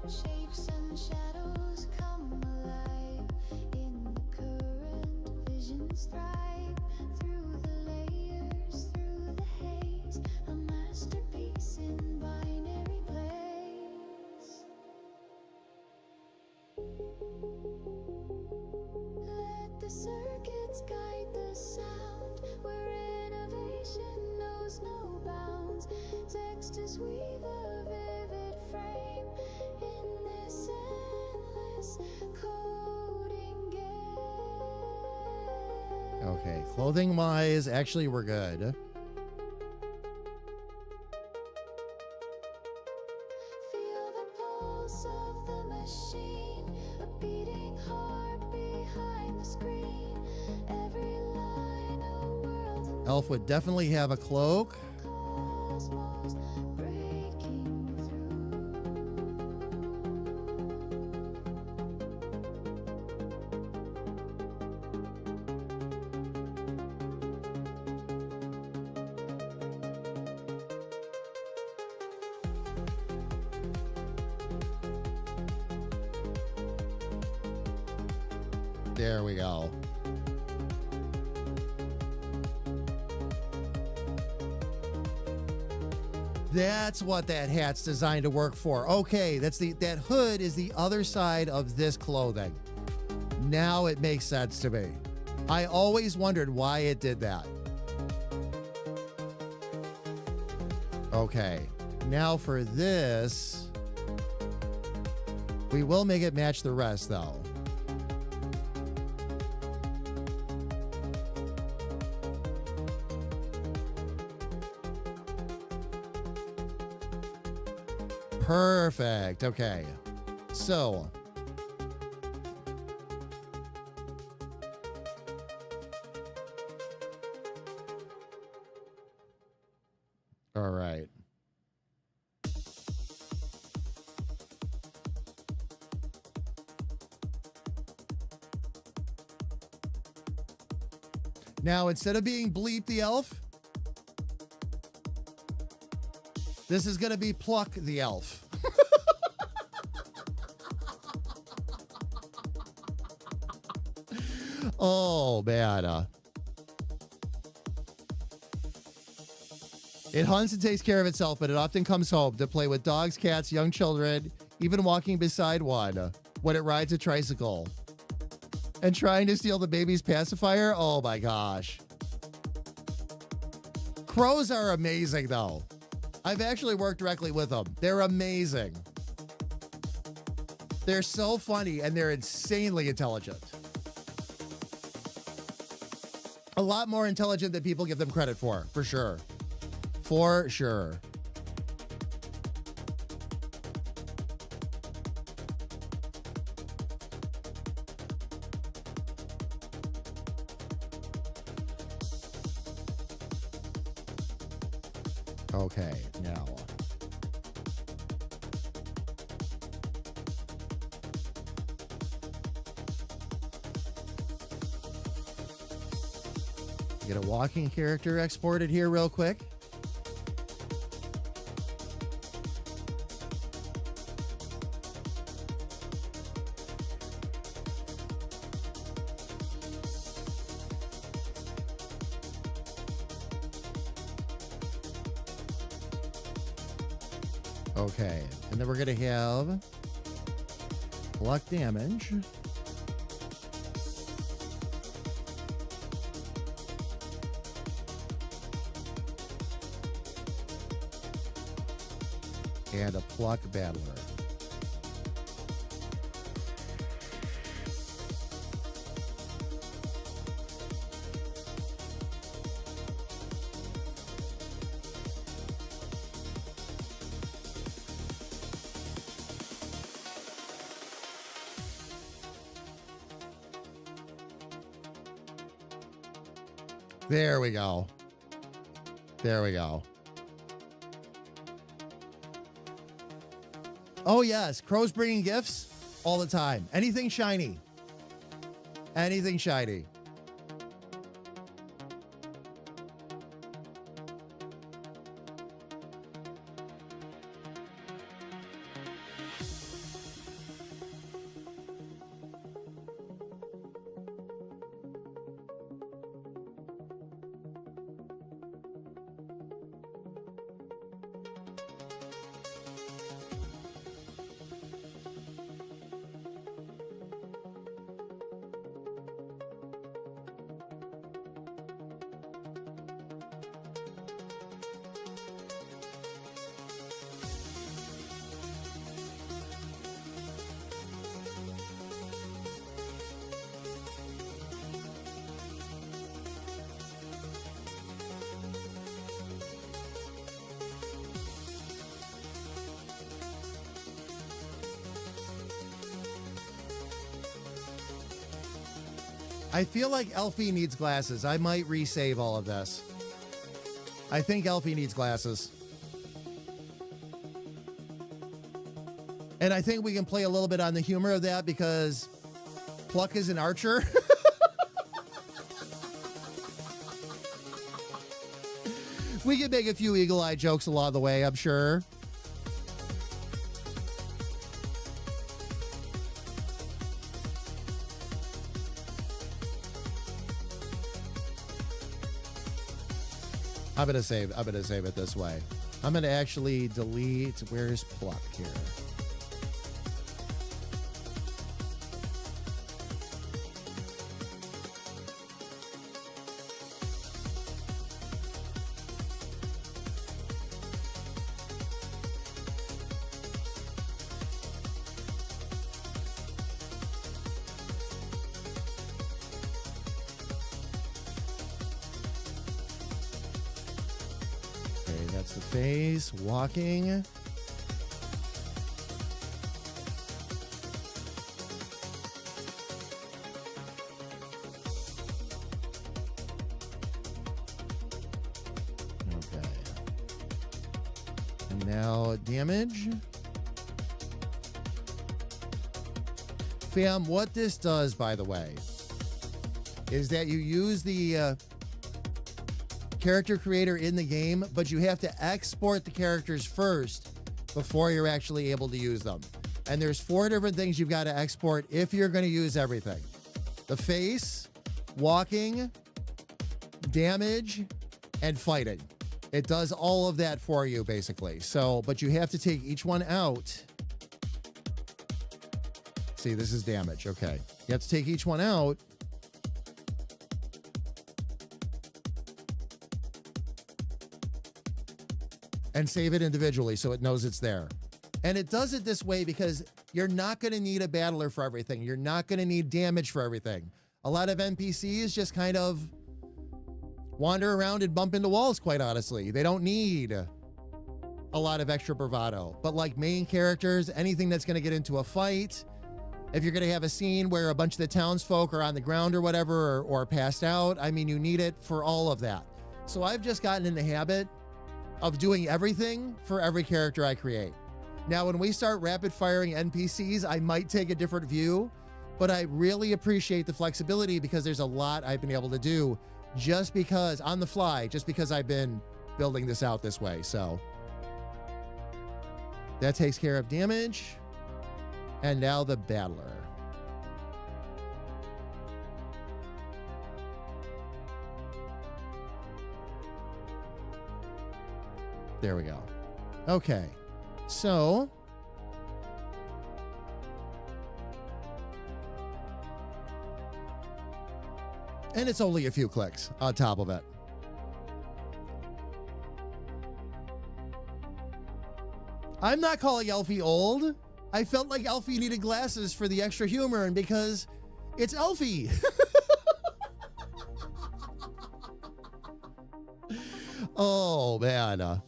Speaker 2: Shapes and shadows come alive in the current. Visions thrive through the layers, through the haze. A masterpiece in binary place. Let the circuits guide the sound where innovation knows no bounds. Textures weave a vivid frame in this endless coding game.
Speaker 1: Okay, clothing wise, actually, we're good.
Speaker 2: Feel the pulse of the machine, a beating heart behind the screen. Every line a world
Speaker 1: Elf would definitely have a cloak.
Speaker 2: in cosmos breaking
Speaker 1: There we go. That's what that hat's designed to work for. Okay, that hood is the other side of this clothing. Now it makes sense to me. I always wondered why it did that. Okay, now for this, we will make it match the rest though. Perfect. Okay. So, all right. Now, instead of being Bleep the Elf, this is going to be Pluck the Elf. Oh, man. It hunts and takes care of itself, but it often comes home to play with dogs, cats, young children, even walking beside one when it rides a tricycle. And trying to steal the baby's pacifier? Oh, my gosh. Crows are amazing, though. I've actually worked directly with them. They're amazing. They're so funny, and they're insanely intelligent. A lot more intelligent than people give them credit for sure. For sure. Okay, now. Get a walking character exported here real quick. Okay, and then we're going to have pluck damage. And a pluck battler. There we go. There we go. Oh, yes. Crows bringing gifts all the time. Anything shiny. Anything shiny. I feel like Elfie needs glasses. I might resave all of this. I think Elfie needs glasses. And I think we can play a little bit on the humor of that because Pluck is an archer. We can make a few eagle-eye jokes along the way, I'm sure. I'm gonna save it this way. I'm gonna actually delete. Where's Pluck here? That's the face, walking. Okay. And now damage. Fam, what this does, by the way, is that you use the character creator in the game, but you have to export the characters first before you're actually able to use them. And there's 4 different things you've got to export if you're going to use everything. The face, walking, damage, and fighting. It does all of that for you, basically. So, but you have to take each one out. See, this is damage. Okay. You have to take each one out. And save it individually so it knows it's there. And it does it this way because you're not going to need a battler for everything. You're not going to need damage for everything. A lot of NPCs just kind of wander around and bump into walls, quite honestly. They don't need a lot of extra bravado. But like main characters, anything that's going to get into a fight, if you're going to have a scene where a bunch of the townsfolk are on the ground or whatever, or passed out, I mean, you need it for all of that. So I've just gotten in the habit of doing everything for every character I create. Now, when we start rapid firing NPCs, I might take a different view, but I really appreciate the flexibility because there's a lot I've been able to do just because, on the fly, just because I've been building this out this way. So that takes care of damage. And now the battler. There we go. Okay. So and it's only a few clicks on top of it. I'm not calling Elfie old. I felt like Elfie needed glasses for the extra humor, and because it's Elfie. Oh, man.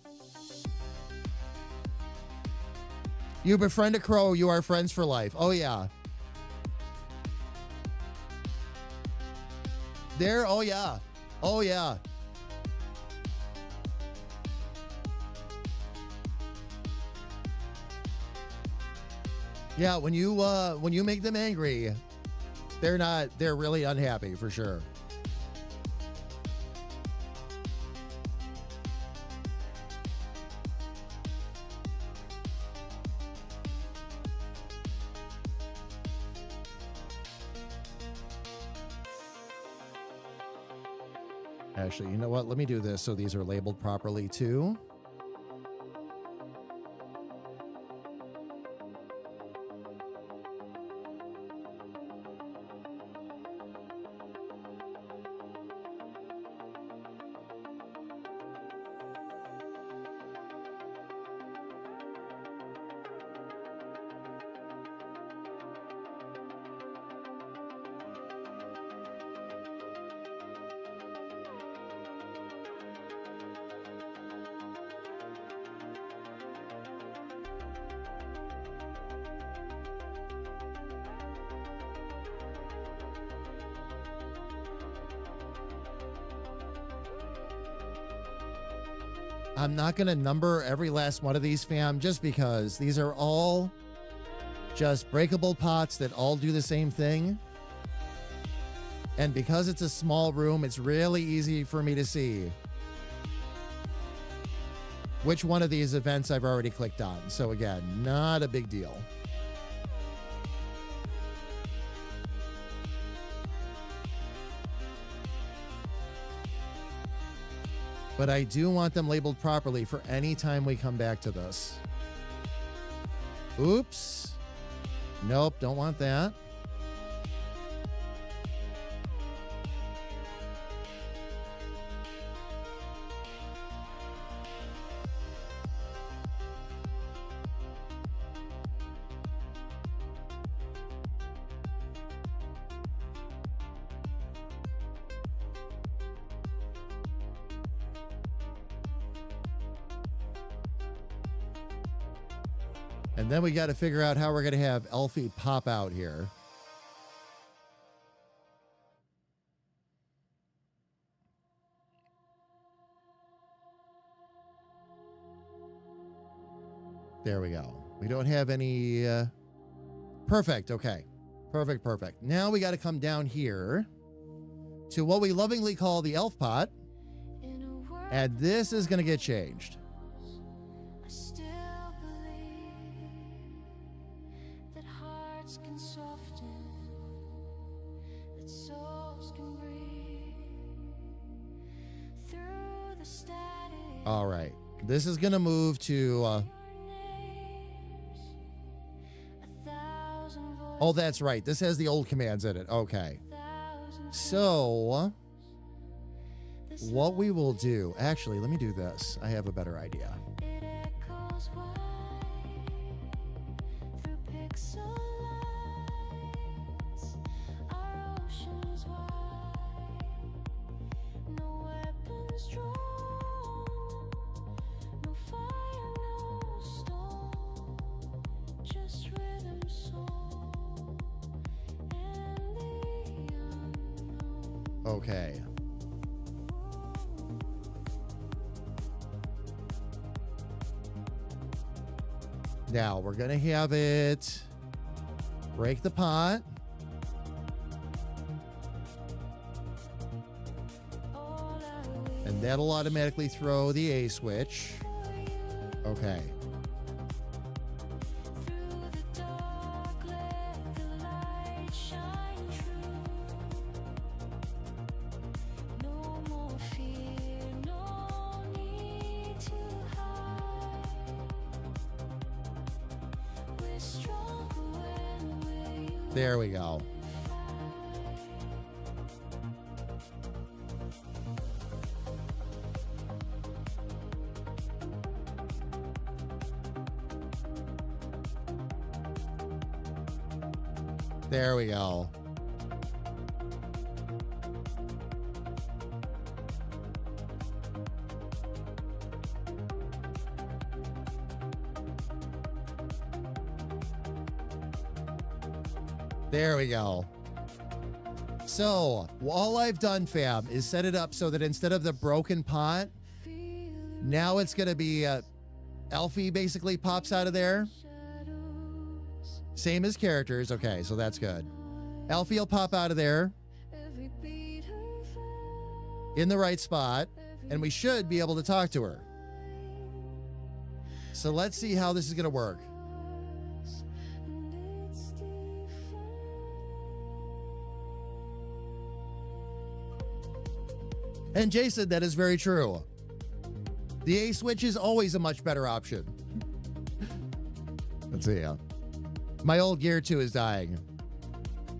Speaker 1: You befriend a crow, you are friends for life. Oh, yeah. There, oh, yeah. Oh, yeah. Yeah, when you make them angry, they're really unhappy for sure. Actually, you know what? Let me do this so these are labeled properly too. I'm not going to number every last one of these, fam, just because these are all just breakable pots that all do the same thing. And because it's a small room, it's really easy for me to see which one of these events I've already clicked on. So again, not a big deal. But I do want them labeled properly for any time we come back to this. Oops. Nope, don't want that. And then we got to figure out how we're going to have Elfie pop out here. There we go. We don't have any... Perfect. Okay. Perfect. Now we got to come down here to what we lovingly call the elf pot. And this is going to get changed.
Speaker 2: I still believe that hearts can soften, that souls can breathe through the static.
Speaker 1: All right. This is going to move to... Oh, that's right. This has the old commands in it. Okay. So, what we will do... Actually, let me do this. I have a better idea.
Speaker 2: It echoes wide through pixel lights, our oceans wide. No weapon strong. No fire, no stone, just rhythm, soul, and the unknown.
Speaker 1: Okay. Now we're gonna have it break the pot.
Speaker 2: All I wish
Speaker 1: And that'll automatically throw the A switch.
Speaker 2: for you.
Speaker 1: Okay.
Speaker 2: Through the dark, let the light shine true. No more fear, no need to hide. We're stronger when we're
Speaker 1: There we go.
Speaker 2: unified.
Speaker 1: There we go. There we go. So, all I've done, fam, is set it up so that instead of the broken pot, now it's going to be Elfie basically pops out of there.
Speaker 2: Shadows,
Speaker 1: Same as characters. Okay, so that's good. Elfie will pop out of there
Speaker 2: every beat her felt,
Speaker 1: in the right spot, and we should be able to talk to her. So let's see how this is going to work.
Speaker 2: and it's defined.
Speaker 1: And Jason, that is very true. The A switch is always a much better option. Let's see. My old Gear 2 is dying.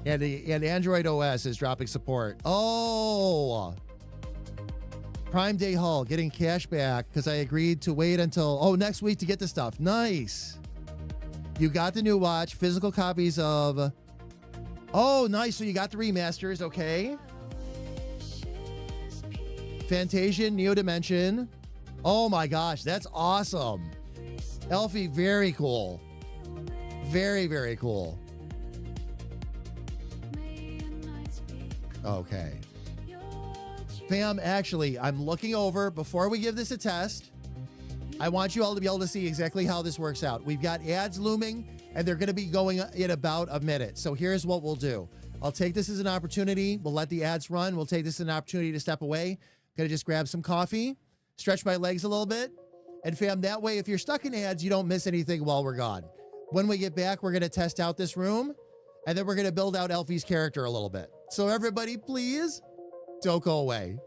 Speaker 1: And Android OS is dropping support. Oh! Prime Day haul, getting cash back because I agreed to wait until, next week to get the stuff. Nice. You got the new watch, physical copies of, nice. So you got the remasters, okay. Fantasia, Neo Dimension. Oh my gosh, that's awesome. Elfie, very cool. Very, very cool. Okay. Fam, actually, I'm looking over, before we give this a test, I want you all to be able to see exactly how this works out. We've got ads looming, and they're going to be going in about a minute. So here's what we'll do. I'll take this as an opportunity. We'll let the ads run. We'll take this as an opportunity to step away. Gonna just grab some coffee, stretch my legs a little bit, and fam, that way, if you're stuck in ads, you don't miss anything while we're gone. When we get back, we're gonna test out this room, and then we're gonna build out Elfie's character a little bit. So everybody, please don't go away.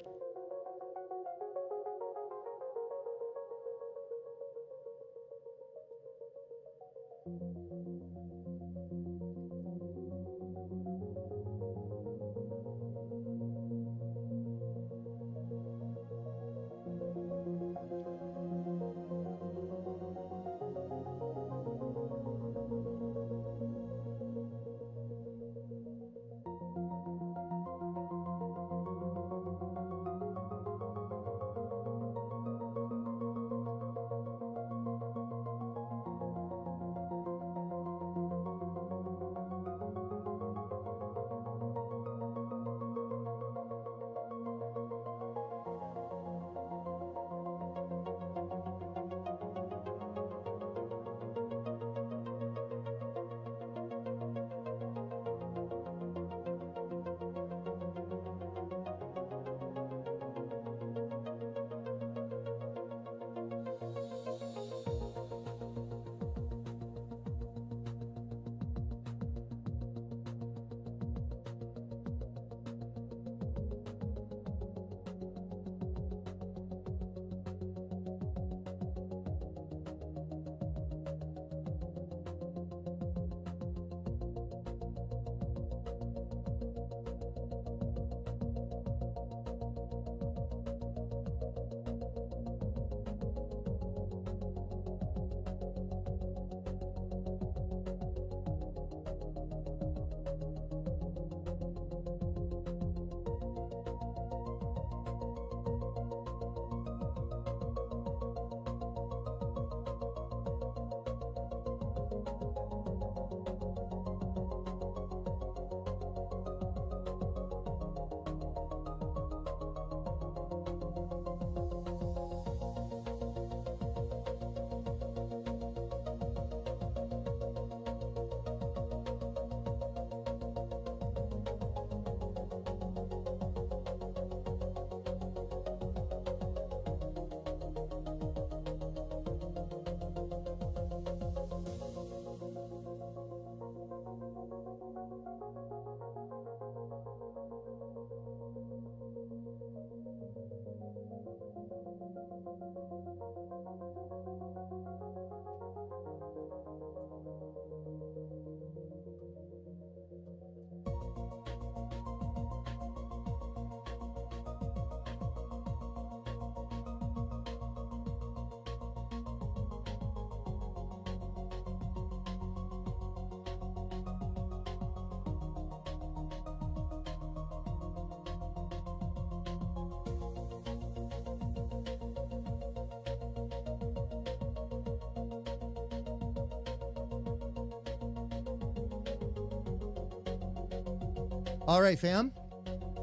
Speaker 1: All right, fam.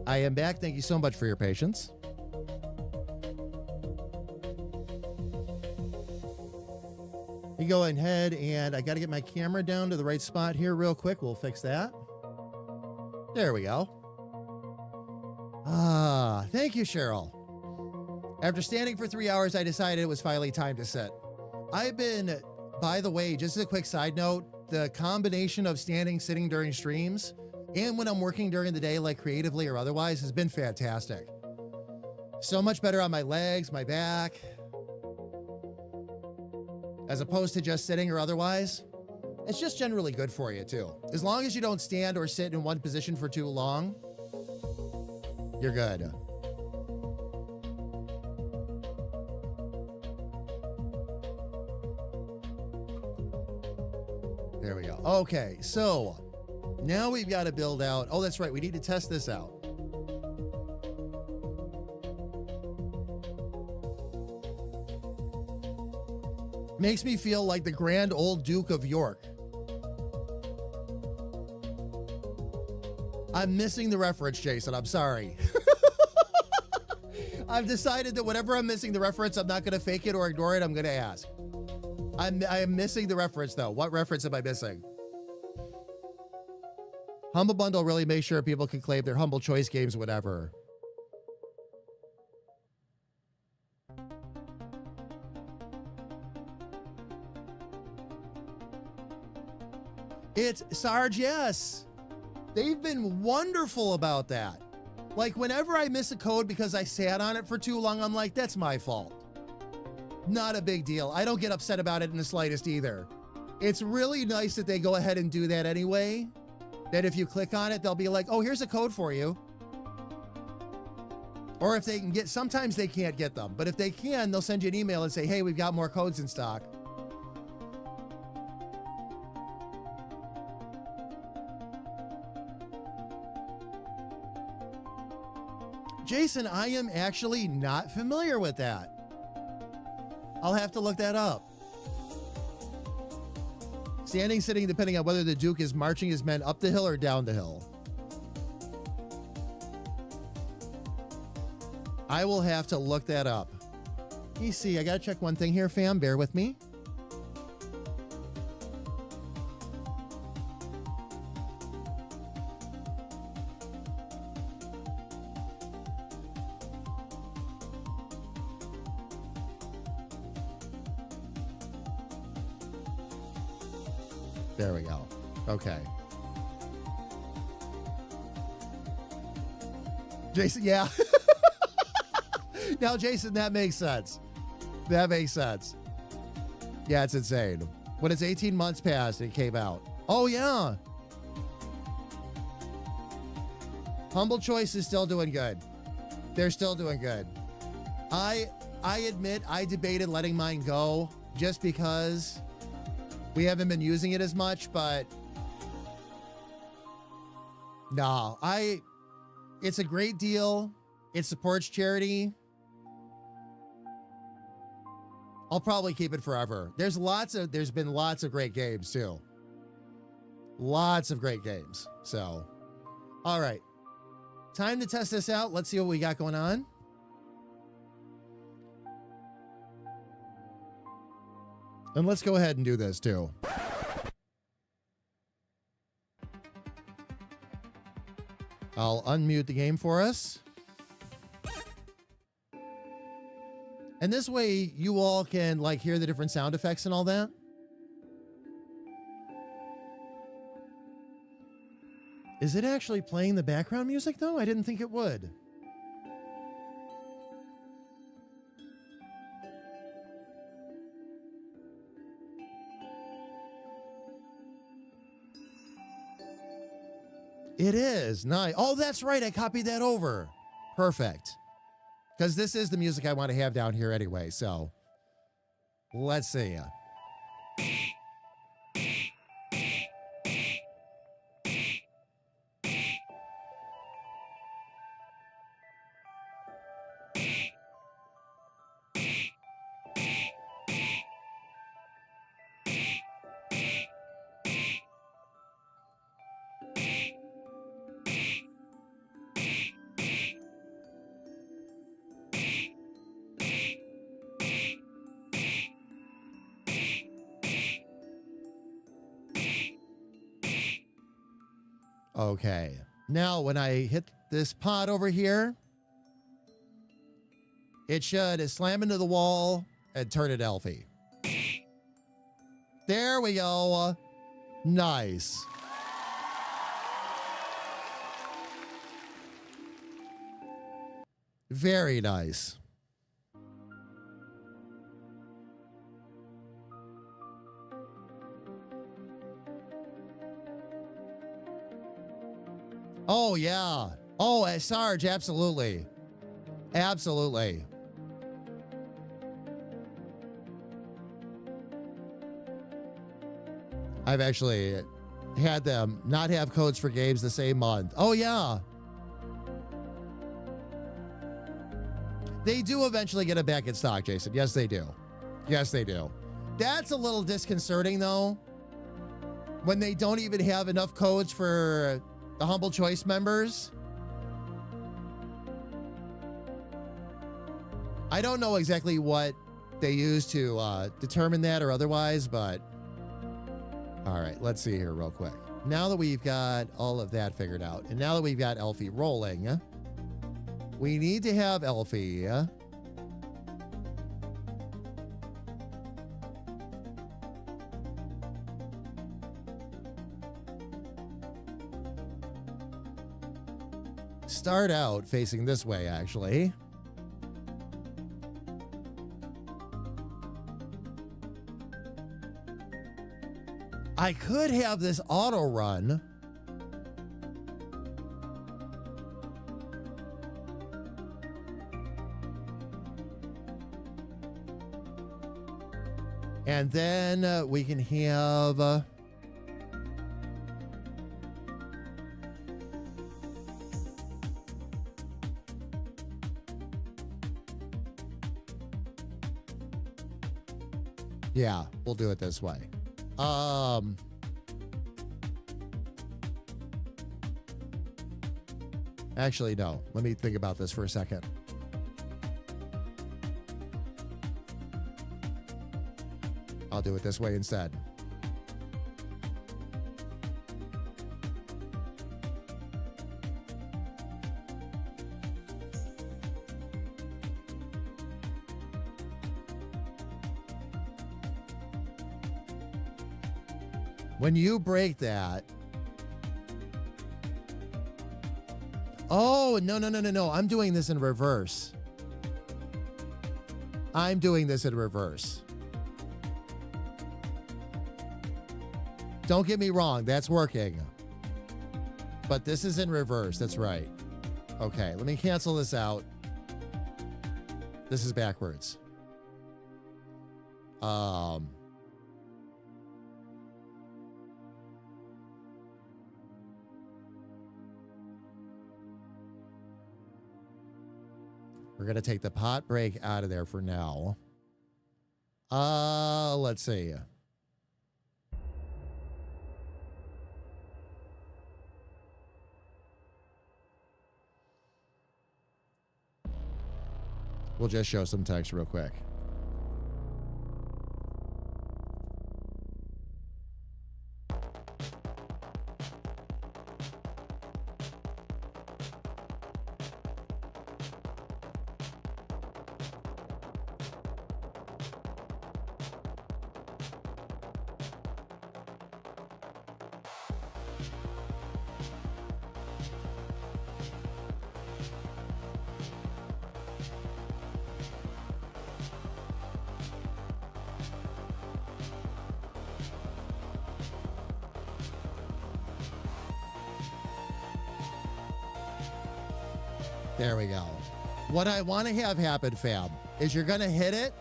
Speaker 1: I am back. Thank you so much for your patience. You go ahead and I got to get my camera down to the right spot here real quick. We'll fix that. There we go. Thank you, Cheryl. After standing for 3 hours, I decided it was finally time to sit. I've been, by the way, just as a quick side note, the combination of standing, sitting during streams and when I'm working during the day, like creatively or otherwise, has been fantastic. So much better on my legs, my back, as opposed to just sitting or otherwise. It's just generally good for you too. As long as you don't stand or sit in one position for too long, you're good. There we go. Okay, so now we've got to build out. Oh, that's right. We need to test this out. Makes me feel like the Grand Old Duke of York. I'm missing the reference, Jason. I'm sorry. I've decided that whenever I'm missing the reference, I'm not going to fake it or ignore it. I'm going to ask. I am missing the reference, though. What reference am I missing? Humble Bundle really makes sure people can claim their Humble Choice games, whatever. It's Sarge, yes. They've been wonderful about that. Like, whenever I miss a code because I sat on it for too long, I'm like, that's my fault. Not a big deal. I don't get upset about it in the slightest either. It's really nice that they go ahead and do that anyway. That if you click on it, they'll be like, oh, here's a code for you. Or if they can get, sometimes they can't get them, but if they can, they'll send you an email and say, hey, we've got more codes in stock. Jason, I am actually not familiar with that. I'll have to look that up. Standing, sitting, depending on whether the Duke is marching his men up the hill or down the hill. I will have to look that up. Let me see. I got to check one thing here, fam. Bear with me. There we go. Okay. Jason, yeah. Now, Jason, that makes sense. That makes sense. Yeah, it's insane. When it's 18 months past, it came out. Oh, yeah. Humble Choice is still doing good. They're still doing good. I admit I debated letting mine go just because we haven't been using it as much, but no, it's a great deal. It supports charity. I'll probably keep it forever. There's been lots of great games too. Lots of great games. So, all right. Time to test this out. Let's see what we got going on. And let's go ahead and do this too. I'll unmute the game for us. And this way you all can like hear the different sound effects and all that. Is it actually playing the background music though? I didn't think it would. It is nice. Oh, that's right. I copied that over. Perfect. Because this is the music I want to have down here anyway. So let's see. Okay. Now, when I hit this pot over here, it should slam into the wall and turn it Elfie. There we go. Nice. Very nice. Oh, yeah. Oh, Sarge, absolutely. Absolutely. I've actually had them not have codes for games the same month. Oh, yeah. They do eventually get it back in stock, Jason. Yes, they do. Yes, they do. That's a little disconcerting, though, when they don't even have enough codes for the Humble Choice members. I don't know exactly what they use to determine that or otherwise, but all right, let's see here real quick. Now that we've got all of that figured out, and now that we've got Elfie rolling, we need to have Elfie start out facing this way, actually. I could have this auto run. And then we can have yeah, we'll do it this way. Actually, no. Let me think about this for a second. I'll do it this way instead. When you break that. Oh, no. I'm doing this in reverse. I'm doing this in reverse. Don't get me wrong. That's working. But this is in reverse. That's right. Okay, let me cancel this out. This is backwards. We're going to take the pot break out of there for now. Let's see. We'll just show some text real quick. There we go. What I want to have happen, fam, is you're going to hit it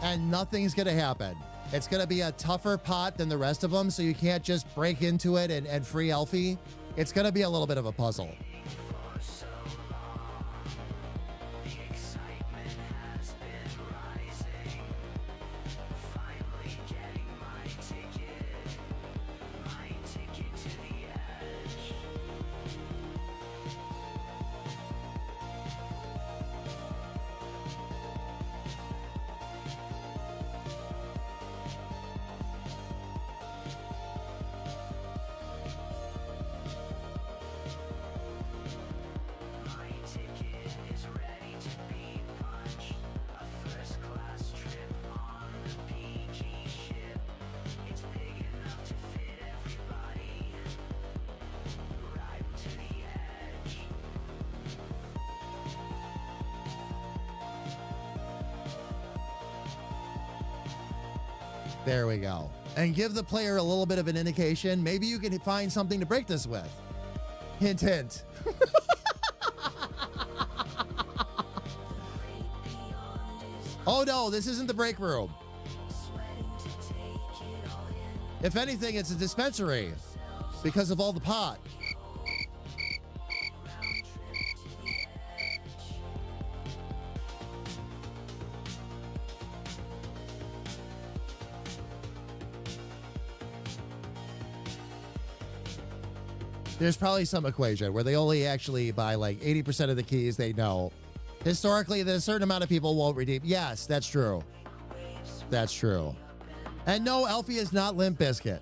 Speaker 1: and nothing's going to happen. It's going to be a tougher pot than the rest of them, so you can't just break into it and free Elfie. It's going to be a little bit of a puzzle. There we go. And give the player a little bit of an indication. Maybe you can find something to break this with. Hint, hint. Oh no, this isn't the break room. If anything, it's a dispensary because of all the pot. There's probably some equation where they only actually buy like 80% of the keys they know. Historically, there's a certain amount of people won't redeem. Yes, that's true. That's true. And no, Elfie is not Limp Bizkit.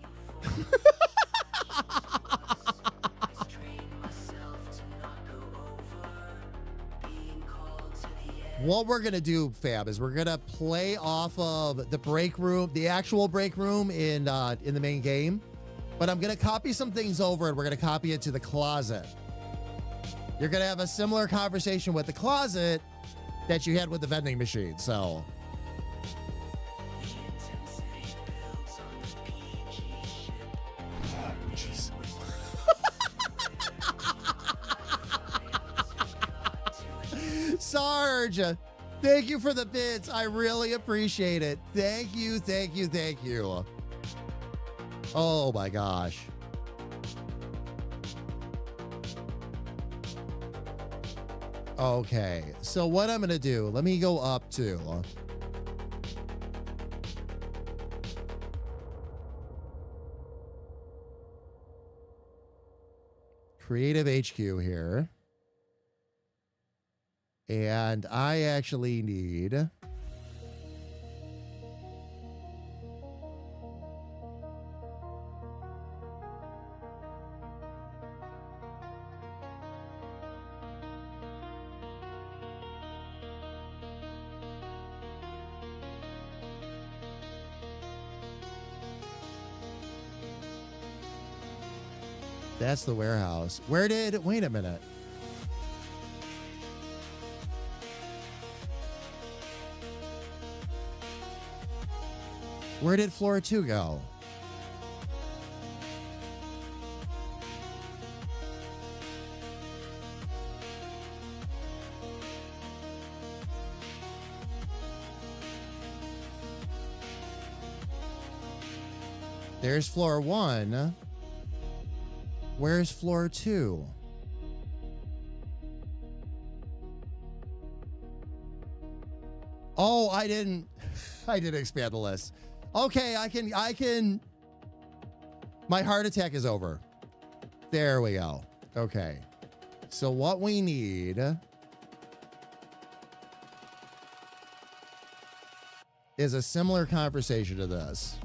Speaker 1: What we're going to do, fam, is we're going to play off of the break room, the actual break room in the main game. But I'm going to copy some things over and we're going to copy it to the closet. You're going to have a similar conversation with the closet that you had with the vending machine. So. Jeez. Sarge, thank you for the bits. I really appreciate it. Thank you, thank you, thank you. Oh my gosh. Okay, so what I'm gonna do, let me go up to Creative HQ here. And I actually need that's the warehouse. Wait a minute. Where did floor 2 go? There's floor 1. Where's floor 2? Oh, I didn't expand the list. Okay, I can. My heart attack is over. There we go. Okay. So what we need is a similar conversation to this.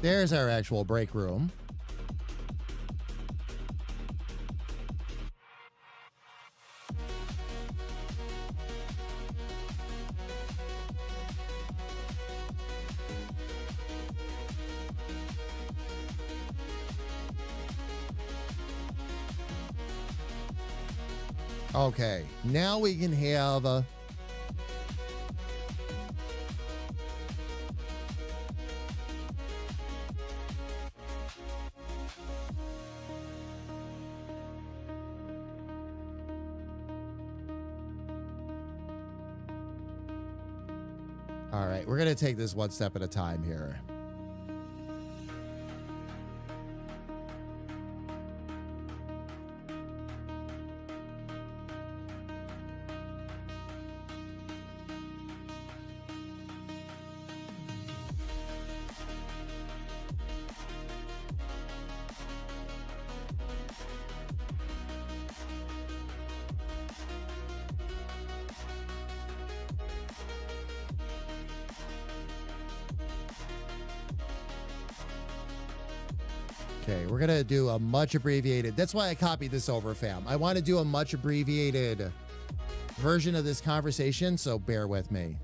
Speaker 1: There's our actual break room. Okay, now we can have all right, we're going to take this one step at a time here. Okay, we're going to do a much abbreviated. That's why I copied this over, fam. I want to do a much abbreviated version of this conversation, so bear with me.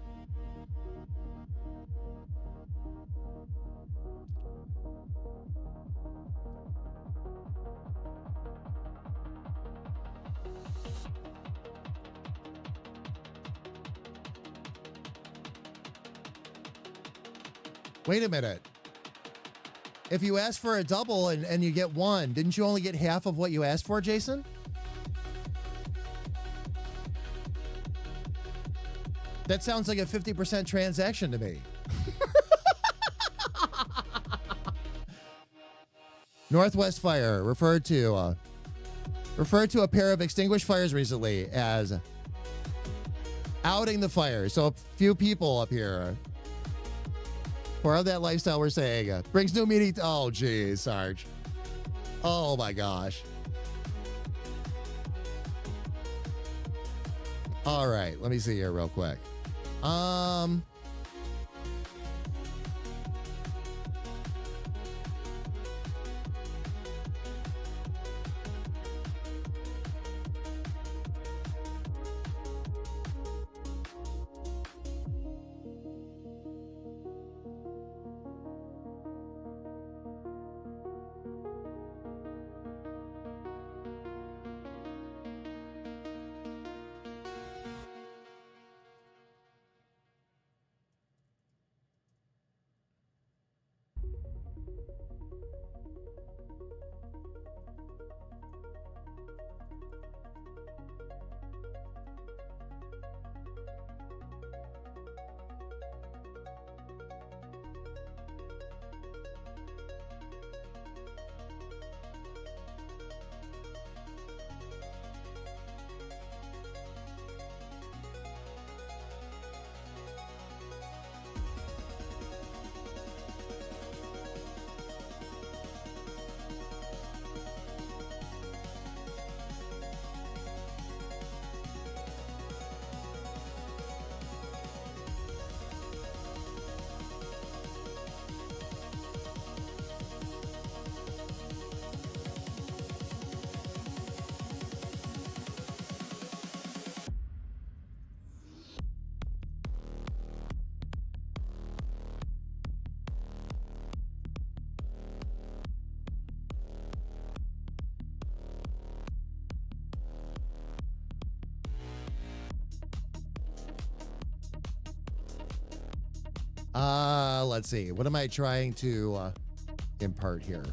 Speaker 1: Wait a minute. If you ask for a double and you get one, didn't you only get half of what you asked for, Jason? That sounds like a 50% transaction to me. Northwest Fire referred to a pair of extinguished fires recently as outing the fire. So a few people up here who are of that lifestyle we're saying brings new meaning. Oh, geez, Sarge. Oh, my gosh. All right, let me see here real quick. Let's see. What am I trying to impart here?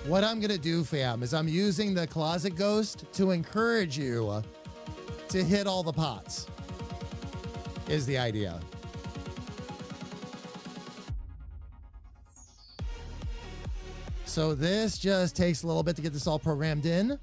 Speaker 1: What I'm going to do, fam, is I'm using the Closet Ghost to encourage you to hit all the pots, is the idea. So this just takes a little bit to get this all programmed in.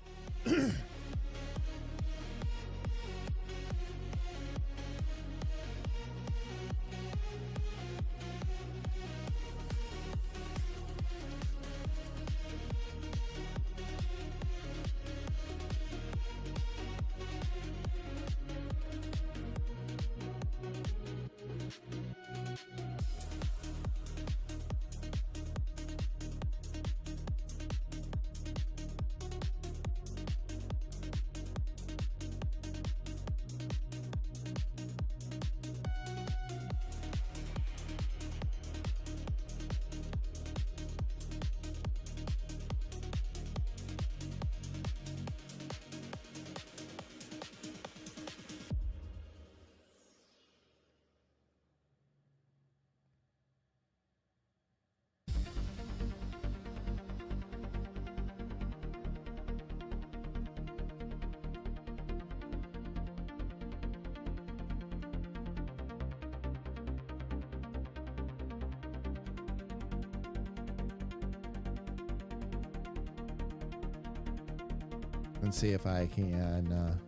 Speaker 1: Let's see if I can.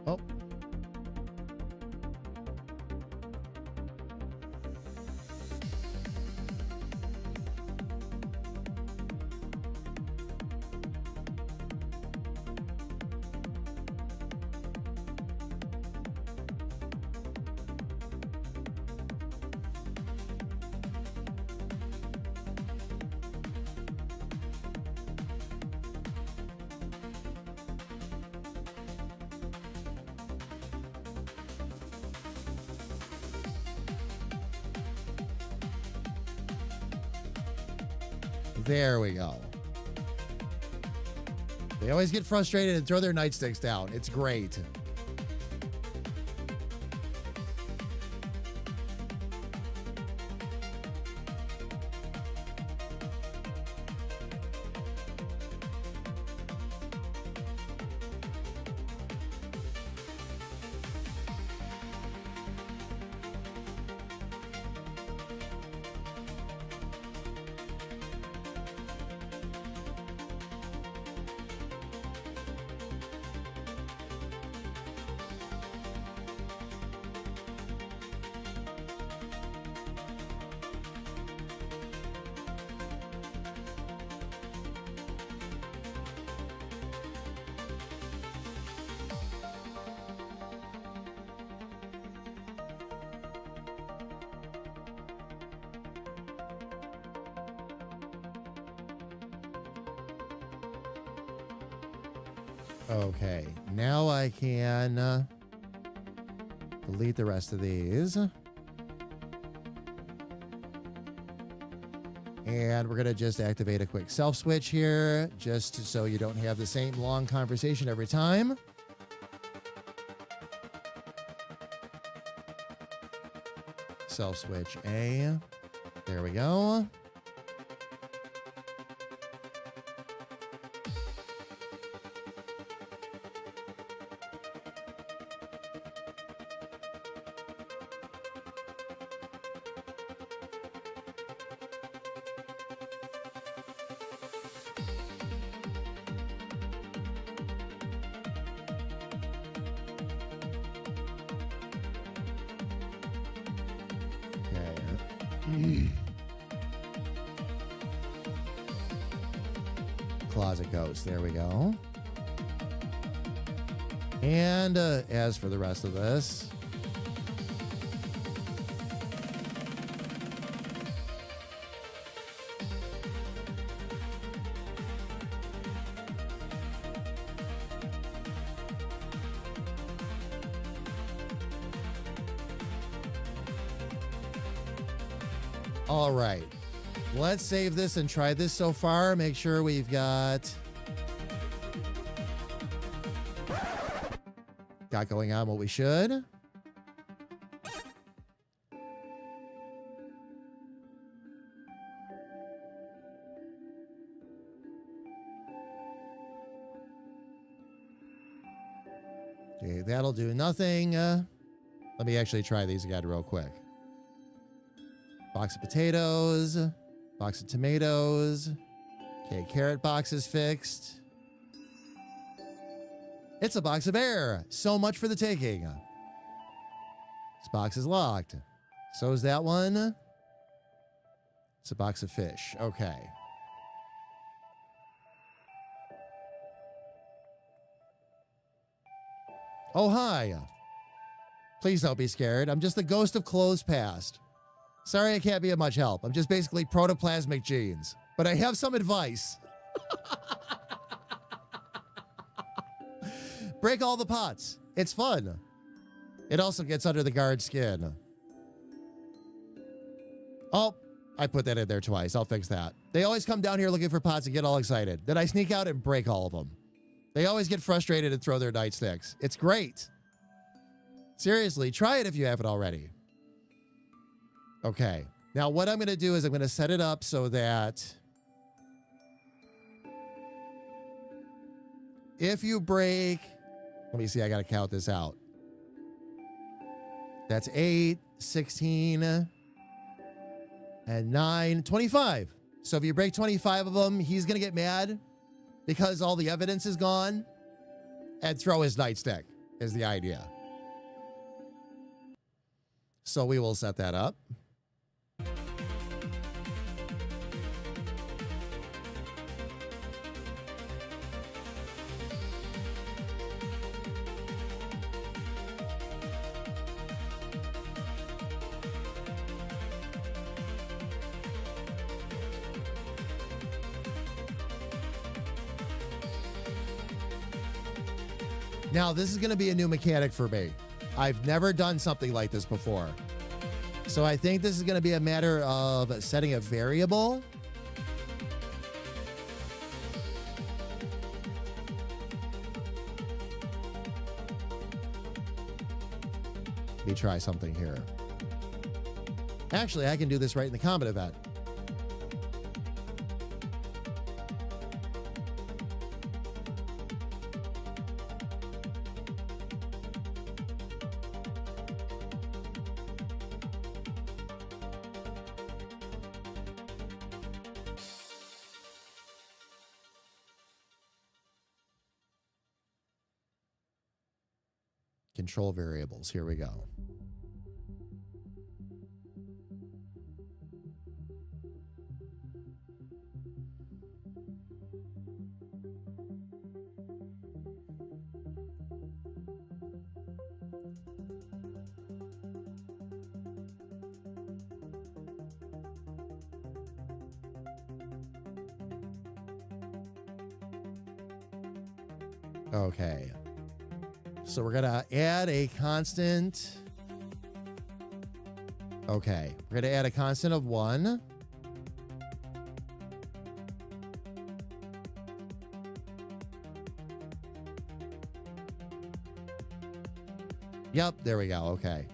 Speaker 1: Oh. There we go. They always get frustrated and throw their nightsticks down. It's great. Okay, now I can delete the rest of these. And we're going to just activate a quick self switch here, just so you don't have the same long conversation every time. Self switch A. There we go. Closet ghost. There we go. And as for the rest of this, all right. Let's save this and try this so far. Make sure we've got going on what we should. Okay, that'll do nothing. Let me actually try these again real quick. Box of potatoes. Box of tomatoes. Okay, carrot box is fixed. It's a box of air. So much for the taking. This box is locked. So is that one. It's a box of fish. Okay. Oh, hi. Please don't be scared. I'm just the ghost of clothes past. Sorry I can't be of much help. I'm just basically protoplasmic genes. But I have some advice. Break all the pots. It's fun. It also gets under the guard's skin. Oh, I put that in there twice. I'll fix that. They always come down here looking for pots and get all excited. Then I sneak out and break all of them. They always get frustrated and throw their nightsticks. It's great. Seriously, try it if you haven't already. Okay. Now what I'm going to do is I'm going to set it up so that if you break, let me see, I got to count this out. That's 8, 16, and 9, 25. So if you break 25 of them, he's going to get mad because all the evidence is gone. and throw his nightstick is the idea. So we will set that up. Now, this is going to be a new mechanic for me. I've never done something like this before. So I think this is going to be a matter of setting a variable. Let me try something here. Actually, I can do this right in the combat event. Control variables. Here we go. Okay. So we're going to add a constant. Okay. We're going to add a constant of 1. Yep, there we go. Okay.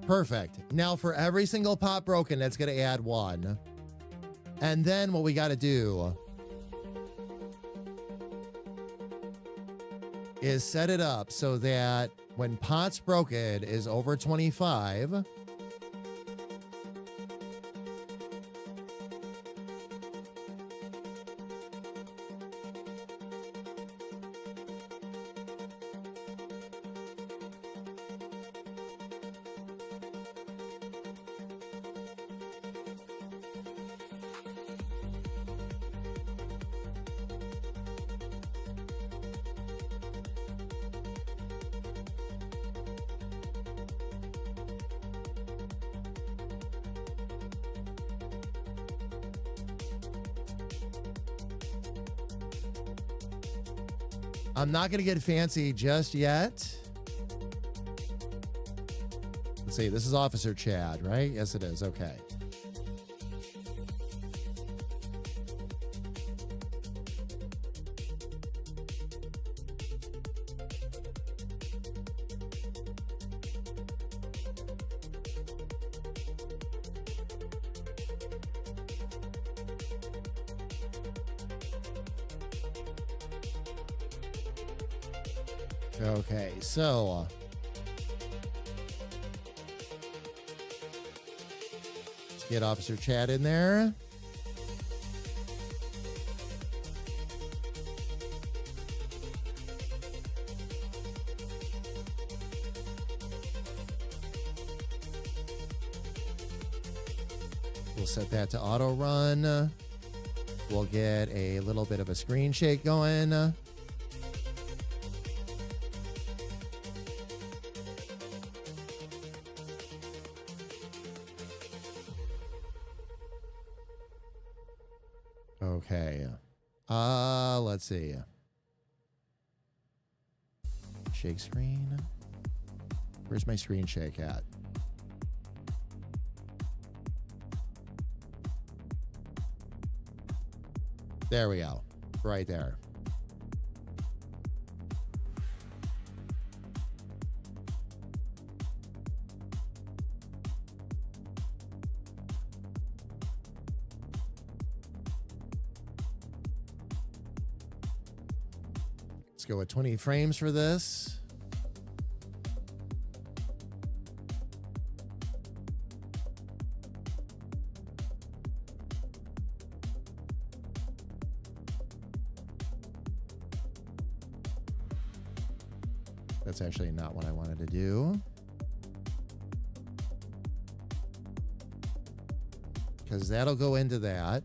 Speaker 1: Perfect. Now for every single pot broken, that's going to add 1. And then what we got to do is set it up so that when pots broken is over 25, I'm not going to get fancy just yet. Let's see. This is Officer Chad, right? Yes, it is. Okay. Okay, so let's get Officer Chad in there. We'll set that to auto run. We'll get a little bit of a screen shake going. Okay. Let's see. Shake screen. Where's my screen shake at? There we go. Right there. Let's go with 20 frames for this. That's actually not what I wanted to do. Because that'll go into that.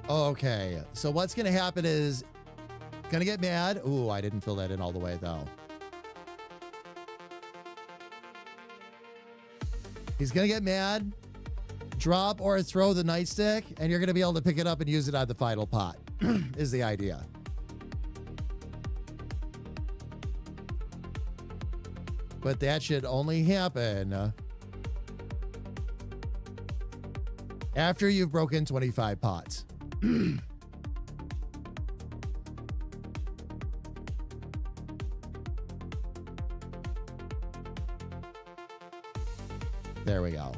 Speaker 1: Okay, so what's going to happen is going to get mad. Ooh, I didn't fill that in all the way, though. He's going to get mad, drop or throw the nightstick, and you're going to be able to pick it up and use it on the final pot, is the idea. But that should only happen after you've broken 25 pots. There we go.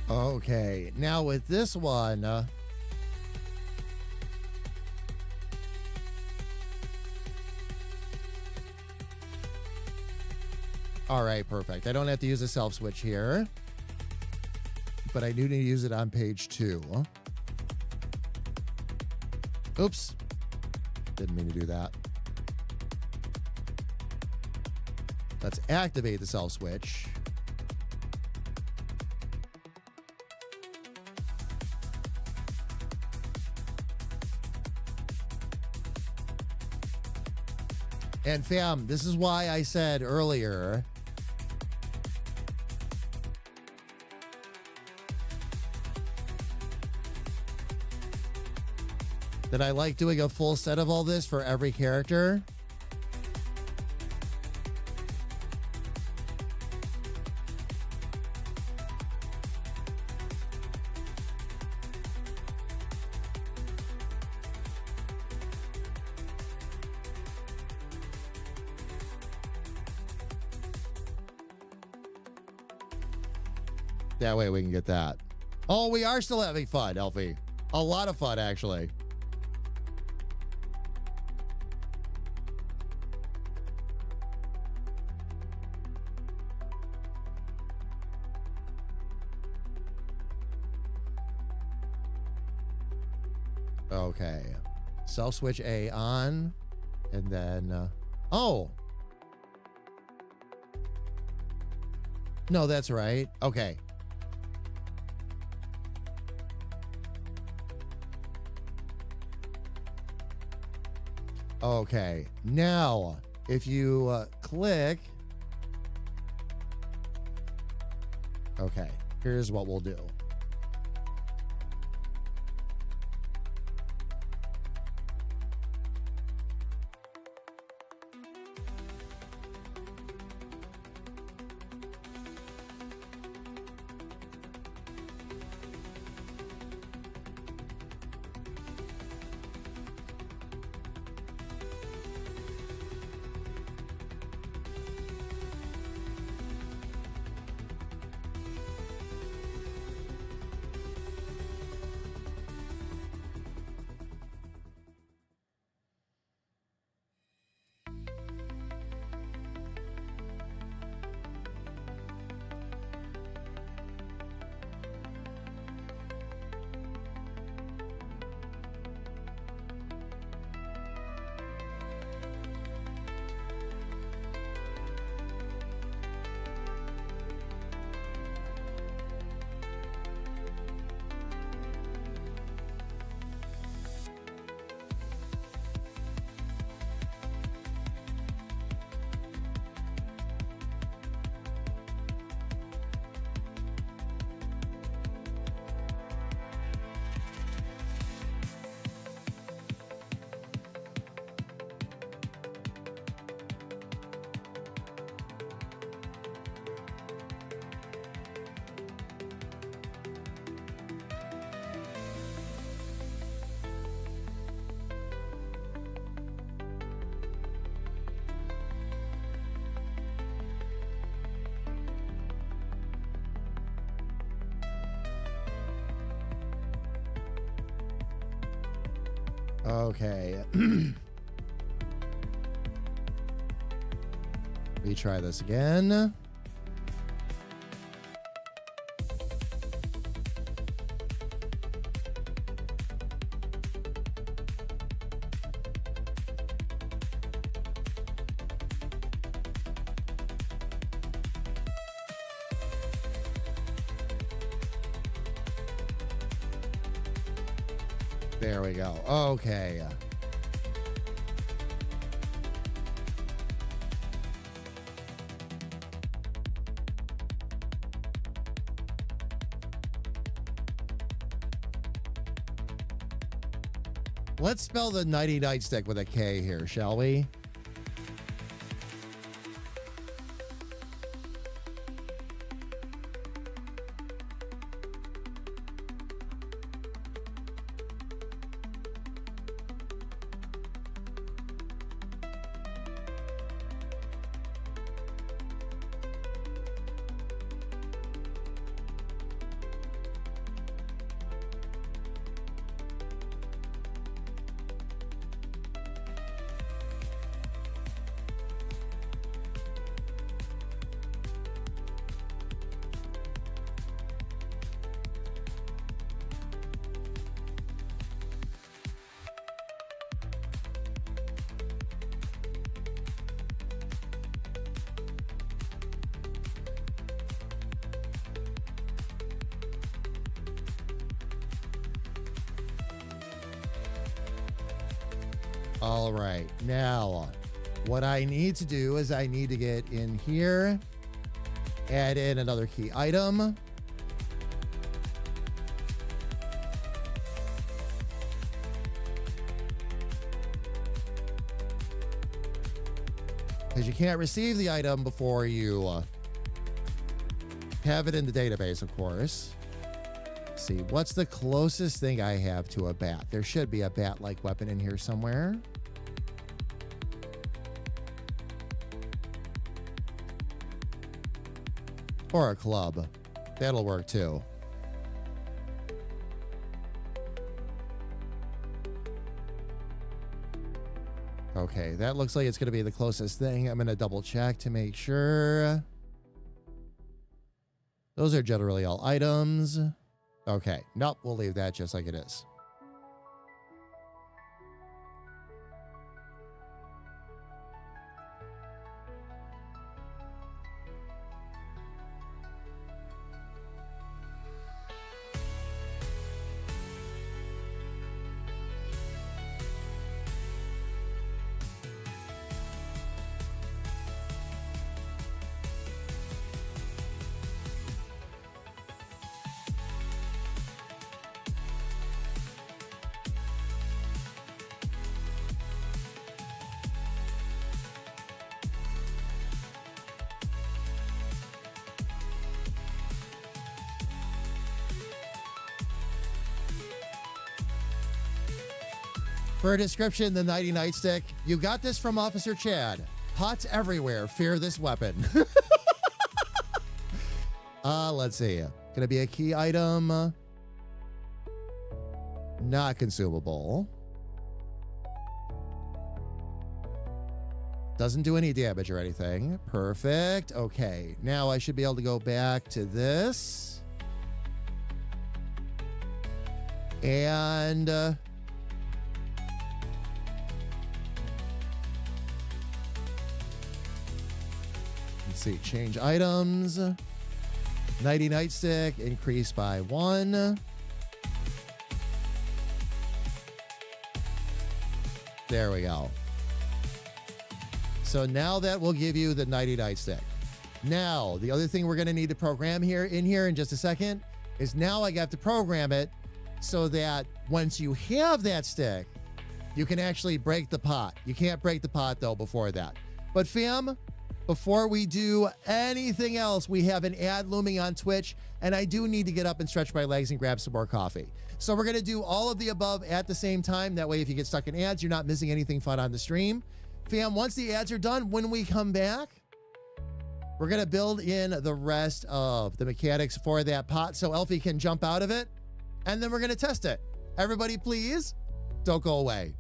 Speaker 1: Okay, now with this one, all right, perfect. I don't have to use a self switch here, but I do need to use it on page 2. Oops, didn't mean to do that. Let's activate the self switch. And fam, this is why I said earlier, that I like doing a full set of all this for every character. That way we can get that. Oh, we are still having fun, Elfie. A lot of fun, actually. Okay. Self-switch A on. And then... oh! No, that's right. Okay. Okay, now if you click, okay, here's what we'll do. Okay. Let me try this again. There we go. Okay. Let's spell the nighty nightstick with a K here, shall we? All right, now what I need to do is I need to get in here, add in another key item. because you can't receive the item before you have it in the database, of course. Let's see, what's the closest thing I have to a bat? There should be a bat-like weapon in here somewhere. Or a club. That'll work too. Okay, that looks like it's going to be the closest thing. I'm going to double check to make sure. Those are generally all items. Okay, nope, we'll leave that just like it is. For a description, the Nighty Nightstick. You got this from Officer Chad. Pots everywhere. Fear this weapon. Let's see. Gonna be a key item. Not consumable. Doesn't do any damage or anything. Perfect. Okay. Now I should be able to go back to this. And... let's see, change items. Nighty Nightstick, increase by 1. There we go. So now that will give you the Nighty Nightstick. Now, the other thing we're going to need to program in here in just a second is now I got to program it so that once you have that stick, you can actually break the pot. You can't break the pot, though, before that. But fam, before we do anything else, we have an ad looming on Twitch, and I do need to get up and stretch my legs and grab some more coffee. So we're going to do all of the above at the same time. That way, if you get stuck in ads, you're not missing anything fun on the stream. Fam, once the ads are done, when we come back, we're going to build in the rest of the mechanics for that pot so Elfie can jump out of it, and then we're going to test it. Everybody, please, don't go away.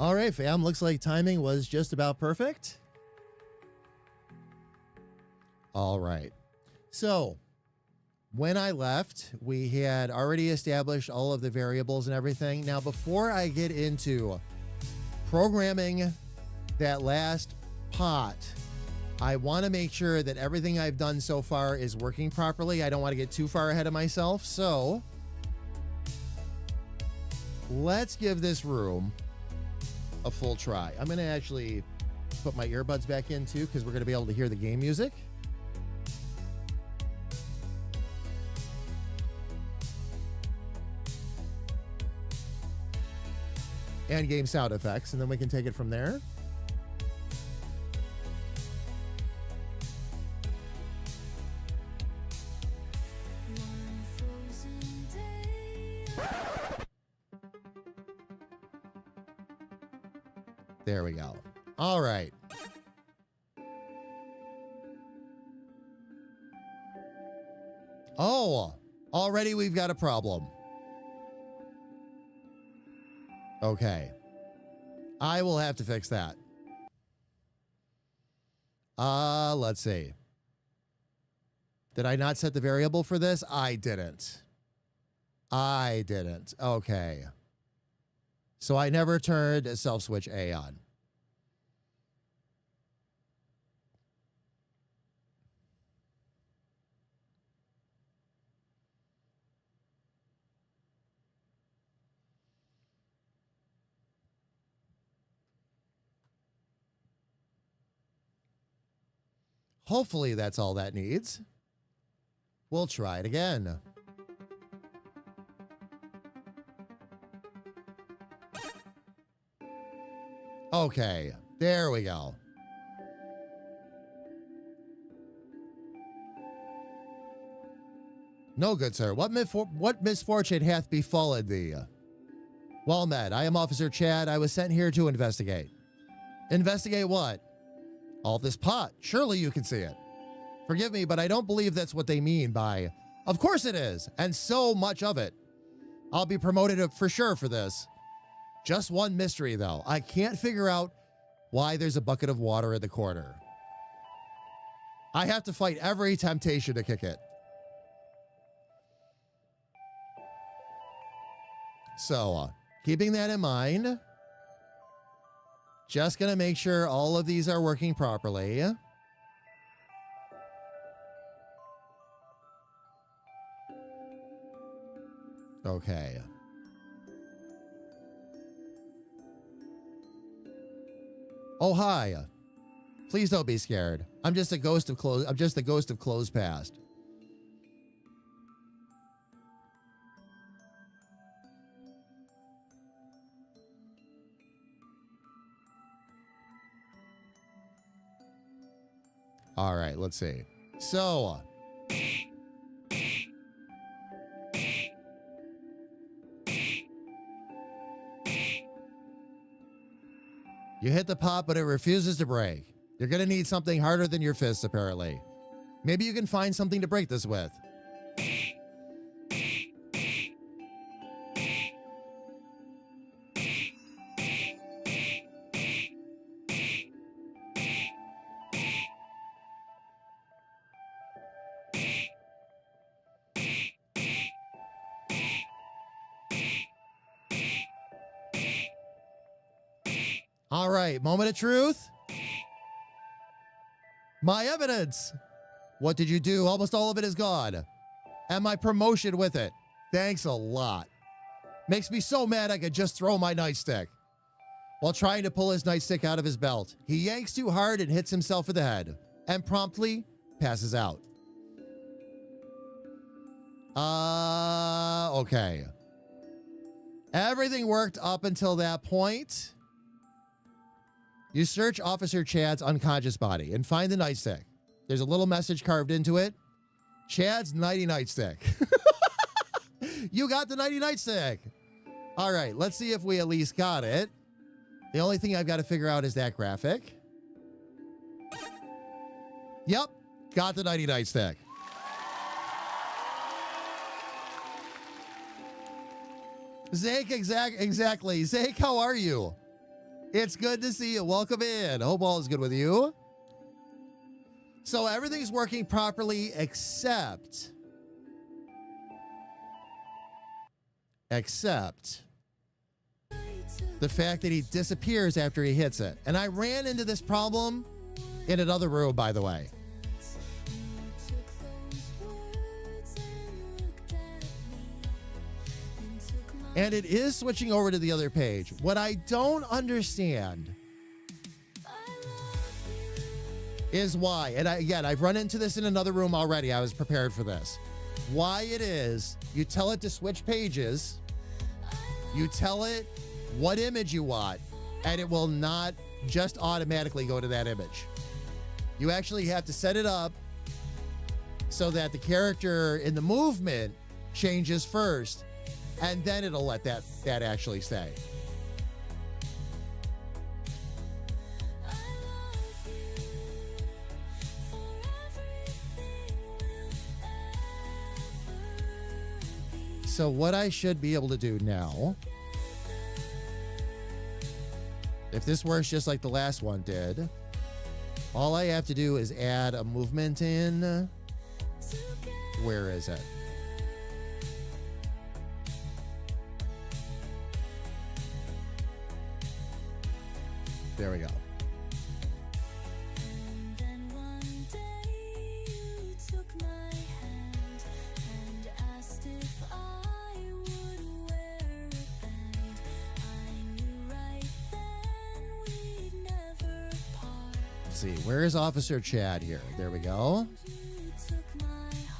Speaker 1: All right, fam. Looks like timing was just about perfect. All right. So when I left, we had already established all of the variables and everything. Now, before I get into programming that last pot, I want to make sure that everything I've done so far is working properly. I don't want to get too far ahead of myself. So let's give this room a full try. I'm going to actually put my earbuds back in too, because we're going to be able to hear the game music. And game sound effects, and then we can take it from there.
Speaker 2: One frozen day.
Speaker 1: There we go. All right. Oh, already we've got a problem. Okay. I will have to fix that. Let's see. Did I not set the variable for this? I didn't. Okay. So I never turned self-switch A on. Hopefully that's all that needs. We'll try it again. Okay, there we go. No, good sir. What misfortune hath befallen thee? Well met. I am Officer Chad. I was sent here to investigate. Investigate what? All this pot. Surely you can see it. Forgive me, but I don't believe that's what they mean by, of course it is, and so much of it. I'll be promoted for sure for this. Just one mystery, though. I can't figure out why there's a bucket of water in the corner. I have to fight every temptation to kick it. So, keeping that in mind, just going to make sure all of these are working properly. Okay. Oh, hi. Please don't be scared. I'm just a ghost of clothes past. All right, let's see. So, you hit the pot, but it refuses to break. You're going to need something harder than your fists, apparently. Maybe you can find something to break this with. All right, moment of truth. My evidence. What did you do? Almost all of it is gone. And my promotion with it. Thanks a lot. Makes me so mad I could just throw my nightstick. While trying to pull his nightstick out of his belt, he yanks too hard and hits himself in the head. And promptly passes out. Okay. Everything worked up until that point. You search Officer Chad's unconscious body and find the nightstick. There's a little message carved into it. Chad's nighty nightstick. You got the nighty nightstick. All right, let's see if we at least got it. The only thing I've got to figure out is that graphic. Yep, got the nighty nightstick. Zake, exactly. Zake, how are you? It's good to see you. Welcome in. Hope all is good with you. So everything's working properly except the fact that he disappears after he hits it. And I ran into this problem in another room, by the way. And it is switching over to the other page. What I don't understand is why, and I've run into this in another room already. I was prepared for this. Why it is, you tell it to switch pages, you tell it what image you want, and it will not just automatically go to that image. You actually have to set it up so that the character in the movement changes first, and then it'll let that actually stay. So what I should be able to do now, if this works just like the last one did, all I have to do is add a movement in. Where is it? There we go.
Speaker 2: And then one day you took my hand and asked if I would wear a band. I knew right then we'd never part.
Speaker 1: Let's see, where is Officer Chad here? There we go.
Speaker 2: You took my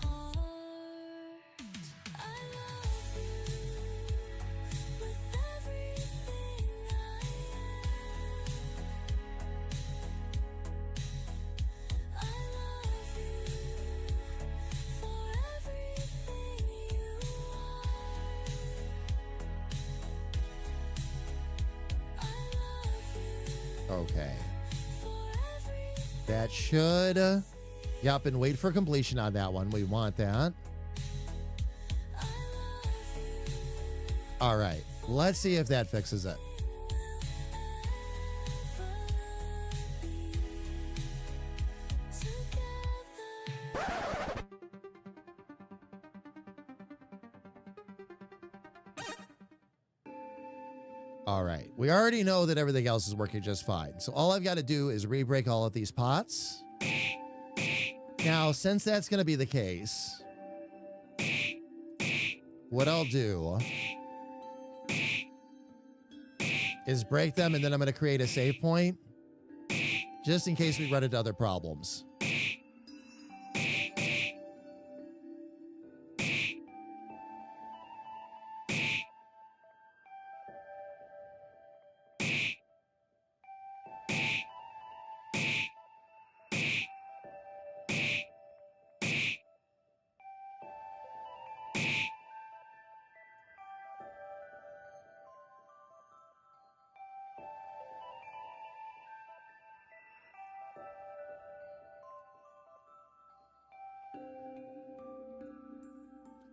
Speaker 2: heart. I love you with everything I am. I love you for everything you are. I love you
Speaker 1: Okay.
Speaker 2: for everything.
Speaker 1: That should, yep, and wait for completion on that one. We want that. All right, let's see if that fixes it. All right, we already know that everything else is working just fine. So all I've got to do is re-break all of these pots. Now, since that's going to be the case, what I'll do is break them, and then I'm going to create a save point just in case we run into other problems.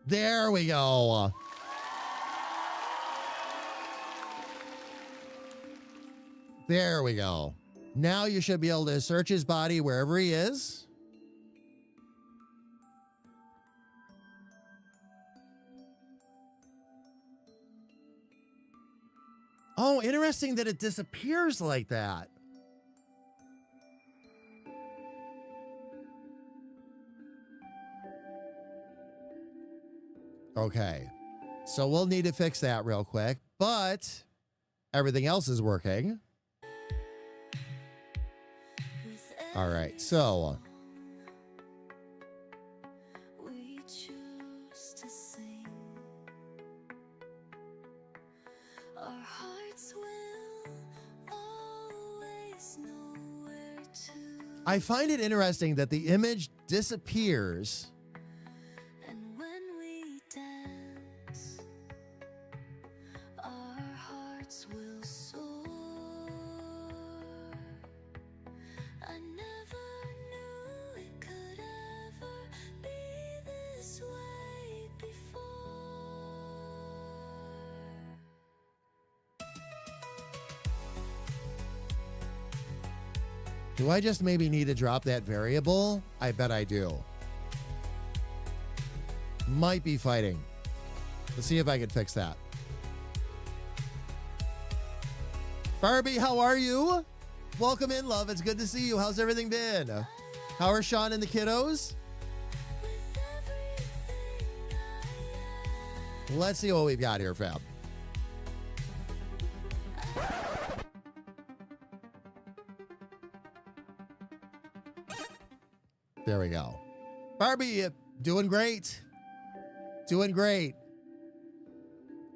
Speaker 1: There we go. There we go. Now you should be able to search his body wherever he is. Oh, interesting that it disappears like that. Okay, so we'll need to fix that real quick, but everything else is working. All right, so
Speaker 2: We choose to sing. Our hearts will always know where to.
Speaker 1: I find it interesting that the image disappears.
Speaker 2: And when we dance, our hearts will soar. I never knew it could ever be this way before.
Speaker 1: Do I just maybe need to drop that variable? I bet I do. Might be fighting. Let's see if I can fix that. Barbie, how are you? Welcome in, love. It's good to see you. How's everything been? How are Sean and the kiddos? Let's see what we've got here, fam. There we go. Barbie, doing great. Doing great.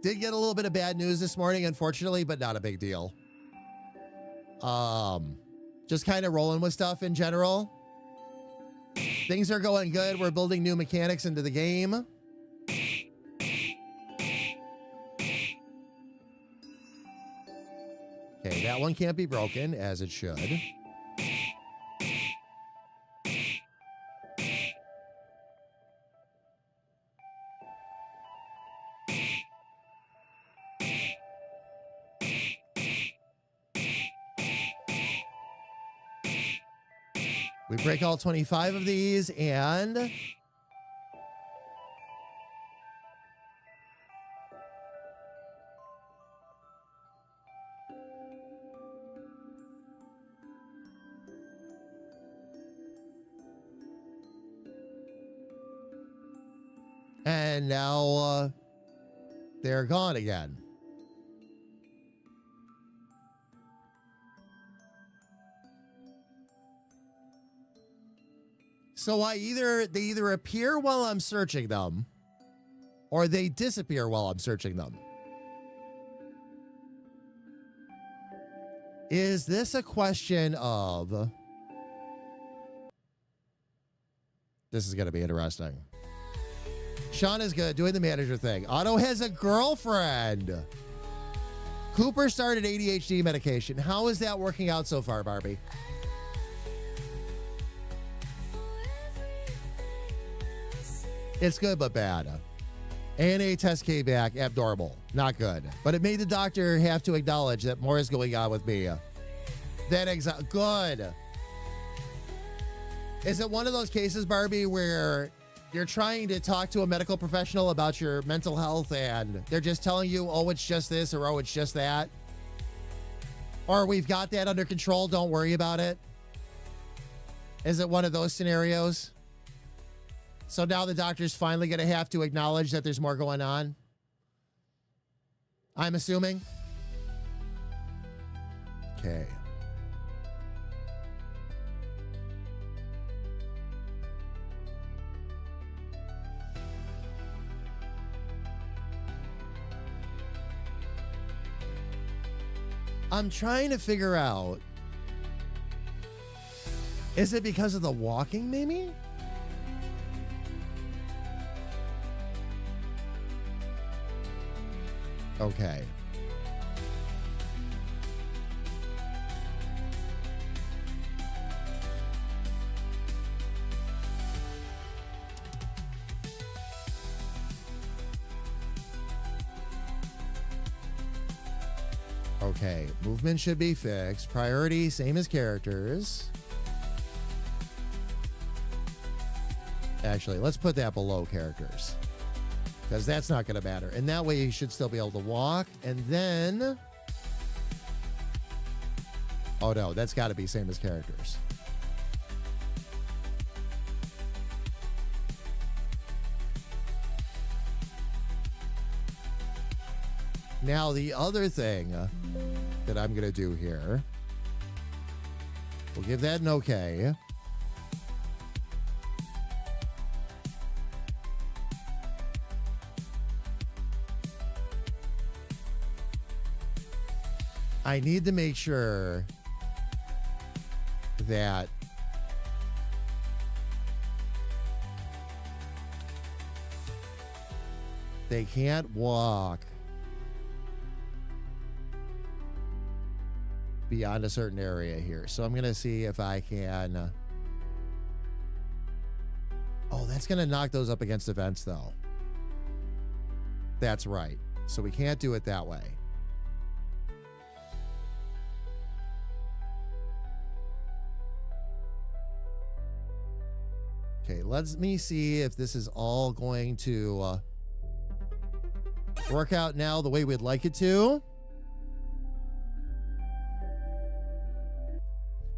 Speaker 1: Did get a little bit of bad news this morning, unfortunately, but not a big deal. Just kind of rolling with stuff in general. Things are going good. We're building new mechanics into the game. Okay, that one can't be broken, as it should. We break all 25 of these, and now they're gone again. So they either appear while I'm searching them, or they disappear while I'm searching them. Is this a question of... This is going to be interesting. Sean is good, doing the manager thing. Otto has a girlfriend. Cooper started ADHD medication. How is that working out so far, Barbie? It's good, but bad. ANA test came back abnormal. Not good. But it made the doctor have to acknowledge that more is going on with me. Good. Is it one of those cases, Barbie, where you're trying to talk to a medical professional about your mental health and they're just telling you, oh, it's just this, or oh, it's just that? Or we've got that under control, don't worry about it? Is it one of those scenarios? So now the doctor's finally going to have to acknowledge that there's more going on? I'm assuming. Okay. I'm trying to figure out, is it because of the walking, maybe? Okay. Okay, movement should be fixed. Priority, same as characters. Actually, let's put that below characters, because that's not going to matter. And that way you should still be able to walk. And then... Oh, no, that's got to be same as characters. Now, the other thing that I'm going to do here, we'll give that an okay. I need to make sure that they can't walk beyond a certain area here. So I'm going to see if I can... Oh, that's going to knock those up against events, though. That's right. So we can't do it that way. Okay, let me see if this is all going to work out now the way we'd like it to.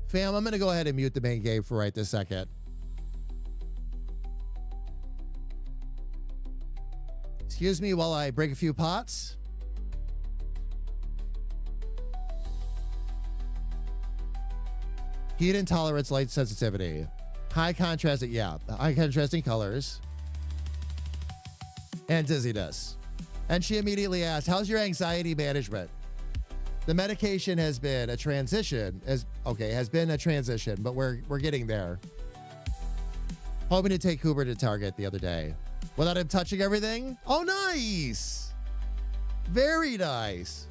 Speaker 1: Fam, I'm going to go ahead and mute the main game for right this second. Excuse me while I break a few pots. Heat intolerance, light sensitivity. High contrasting, yeah, high contrasting colors. And dizziness. And she immediately asked, how's your anxiety management? The medication has been a transition, has been a transition, but we're getting there. Hoping to take Cooper to Target the other day. Without him touching everything? Oh, nice. Very nice.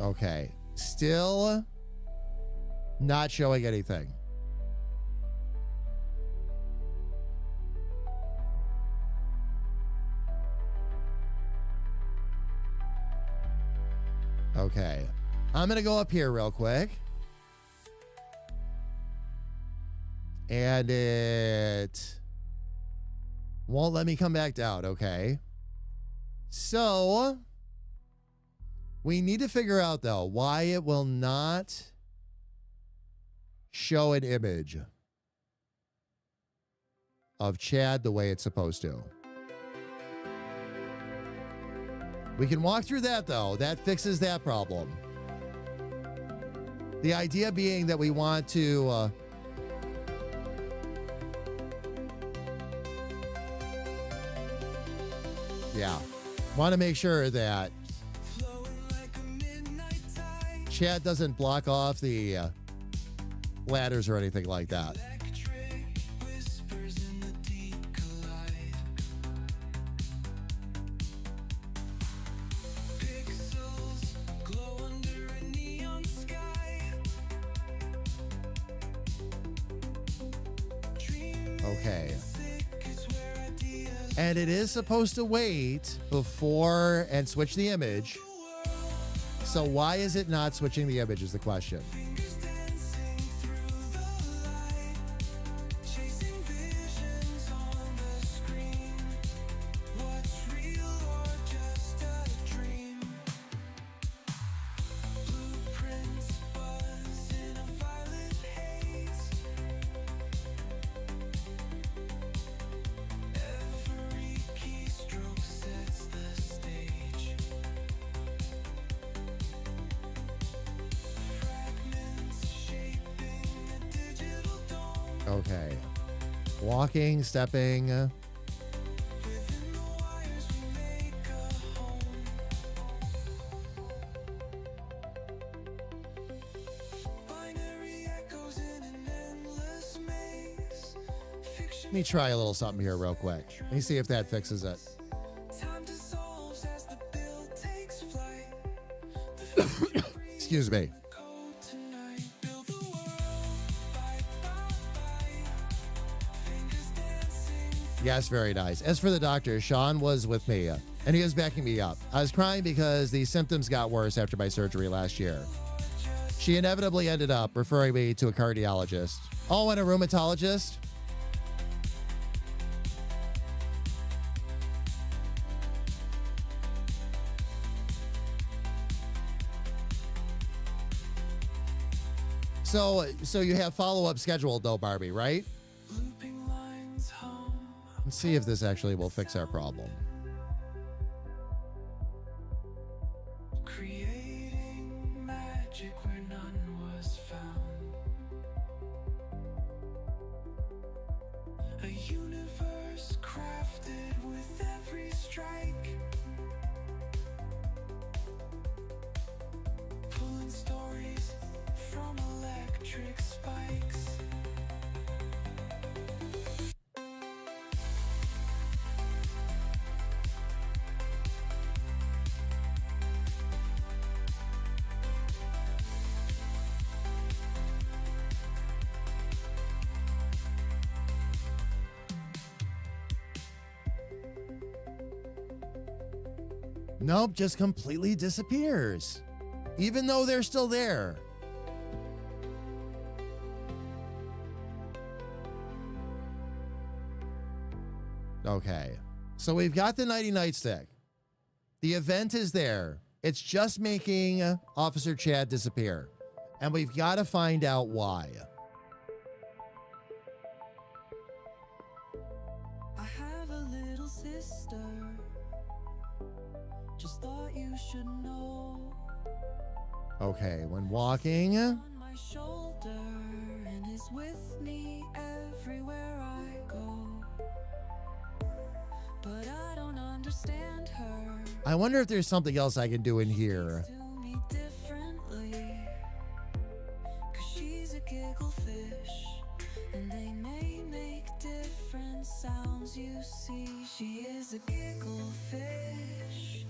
Speaker 1: Okay. Still not showing anything. Okay. I'm going to go up here real quick. And it won't let me come back down. Okay. So we need to figure out, though, why it will not show an image of Chad the way it's supposed to. We can walk through that, though. That fixes that problem. The idea being that we want to want to make sure that Chad doesn't block off the ladders or anything like that. Okay. And it is supposed to wait before and switch the image. So why is it not switching the image is the question. Okay. Walking, stepping. Let me try a little something here real quick. Let me see if that fixes it. Excuse me. Yes, very nice. As for the doctor, Sean was with me, and he was backing me up. I was crying because the symptoms got worse after my surgery last year. She inevitably ended up referring me to a cardiologist. Oh, and a rheumatologist? So you have follow-up scheduled though, Barbie, right? Let's see if this actually will fix our problem.
Speaker 6: Creating magic where none was found. A universe crafted with every strike. Pulling stories from electric spikes.
Speaker 1: Nope, just completely disappears. Even though they're still there. Okay, so we've got the Nighty Nightstick. The event is there. It's just making Officer Chad disappear. And we've got to find out why.
Speaker 5: I have a little sister. Just thought you should know.
Speaker 1: Okay, when walking,
Speaker 5: On my shoulder and is with me everywhere I go. But I don't understand her.
Speaker 1: I wonder if there's something else I can do in here.
Speaker 5: Do me differently. 'Cause she's a giggle fish. And they may make different sounds, you see. She is a giggle fish.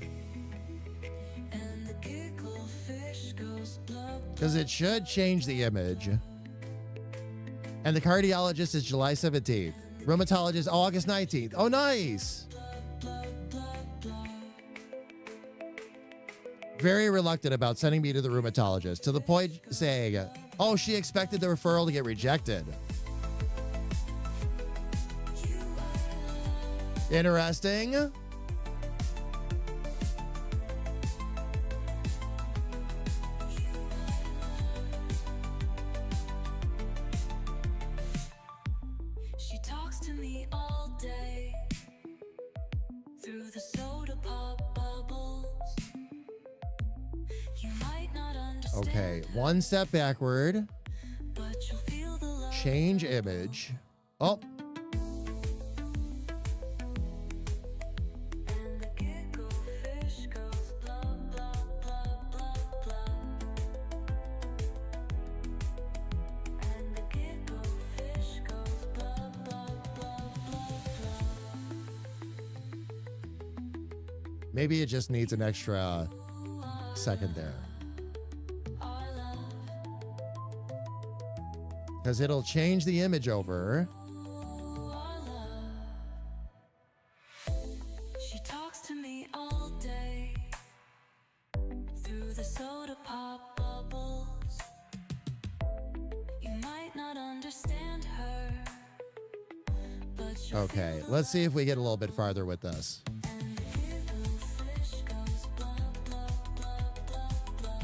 Speaker 5: And the giggle fish goes blub.
Speaker 1: Because it should change the image. And the cardiologist is July 17th. Rheumatologist August 19th. Oh, nice. Very reluctant about sending me to the rheumatologist, to the point saying, oh, she expected the referral to get rejected. Interesting.
Speaker 5: She talks to me all day through the soda pop bubbles. You might not understand.
Speaker 1: Okay, one step backward.
Speaker 5: But you'll feel the love.
Speaker 1: Change image. Oh,
Speaker 5: And the giggle fish goes blah blah blah blah blah. And the giggle fish goes blah blah blah blah blah.
Speaker 1: maybe it just needs an extra second there.
Speaker 5: Our love.
Speaker 1: Because it'll change the image over.
Speaker 5: She talks to me all day through the soda pop bubbles. You might not understand her, but you'll
Speaker 1: Okay, let's see if we get a little bit farther with this.
Speaker 5: and the giggle fish goes blah blah blah blah blah.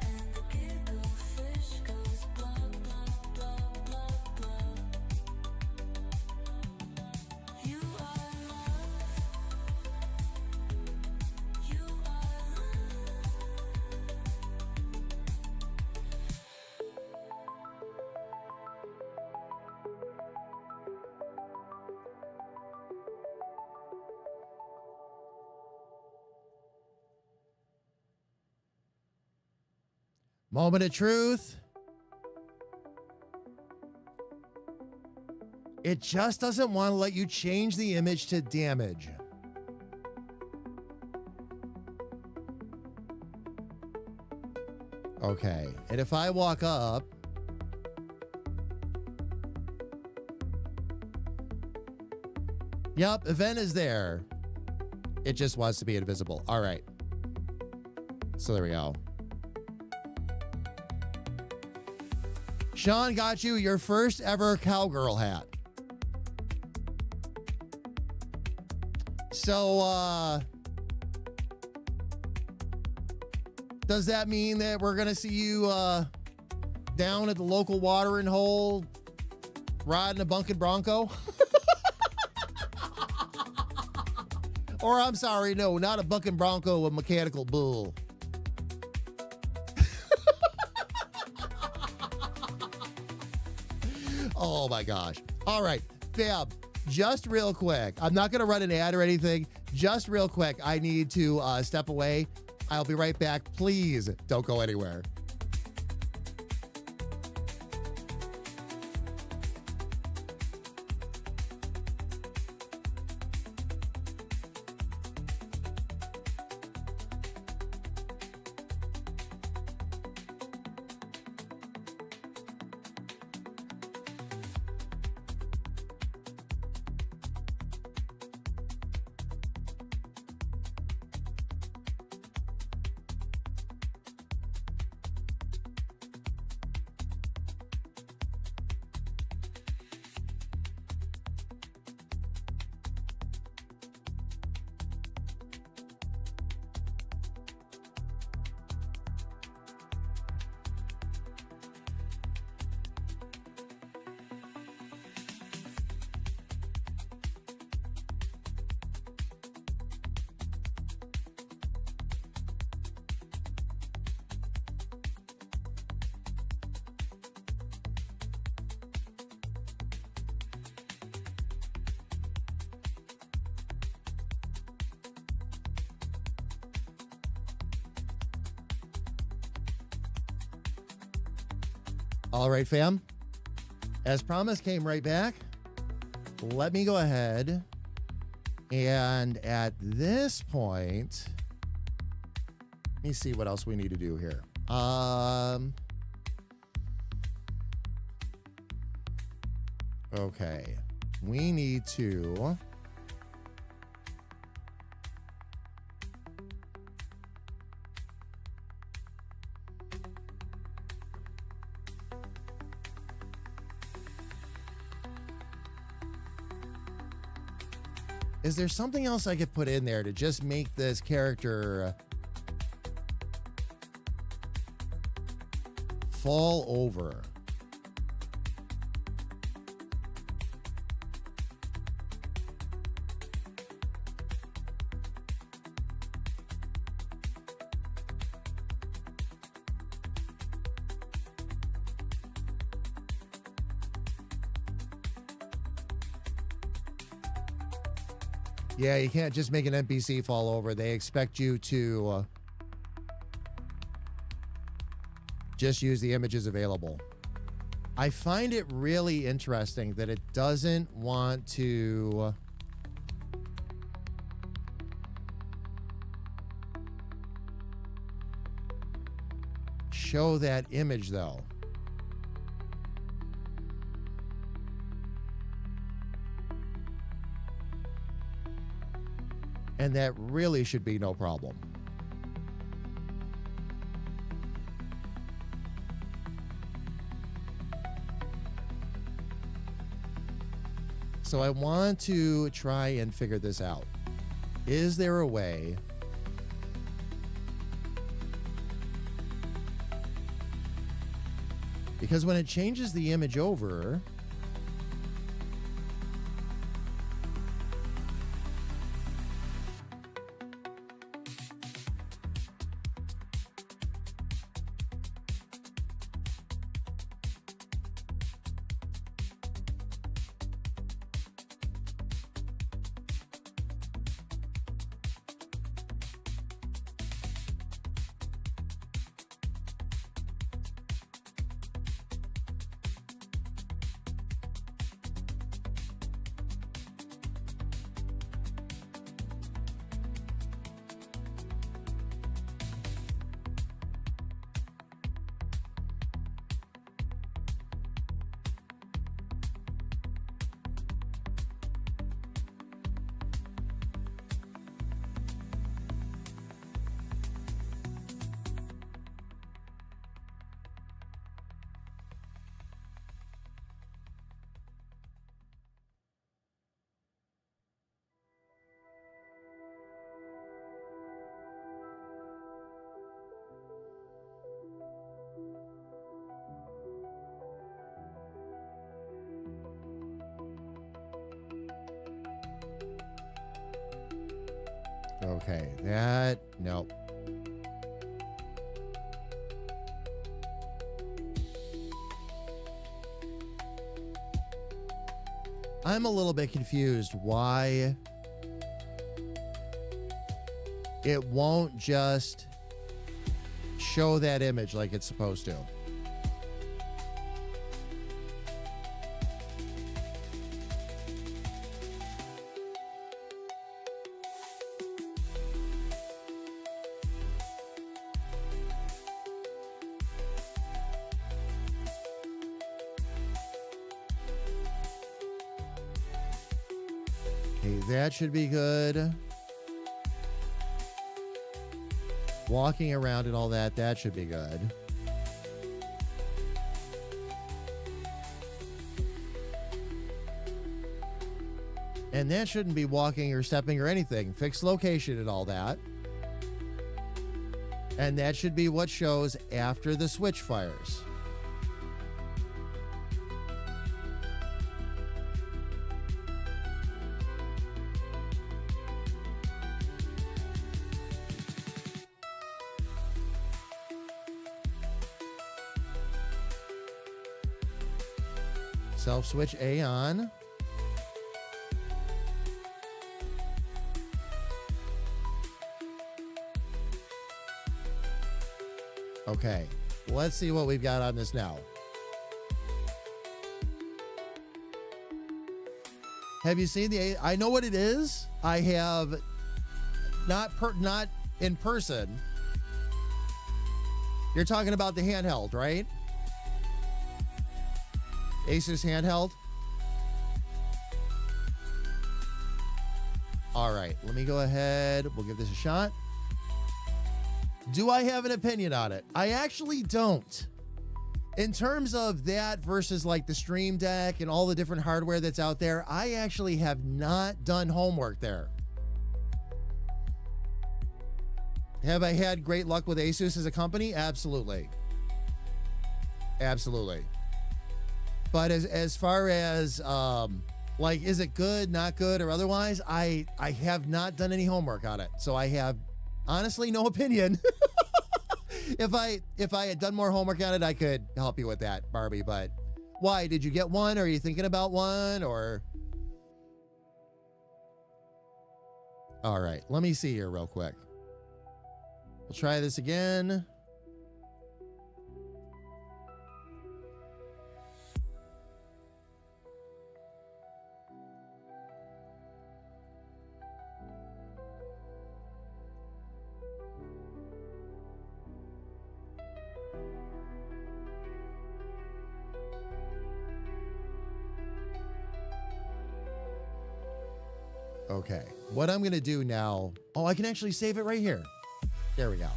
Speaker 5: And the giggle fish goes blah blah blah blah blah. You are love. You are love.
Speaker 1: Moment of truth. It just doesn't want to let you change the image to damage. Okay, and if I walk up, yep, event is there. It just wants to be invisible. All right. So there we go. Sean got you your first ever cowgirl hat. So, does that mean that we're going to see you down at the local watering hole riding a bunkin' bronco? Or, I'm sorry, no, not a bunkin' bronco, a mechanical bull. Oh my gosh. All right, Fab, just real quick. I'm not going to run an ad or anything. Just real quick, I need to step away. I'll be right back. Please don't go anywhere. All right, fam. As promised, came right back. Let me go ahead. And at this point, let me see what else we need to do here. Okay. We need to... Is there something else I could put in there to just make this character fall over? Yeah, you can't just make an NPC fall over. They expect you to just use the images available. I find it really interesting that it doesn't want to show that image, though. And that really should be no problem. So I want to try and figure this out. Is there a way because when it changes the image over, okay, nope. I'm a little bit confused why it won't just show that image like it's supposed to. Okay, that should be good. Walking around and all that, that should be good. And that shouldn't be walking or stepping or anything. Fixed location and all that. And that should be what shows after the switch fires. Self switch A on. Okay, let's see what we've got on this now. Have you seen the? I know what it is. I have not in person. You're talking about the handheld, right? Asus handheld. All right, let me go ahead. We'll give this a shot. Do I have an opinion on it? I actually don't. In terms of that versus like the Stream Deck and all the different hardware that's out there, I actually have not done homework there. Have I had great luck with Asus as a company? Absolutely. Absolutely. But as far as like, is it good, not good, or otherwise, I have not done any homework on it. So I have honestly no opinion. If I had done more homework on it, I could help you with that, Barbie. But why? Did you get one? Or are you thinking about one? Or all right, let me see here real quick. We'll try this again. Okay, what I'm gonna do now, oh, I can actually save it right here. There we go.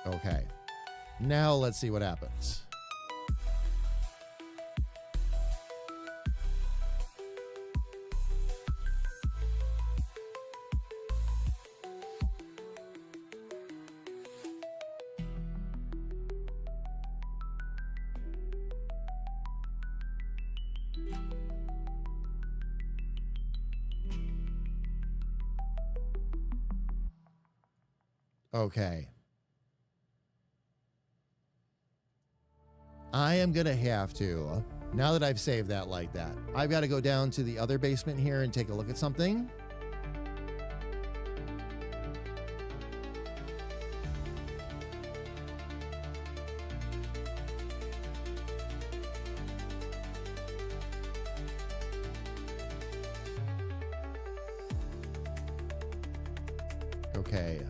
Speaker 1: Okay, now let's see what happens. Okay. I am going to have to, now that I've saved that like that, I've got to go down to the other basement here and take a look at something. Okay.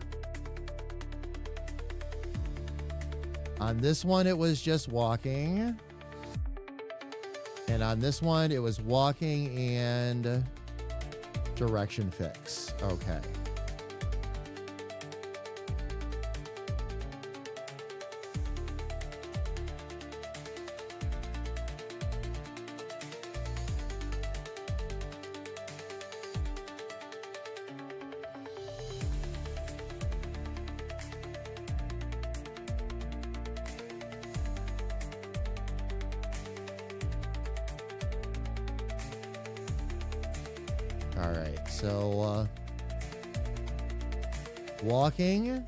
Speaker 1: On this one, it was just walking. And on this one, it was walking and direction fix. Okay. All right, so walking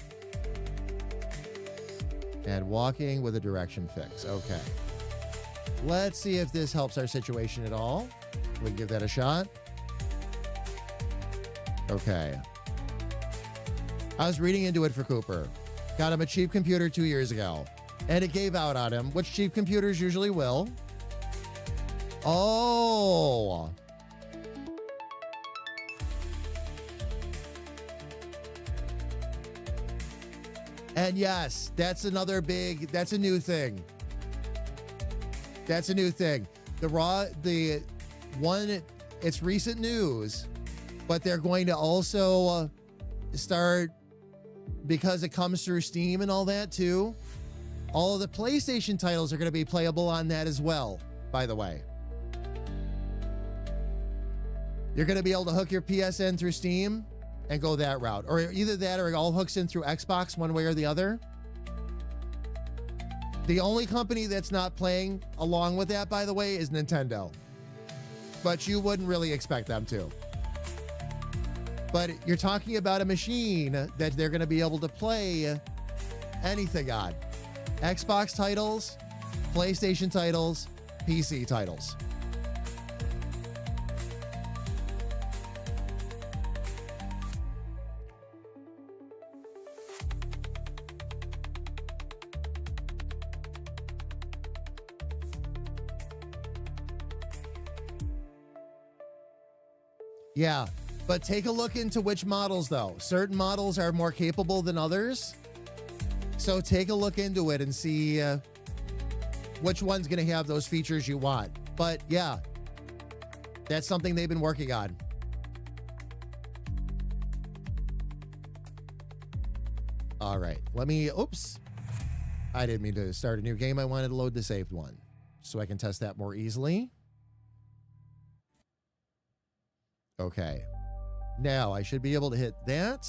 Speaker 1: and walking with a direction fix. Okay. Let's see if this helps our situation at all. We'll give that a shot. Okay. I was reading into it for Cooper. Got him a cheap computer 2 years ago, and it gave out on him, which cheap computers usually will. Oh. And yes, that's another big, that's a new thing. That's a new thing. The one, it's recent news, but they're going to also start, because it comes through Steam and all that too, all of the PlayStation titles are going to be playable on that as well, by the way. You're going to be able to hook your PSN through Steam and go that route, or either that or it all hooks in through Xbox one way or the other. The only company that's not playing along with that, by the way, is Nintendo. But you wouldn't really expect them to. But you're talking about a machine that they're going to be able to play anything on. Xbox titles, PlayStation titles, PC titles. Yeah, but take a look into which models, though. Certain models are more capable than others. So take a look into it and see which one's going to have those features you want. But yeah, that's something they've been working on. All right, let me, oops. I didn't mean to start a new game. I wanted to load the saved one so I can test that more easily. Okay. Now I should be able to hit that.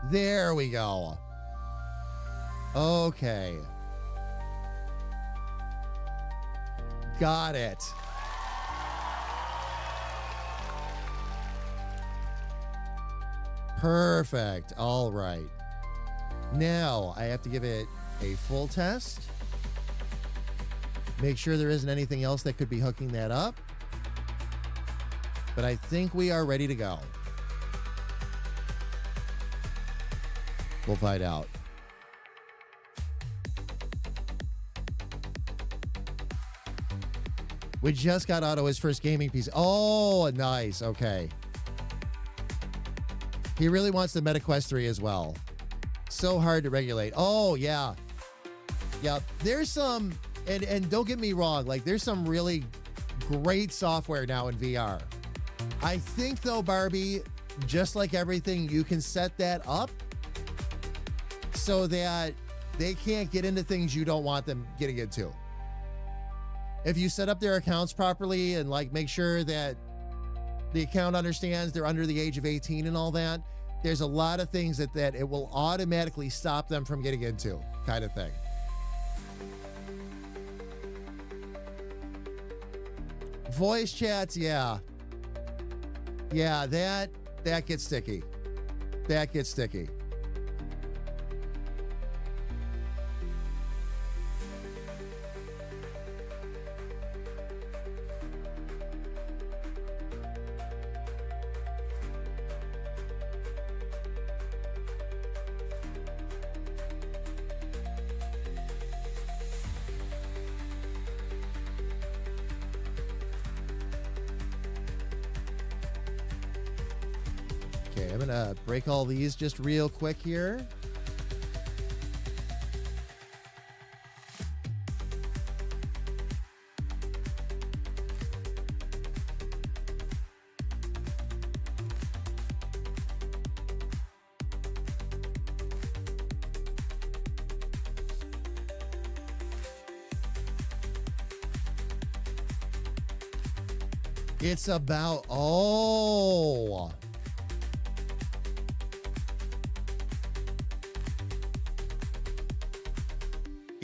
Speaker 1: There we go. Okay. Got it. Perfect. All right. Now I have to give it a full test. Make sure there isn't anything else that could be hooking that up. But I think we are ready to go. We'll find out. We just got Otto his first gaming PC. Oh, nice. Okay. He really wants the MetaQuest 3 as well. So hard to regulate. Oh, yeah. Yeah, there's some, and don't get me wrong, like there's some really great software now in VR. I think though, Barbie, just like everything, you can set that up so that they can't get into things you don't want them getting into. If you set up their accounts properly and like make sure that the account understands they're under the age of 18 and all that, there's a lot of things that it will automatically stop them from getting into, kind of thing. Voice chats, yeah. Yeah, that gets sticky. That gets sticky. Okay, I'm gonna break all these just real quick here. It's about, oh.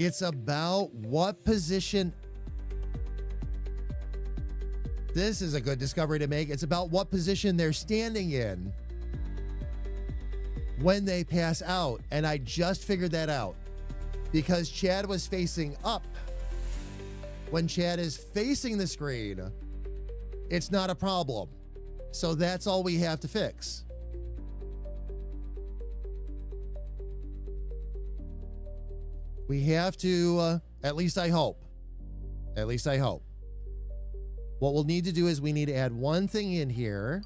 Speaker 1: It's about what position. This is a good discovery to make. It's about what position they're standing in when they pass out. And I just figured that out because Chad was facing up. When Chad is facing the screen, it's not a problem. So that's all we have to fix. We have to, at least I hope. At least I hope. What we'll need to do is we need to add one thing in here.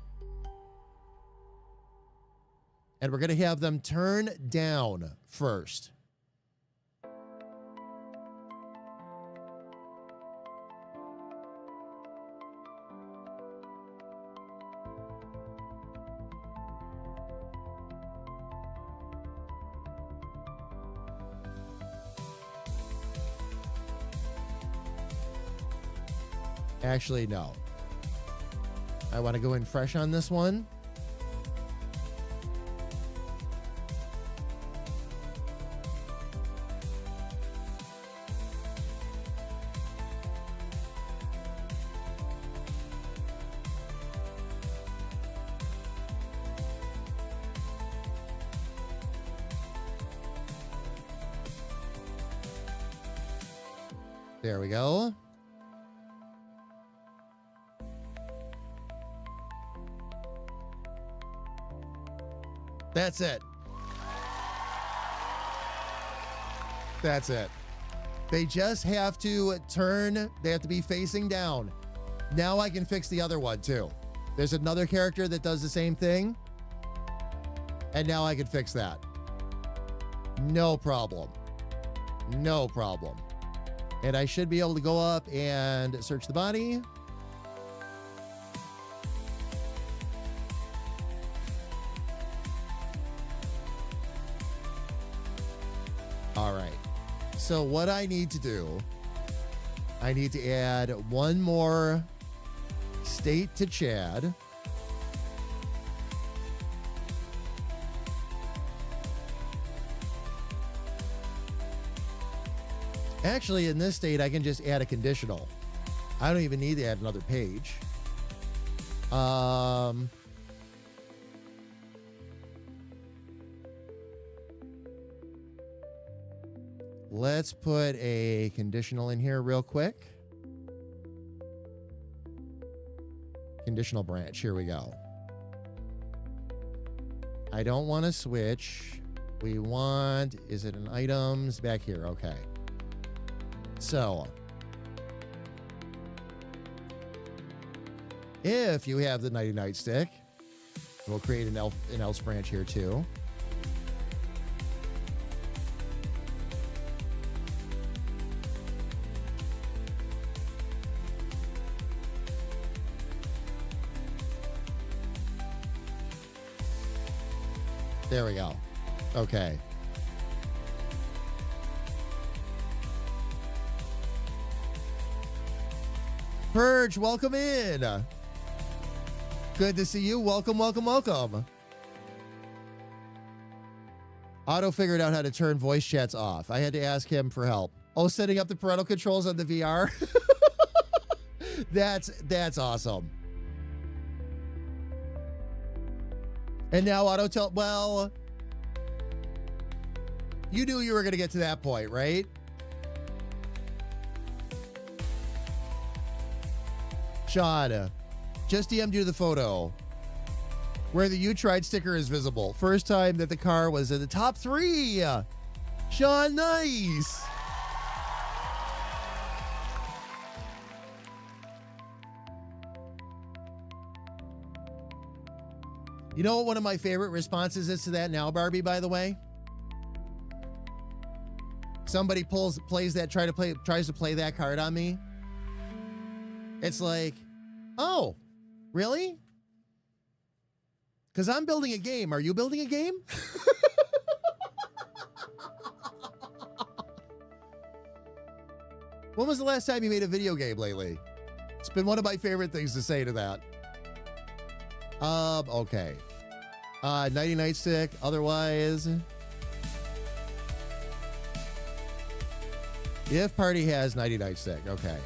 Speaker 1: And we're going to have them turn down first. Actually, no. I want to go in fresh on this one. There we go. That's it. That's it. They just have to turn, they have to be facing down. Now I can fix the other one too. There's another character that does the same thing. And now I can fix that. No problem. No problem. And I should be able to go up and search the body. All right. So what I need to do, I need to add one more state to Chad. Actually, in this state, I can just add a conditional. I don't even need to add another page. Let's put a conditional in here real quick. Conditional branch, here we go. I don't want to switch. We want, is it an items? Back here, okay. So, if you have the Nighty Night Stick, we'll create an else branch here too. There we go. Okay. Purge, welcome in. Good to see you. Welcome, welcome, welcome. Otto figured out how to turn voice chats off. I had to ask him for help. Oh, setting up the parental controls on the VR. That's awesome. And now Otto well, you knew you were going to get to that point, right? Sean, just DM'd you the photo where the "You Tried" sticker is visible. First time that the car was in the top 3. Sean, nice. You know what one of my favorite responses is to that now, Barbie, by the way? Somebody tries to play that card on me. It's like, oh, really? Because I'm building a game. Are you building a game? When was the last time you made a video game lately? It's been one of my favorite things to say to that. Okay. Nighty Night Stick, otherwise. If party has Nighty Night Stick, okay.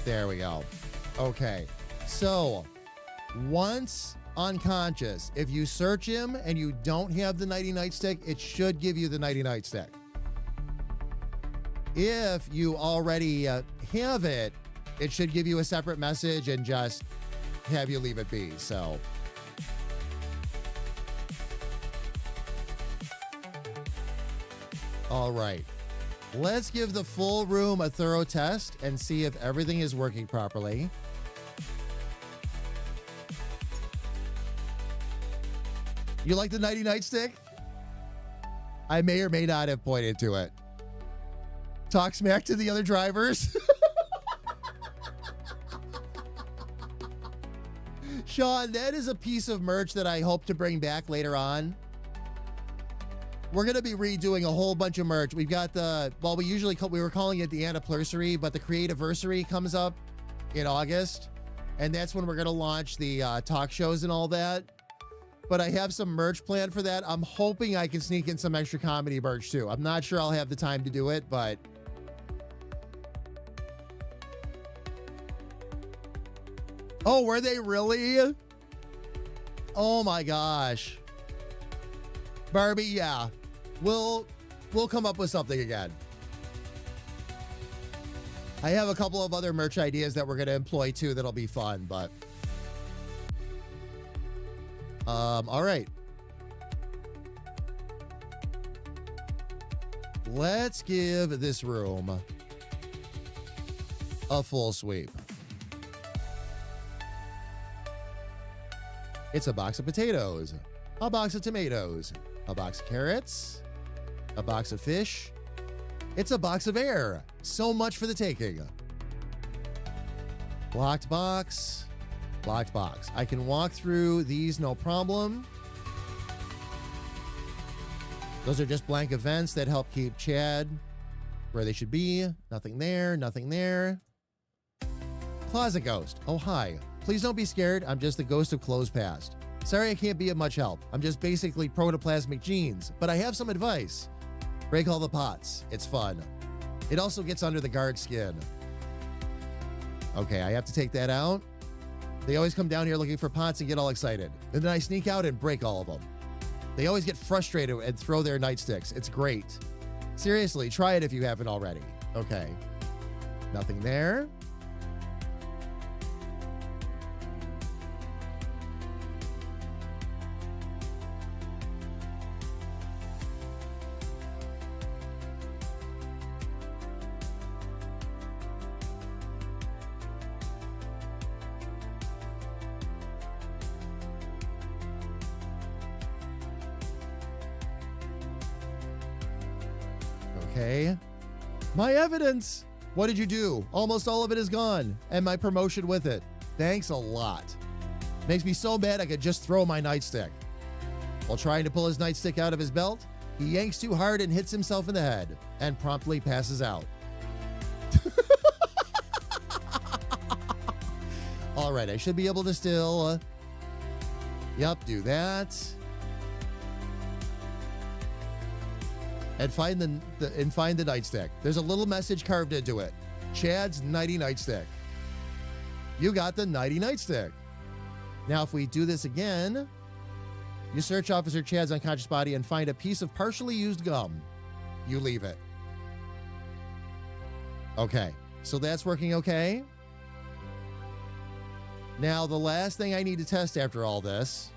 Speaker 1: There we go. Okay. So, once unconscious, if you search him and you don't have the Nighty Night Stick, it should give you the Nighty Night Stick. If you already have it, it should give you a separate message and just have you leave it be. So, all right. Let's give the full room a thorough test and see if everything is working properly. You like the Nighty Night Stick? I may or may not have pointed to it. Talk smack to the other drivers. Sean, that is a piece of merch that I hope to bring back later on. We're going to be redoing a whole bunch of merch. We've got we were calling it the anniversary, but the creativersary comes up in August. And that's when we're going to launch the talk shows and all that. But I have some merch planned for that. I'm hoping I can sneak in some extra comedy merch too. I'm not sure I'll have the time to do it, but... Oh, were they really? Oh my gosh. Barbie, yeah. We'll come up with something again. I have a couple of other merch ideas that we're going to employ too that'll be fun, but... all right. Let's give this room a full sweep. It's a box of potatoes, a box of tomatoes, a box of carrots, a box of fish. It's a box of air. So much for the taking. Locked box. Locked box. I can walk through these no problem. Those are just blank events that help keep Chad where they should be. Nothing there. Nothing there. Closet ghost. Oh, hi. Please don't be scared. I'm just the ghost of clothes past. Sorry I can't be of much help. I'm just basically protoplasmic genes, but I have some advice. Break all the pots. It's fun. It also gets under the guard's skin. Okay, I have to take that out. They always come down here looking for pots and get all excited. And then I sneak out and break all of them. They always get frustrated and throw their nightsticks. It's great. Seriously, try it if you haven't already. Okay. Nothing there. Okay. My evidence. What did you do? Almost all of it is gone. And my promotion with it. Thanks a lot. Makes me so mad I could just throw my nightstick. While trying to pull his nightstick out of his belt, he yanks too hard and hits himself in the head and promptly passes out. All right, I should be able to still... Yep, do that. And find the nightstick. There's a little message carved into it. Chad's nighty nightstick. You got the nighty nightstick. Now, if we do this again, you search Officer Chad's unconscious body and find a piece of partially used gum. You leave it. Okay, so that's working okay. Now, the last thing I need to test after all this.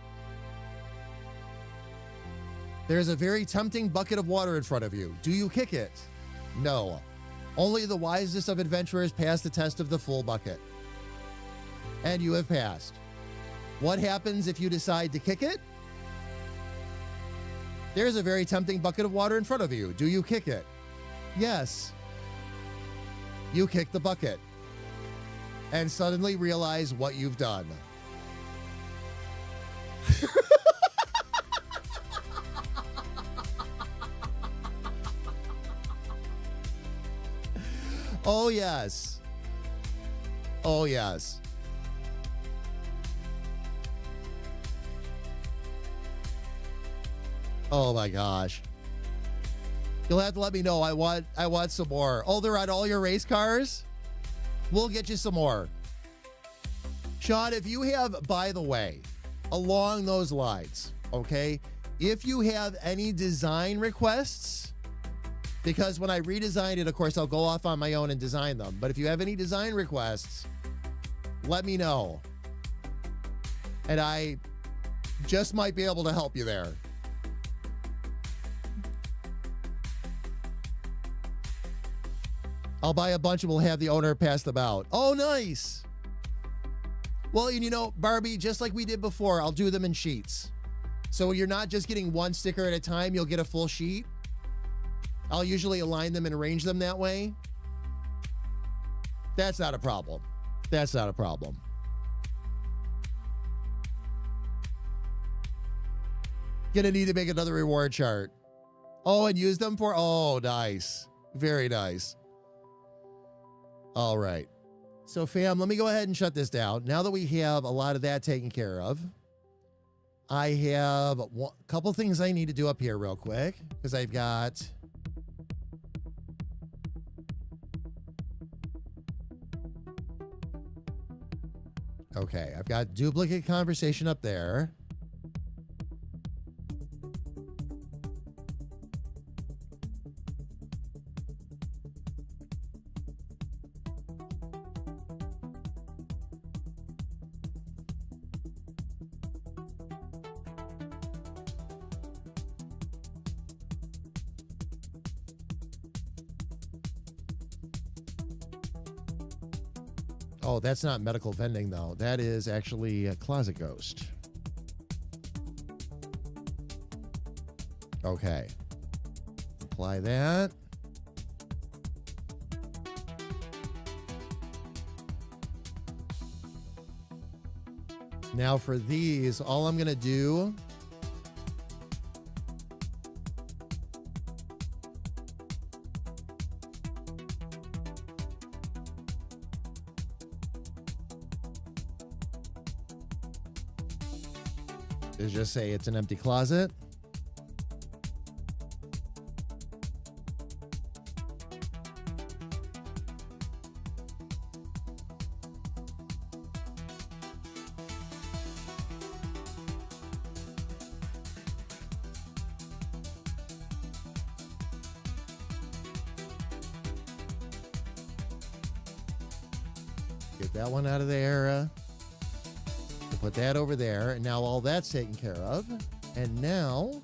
Speaker 1: There's a very tempting bucket of water in front of you. Do you kick it? No. Only the wisest of adventurers pass the test of the full bucket. And you have passed. What happens if you decide to kick it? There's a very tempting bucket of water in front of you. Do you kick it? Yes. You kick the bucket. And suddenly realize what you've done. Oh, yes. Oh, yes. Oh, my gosh. You'll have to let me know. I want some more. Oh, they're on all your race cars? We'll get you some more. Sean, if you have, by the way, along those lines, okay, if you have any design requests... Because when I redesigned it, of course, I'll go off on my own and design them. But if you have any design requests, let me know. And I just might be able to help you there. I'll buy a bunch and we'll have the owner pass them out. Oh, nice. Well, and you know, Barbie, just like we did before, I'll do them in sheets. So you're not just getting one sticker at a time, you'll get a full sheet. I'll usually align them and arrange them that way. That's not a problem. That's not a problem. Gonna need to make another reward chart. Oh, and use them for, oh, nice. Very nice. All right. So fam, let me go ahead and shut this down. Now that we have a lot of that taken care of, I have a couple things I need to do up here real quick because I've got okay, I've got duplicate conversation up there. Oh, that's not medical vending, though. That is actually a closet ghost. Okay. Apply that. Now for these, all I'm going to do is just say it's an empty closet. Get that one out of there. We'll put that over there, and now all that's taken care of. And now,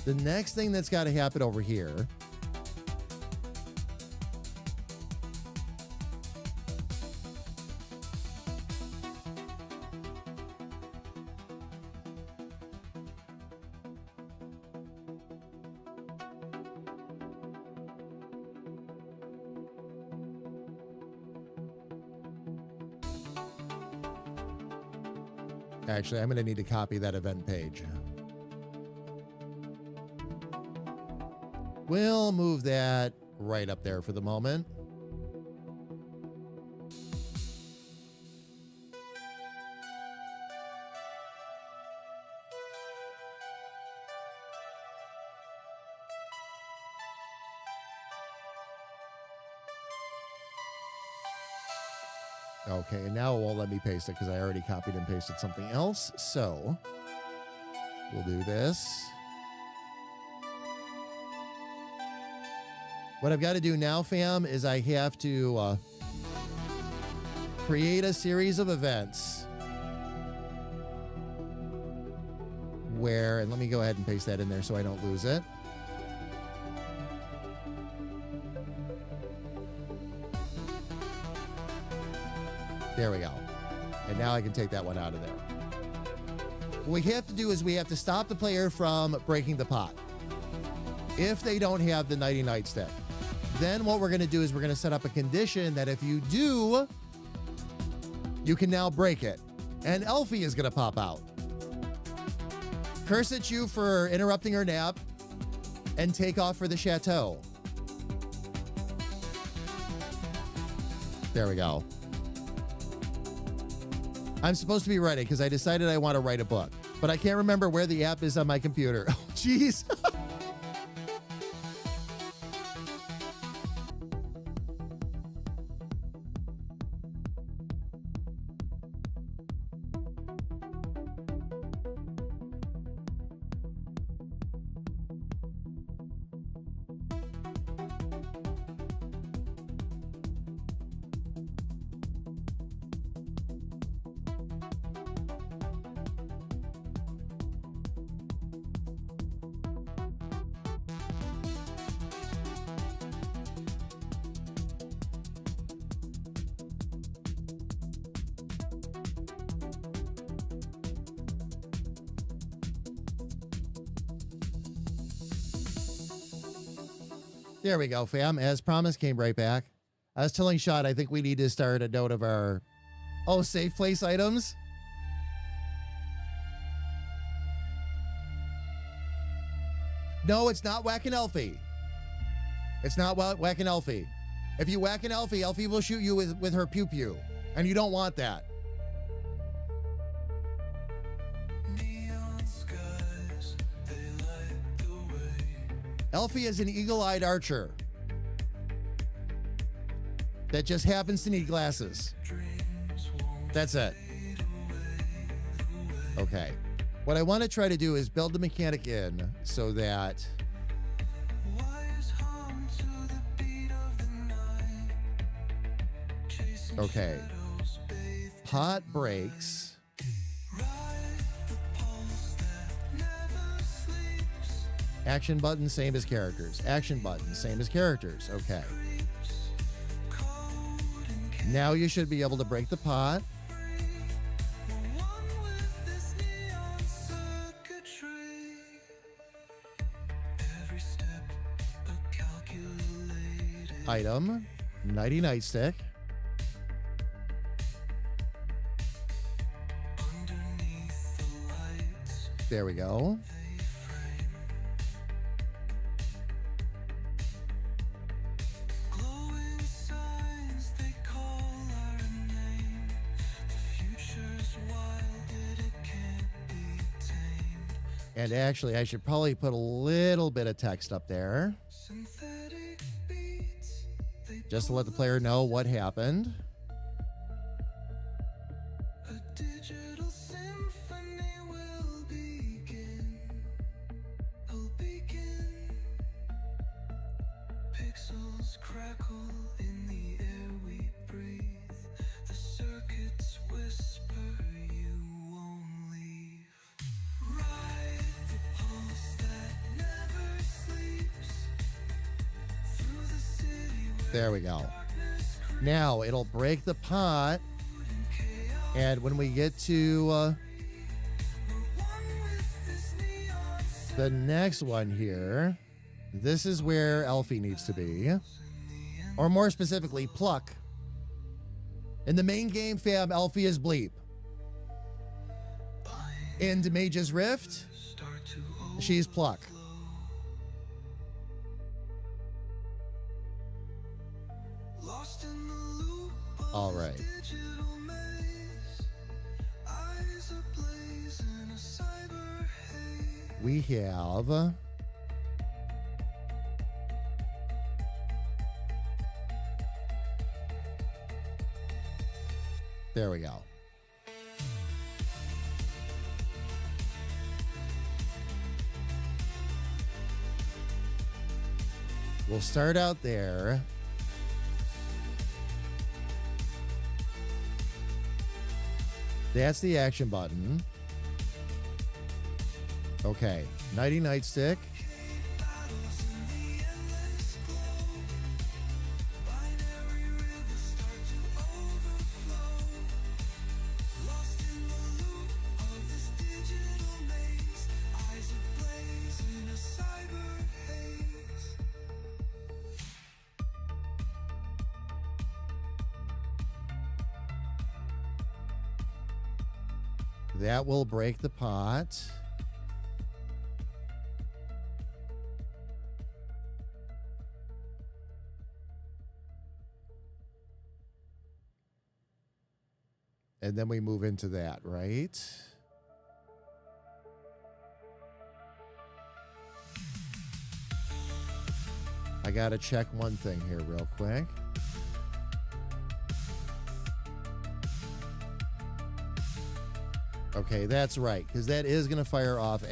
Speaker 1: the next thing that's got to happen over here actually, I'm going to need to copy that event page. We'll move that right up there for the moment. Okay, and now it won't let me paste it because I already copied and pasted something else. So we'll do this. What I've got to do now, fam, is I have to create a series of events where, and let me go ahead and paste that in there so I don't lose it. There we go. And now I can take that one out of there. What we have to do is we have to stop the player from breaking the pot if they don't have the Nighty Night stick. Then what we're going to do is we're going to set up a condition that if you do, you can now break it. And Elfie is going to pop out. Curse at you for interrupting her nap and take off for the chateau. There we go. I'm supposed to be ready because I decided I want to write a book, but I can't remember where the app is on my computer. Oh, jeez. There we go, fam. As promised, came right back. I was telling Shot, I think we need to start a note of our, safe place items. No, it's not whacking Elfie. It's not whacking Elfie. If you whack an Elfie, Elfie will shoot you with her pew-pew. And you don't want that.
Speaker 6: Neon skies, they light the way.
Speaker 1: Elfie is an eagle-eyed archer that just happens to need glasses.
Speaker 6: Dreams won't
Speaker 1: That's it.
Speaker 6: fade away.
Speaker 1: Okay. What I want to try to do is build the mechanic in so that
Speaker 6: Wires hum to the beat of the night. Chasing
Speaker 1: Okay.
Speaker 6: shadows bathed
Speaker 1: pot breaks.
Speaker 6: ride the pulse that never sleeps.
Speaker 1: Action button, same as characters. Action button, same as characters. Okay.
Speaker 6: Cold and
Speaker 1: Now you should be able to break the pot.
Speaker 6: we're one with this neon circuitry. Every step a calculated
Speaker 1: Item, Nighty Nightstick.
Speaker 6: underneath the lights.
Speaker 1: There we go.
Speaker 6: They frame glowing signs. They call our name. The future's wild, yet it can't be tamed.
Speaker 1: And actually, I should probably put a little bit of text up there
Speaker 6: Synthetic beats. They
Speaker 1: just to let the player know what happened.
Speaker 6: a digital symphony will begin. Will begin. Pixels crackle in the air we breathe. The circuits whisper you won't leave. Ride the pulse that never sleeps. Through the city where
Speaker 1: There we go.
Speaker 6: darkness
Speaker 1: Now it'll break the pot.
Speaker 6: chaos.
Speaker 1: And when we get to
Speaker 6: We're one with this neon
Speaker 1: the next one here, this is where Elfie needs to be. Or more specifically, Pluck. In the main game, fam, Elfie is Bleep. In Mage's Rift,
Speaker 6: start to
Speaker 1: she's Pluck.
Speaker 6: lost in the loop of
Speaker 1: All right.
Speaker 6: digital maze. Eyes ablaze in a cyber haze.
Speaker 1: We have there we go. We'll start out there. That's the action button. Okay, Nighty Nightstick.
Speaker 6: Battles in the endless glow. Binary rivers start to overflow. Lost in the loop of this digital maze. Eyes ablaze in a cyber haze.
Speaker 1: That will break the pot. And then we move into that, right? I got to check one thing here real quick. Okay, that's right, because that is going to fire off A.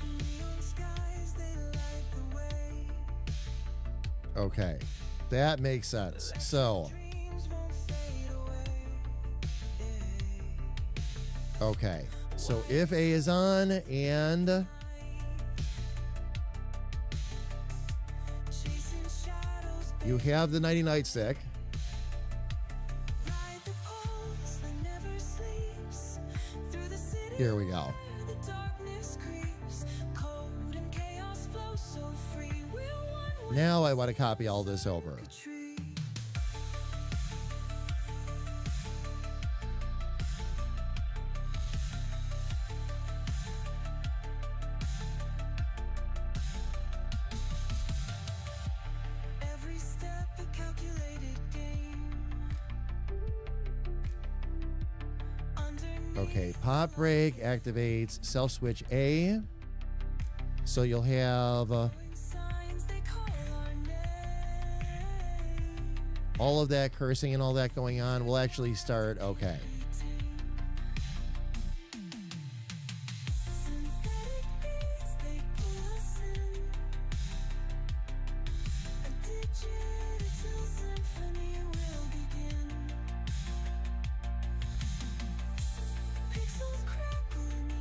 Speaker 6: Neon skies, they light the way.
Speaker 1: Okay, that makes sense. So,
Speaker 6: Dreams won't fade away.
Speaker 1: okay, so if A is on and
Speaker 6: Chasing shadows,
Speaker 1: you have the Nighty Nightstick,
Speaker 6: ride the pulse that never sleeps. Through the city
Speaker 1: here we go.
Speaker 6: where the darkness creeps. Cold and chaos flow so free. We're one
Speaker 1: Now I want to copy all this over.
Speaker 6: tree. Every step a calculated game. Underneath
Speaker 1: Okay, pop break activates self switch A. So you'll have
Speaker 6: signs they call our name.
Speaker 1: all of that cursing and all that going on. We'll actually start. Okay.
Speaker 6: Synthetic beats, they pull us in. A digital symphony will begin. Pixels crackle in the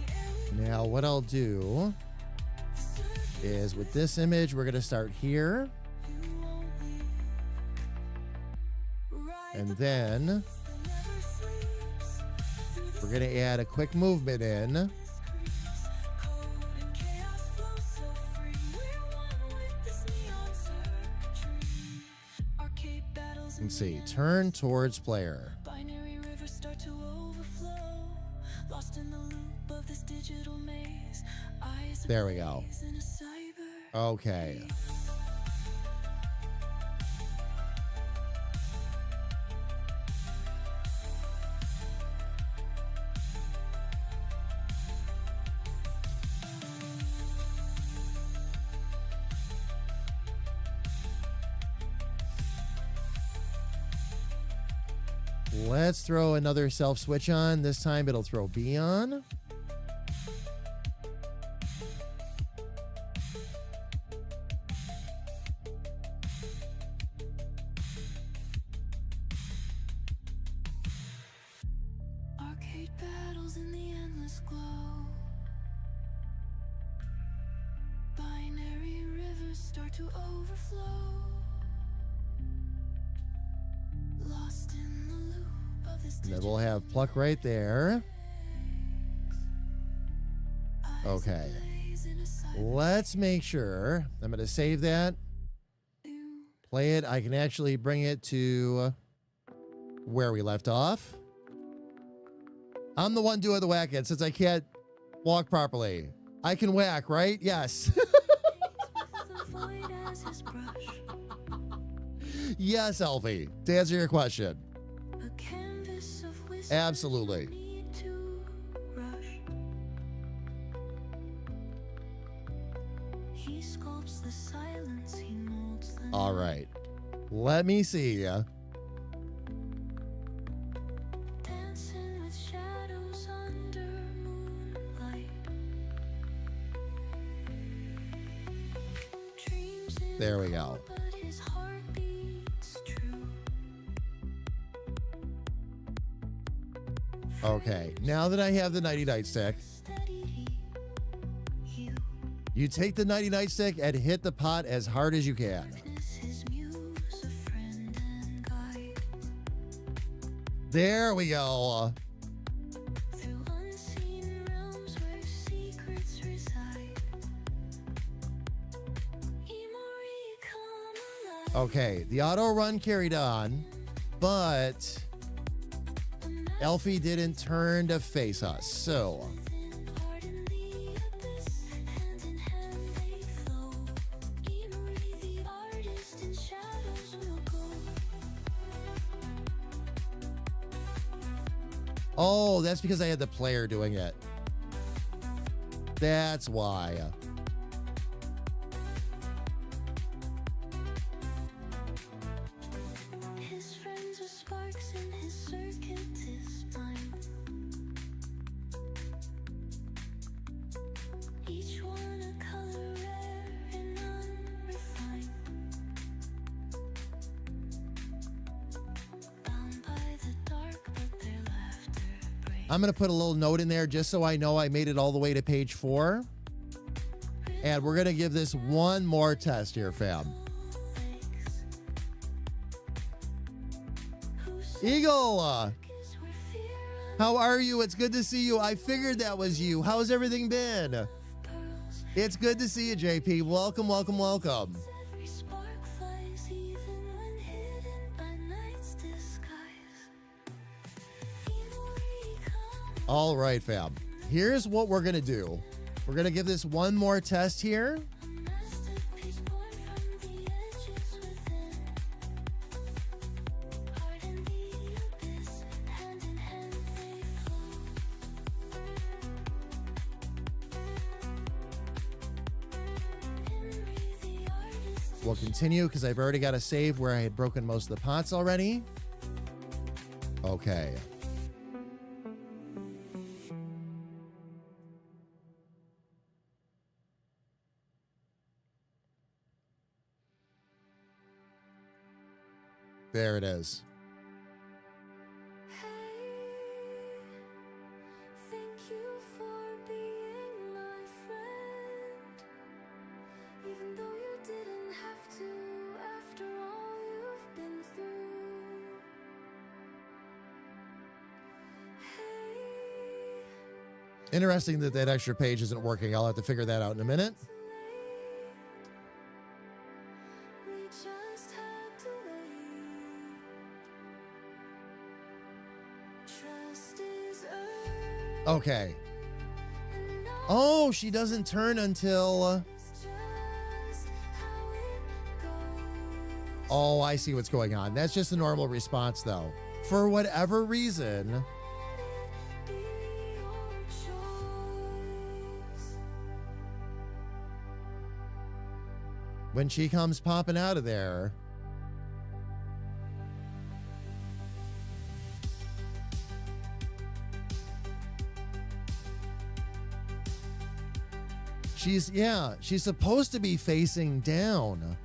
Speaker 6: air.
Speaker 1: Now, what I'll do is with this image, we're going to start here.
Speaker 6: You won't leave. Ride
Speaker 1: And
Speaker 6: the
Speaker 1: then
Speaker 6: bus that never sleeps. Through the
Speaker 1: we're going to add a quick movement in.
Speaker 6: creeps. Code and chaos flow so free. We're one with this neon circuitry. Arcade battles in
Speaker 1: Let's see.
Speaker 6: the
Speaker 1: Turn towards player.
Speaker 6: binary rivers start to overflow. Lost in the loop of this digital maze. Eyes
Speaker 1: There we go.
Speaker 6: ablaze in a cyber.
Speaker 1: Okay. Let's throw another self switch on. This time it'll throw B on.
Speaker 6: Arcade battles in the endless glow. Binary rivers start to overflow. Lost in the loop of this
Speaker 1: And then we'll have pluck right there. Okay. Let's make sure. I'm going to save that. Play it. I can actually bring it to where we left off. I'm the one doing the whacking since I can't walk properly. I can whack, right? Yes. Yes, Elfie. To answer your question. Absolutely.
Speaker 6: He sculpts the silence, he molds the
Speaker 1: All right. Let me see.
Speaker 6: dancing with shadows under moonlight. Dreams in
Speaker 1: There we go.
Speaker 6: but his heart beats true.
Speaker 1: Okay. Now that I have the nighty night stick,
Speaker 6: Steady you.
Speaker 1: you take the nighty night stick and hit the pot as hard as you can.
Speaker 6: Darkness, his muse, a friend and guide.
Speaker 1: There we go.
Speaker 6: Through unseen realms where secrets reside. Emory, come alive.
Speaker 1: Okay. The auto run carried on, but Elfie didn't turn to face us. So
Speaker 6: Within, pardon the abyss. Hand in hand they flow. Emory, the artist in shadows will go.
Speaker 1: oh, that's because I had the player doing it. That's why.
Speaker 6: His friends are sparks in his circuitous mind. Each one a color rare and unrefined. Bound by the dark, but their laughter breaks.
Speaker 1: I'm going to put a little note in there just so I know I made it all the way to page 4. And we're going to give this one more test here, fam. Eagle, how are you? It's good to see you. I figured that was you. How's everything been? It's good to see you, JP. Welcome, welcome, welcome.
Speaker 6: Every spark
Speaker 1: All right, fam. Here's what we're going to do. We're going to give this one more test here.
Speaker 2: A masterpiece born from the edges within. Heart and the abyss, hand in hand they flow. Henry the artist.
Speaker 1: We'll continue because I've already got a save where I had broken most of the pots already. Okay. There it is.
Speaker 2: Hey, thank you for being my friend. Even though you didn't have to, after all you've been through. Hey,
Speaker 1: Interesting that that extra page isn't working. I'll have to figure that out in a minute.
Speaker 2: too late. We just had to wait. Trust is earned.
Speaker 1: Okay.
Speaker 2: And no
Speaker 1: Oh, she doesn't turn until...
Speaker 2: It's just how it goes.
Speaker 1: Oh, I see what's going on. That's just a normal response, though. For whatever reason,
Speaker 2: Let it be your choice.
Speaker 1: when she comes popping out of there, she's supposed to be facing down.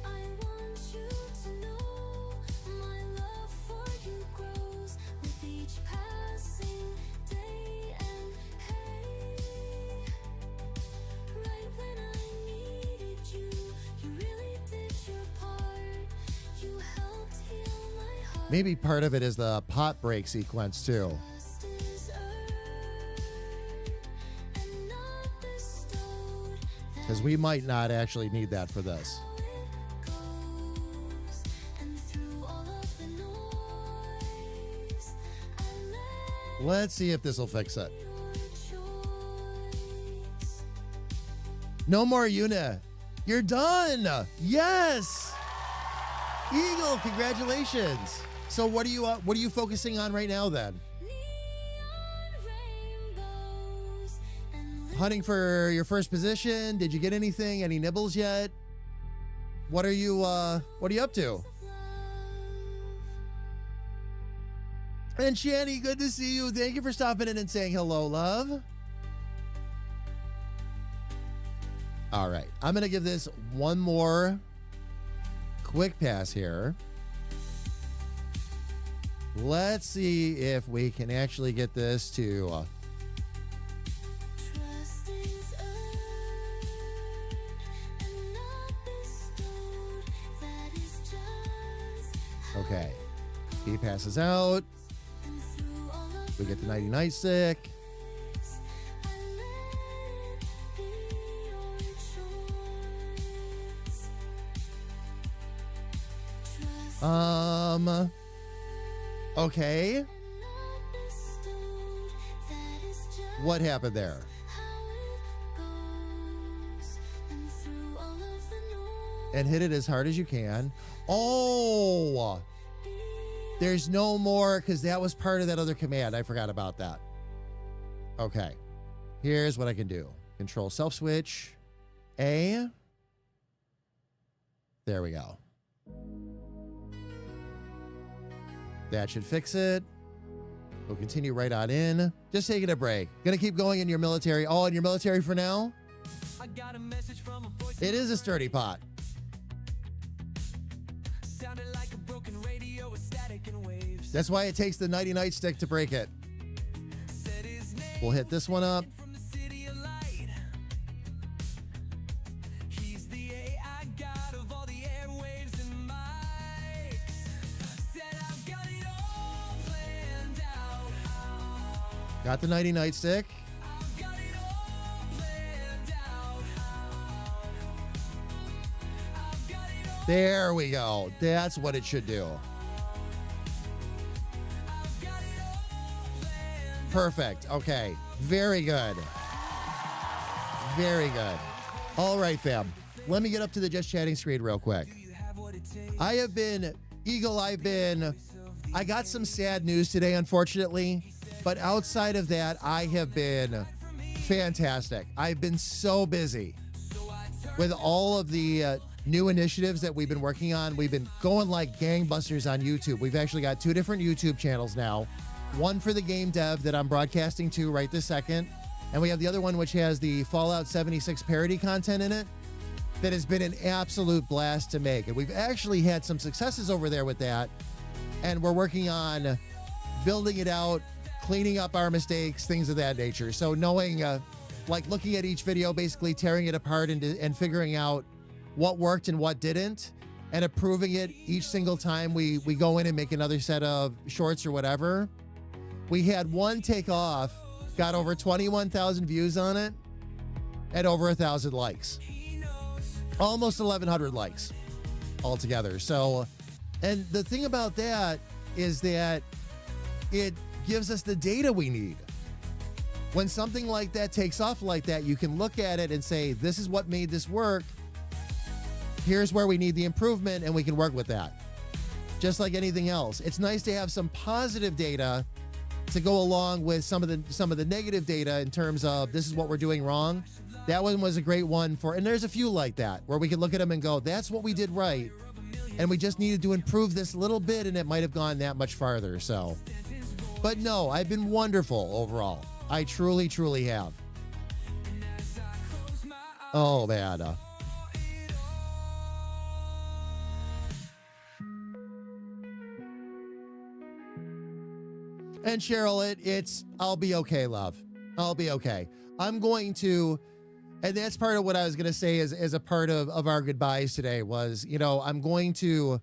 Speaker 2: I want you to know my love for you grows with each passing day. And hey, right when I needed you, you really did your part. You helped heal my heart.
Speaker 1: Maybe part of it is the pot break sequence, too.
Speaker 2: Trust is earned and not bestowed.
Speaker 1: Because we might not actually need that for this.
Speaker 2: How it goes, and through all of the noise, I let
Speaker 1: Let's see if this will fix it.
Speaker 2: your choice.
Speaker 1: No more Una. You're done. Yes. Eagle, congratulations. So what are you focusing on right now then?
Speaker 2: Neon rainbows and
Speaker 1: Hunting for your first position? Did you get anything? Any nibbles yet? What are you up to?
Speaker 2: love.
Speaker 1: And Shanny, good to see you. Thank you for stopping in and saying hello, love. All right, I'm going to give this one more quick pass here. Let's see if we can actually get this to...
Speaker 2: Trust is earned and not bestowed. That is just how
Speaker 1: okay,
Speaker 2: it
Speaker 1: he passes out.
Speaker 2: and through all of
Speaker 1: We get the nighty night stick.
Speaker 2: this, I let it be your choice. Trust
Speaker 1: Okay,
Speaker 2: and not bestowed. That is just
Speaker 1: what happened there?
Speaker 2: how it goes, and through all of the noise.
Speaker 1: And hit it as hard as you can. Oh, there's no more, because that was part of that other command. I forgot about that. Okay, here's what I can do. Control self switch. A. There we go. That should fix it. We'll continue right on in. Just taking a break. Gonna keep going in your military. All in your military for now.
Speaker 7: I got a message from a voice
Speaker 1: It is a sturdy pot.
Speaker 7: sounded like a broken radio with static and waves.
Speaker 1: That's why it takes the nighty night stick to break it.
Speaker 7: Said his name
Speaker 1: We'll hit this one up.
Speaker 7: from the city of light. He's the AI god of all the airwaves and mics. Said I've got it all planned out.
Speaker 1: Got the nighty night stick.
Speaker 7: I've got it all planned out. I've got it all.
Speaker 1: There we go. That's what it should do. Perfect. Okay. Very good. Very good. All right, fam. Let me get up to the Just Chatting screen real quick. I got some sad news today, unfortunately, but outside of that, I have been fantastic. I've been so busy with all of the new initiatives that we've been working on. We've been going like gangbusters on YouTube. We've actually got 2 different YouTube channels now. One for the game dev that I'm broadcasting to right this second. And we have the other one which has the Fallout 76 parody content in it that has been an absolute blast to make. And we've actually had some successes over there with that. And we're working on building it out, cleaning up our mistakes, things of that nature. So knowing, like looking at each video, basically tearing it apart and figuring out what worked and what didn't, and approving it each single time we go in and make another set of shorts or whatever. We had one take off, got over 21,000 views on it, and over 1,000 likes. Almost 1,100 likes altogether. So, and the thing about that is that it gives us the data we need. When something like that takes off like that, you can look at it and say, this is what made this work. Here's where we need the improvement, and we can work with that. Just like anything else. It's nice to have some positive data to go along with some of the negative data in terms of this is what we're doing wrong. That one was a great one for, and there's a few like that where we can look at them and go, that's what we did right. And we just needed to improve this little bit, and it might have gone that much farther. So, but no, I've been wonderful overall. I truly, truly have. Oh, man. And Cheryl, it's, I'll be okay, love. I'll be okay. I'm going to, and that's part of what I was going to say as a part of our goodbyes today was, you know, I'm going to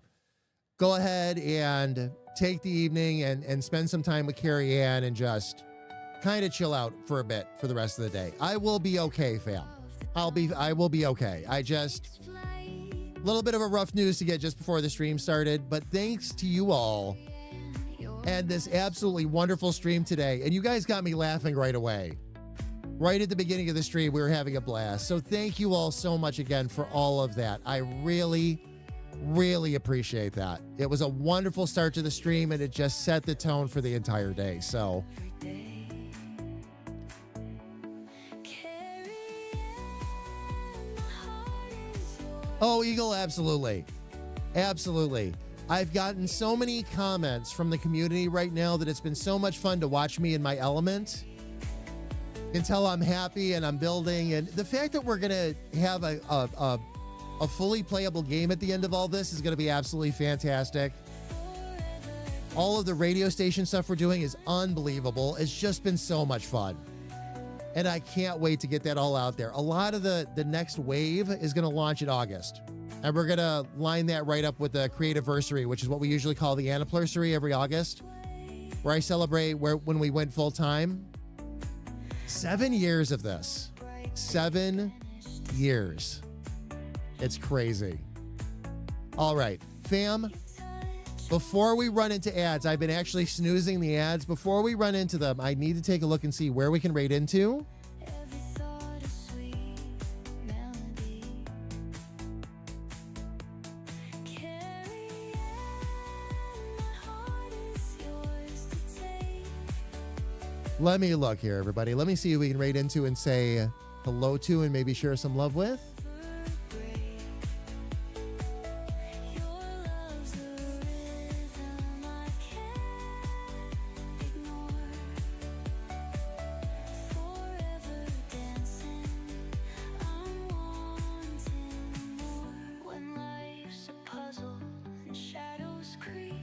Speaker 1: go ahead and take the evening and spend some time with Carrie Ann and just kind of chill out for a bit for the rest of the day. I will be okay, fam. I will be okay. I just, a little bit of a rough news to get just before the stream started, but thanks to you all and this absolutely wonderful stream today. And you guys got me laughing right away. Right at the beginning of the stream, we were having a blast. So thank you all so much again for all of that. I really, really appreciate that. It was a wonderful start to the stream, and it just set the tone for the entire day. So, oh, Eagle, absolutely. Absolutely. I've gotten so many comments from the community right now that it's been so much fun to watch me in my element. You can tell I'm happy and I'm building. And the fact that we're going to have a fully playable game at the end of all this is going to be absolutely fantastic. All of the radio station stuff we're doing is unbelievable. It's just been so much fun. And I can't wait to get that all out there. A lot of the next wave is going to launch in August. And we're going to line that right up with the Creativersary, which is what we usually call the Anniversary every August, where I celebrate when we went full time. 7 years of this. 7 years. It's crazy. All right, fam. Before we run into ads, I've been actually snoozing the ads. Before we run into them, I need to take a look and see where we can raid into.
Speaker 2: Every thought a sweet melody. Carry on, my heart is yours to take.
Speaker 1: Let me look here, everybody. Let me see who we can raid into and say hello to and maybe share some love with.
Speaker 2: Your love's a rhythm I can't ignore. Forever dancing, I'm wanting more. When life's a puzzle and shadows creep,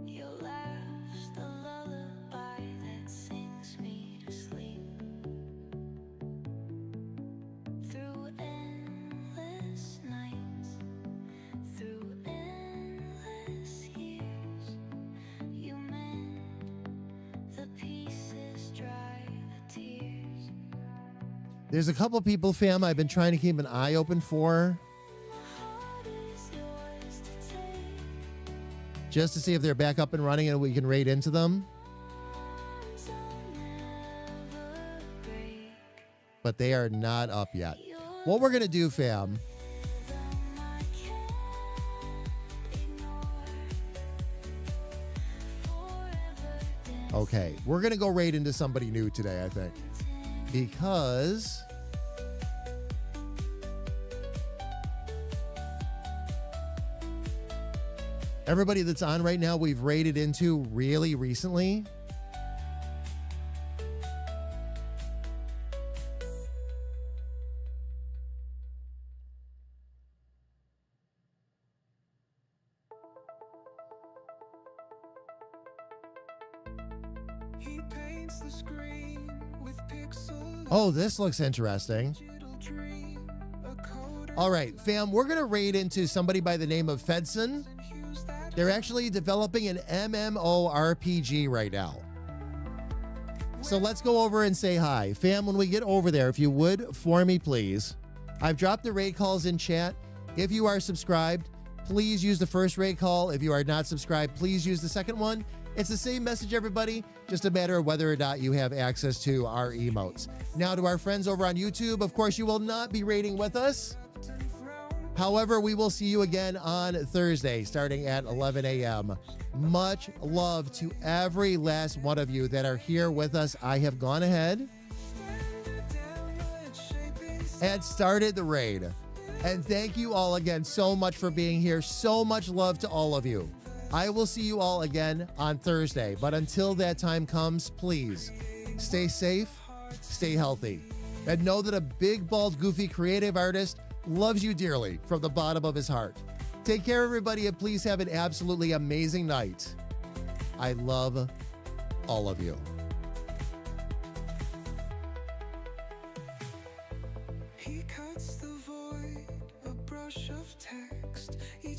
Speaker 2: your laugh's the lullaby that sings me to sleep. Through endless nights, through endless years, you mend the pieces, dry the tears.
Speaker 1: There's a couple people, fam, I've been trying to keep an eye open for.
Speaker 2: My heart is yours to take.
Speaker 1: just to see if they're back up and running and we can raid into them. But they are not up yet. What we're going to do, fam, okay, we're going to go raid into somebody new today, I think. Because everybody that's on right now, we've raided into really recently.
Speaker 6: He paints the screen with pixel
Speaker 1: Oh, this looks interesting.
Speaker 6: digital dream, a code
Speaker 1: All right, fam, we're going to raid into somebody by the name of Fedson.
Speaker 6: and hues that
Speaker 1: They're actually developing an MMORPG right now. So let's go over and say hi. Fam, when we get over there, if you would, for me, please. I've dropped the raid calls in chat. If you are subscribed, please use the first raid call. If you are not subscribed, please use the second one. It's the same message, everybody, just a matter of whether or not you have access to our emotes. Now, to our friends over on YouTube, of course, you will not be raiding with us. However, we will see you again on Thursday, starting at 11 a.m. Much love to every last one of you that are here with us. I have gone ahead and started the raid. And thank you all again so much for being here. So much love to all of you. I will see you all again on Thursday. But until that time comes, please stay safe, stay healthy, and know that a big, bald, goofy, creative artist loves you dearly from the bottom of his heart. Take care, everybody, and please have an absolutely amazing night. I love all of you.
Speaker 6: he cuts the void, a brush of text. Each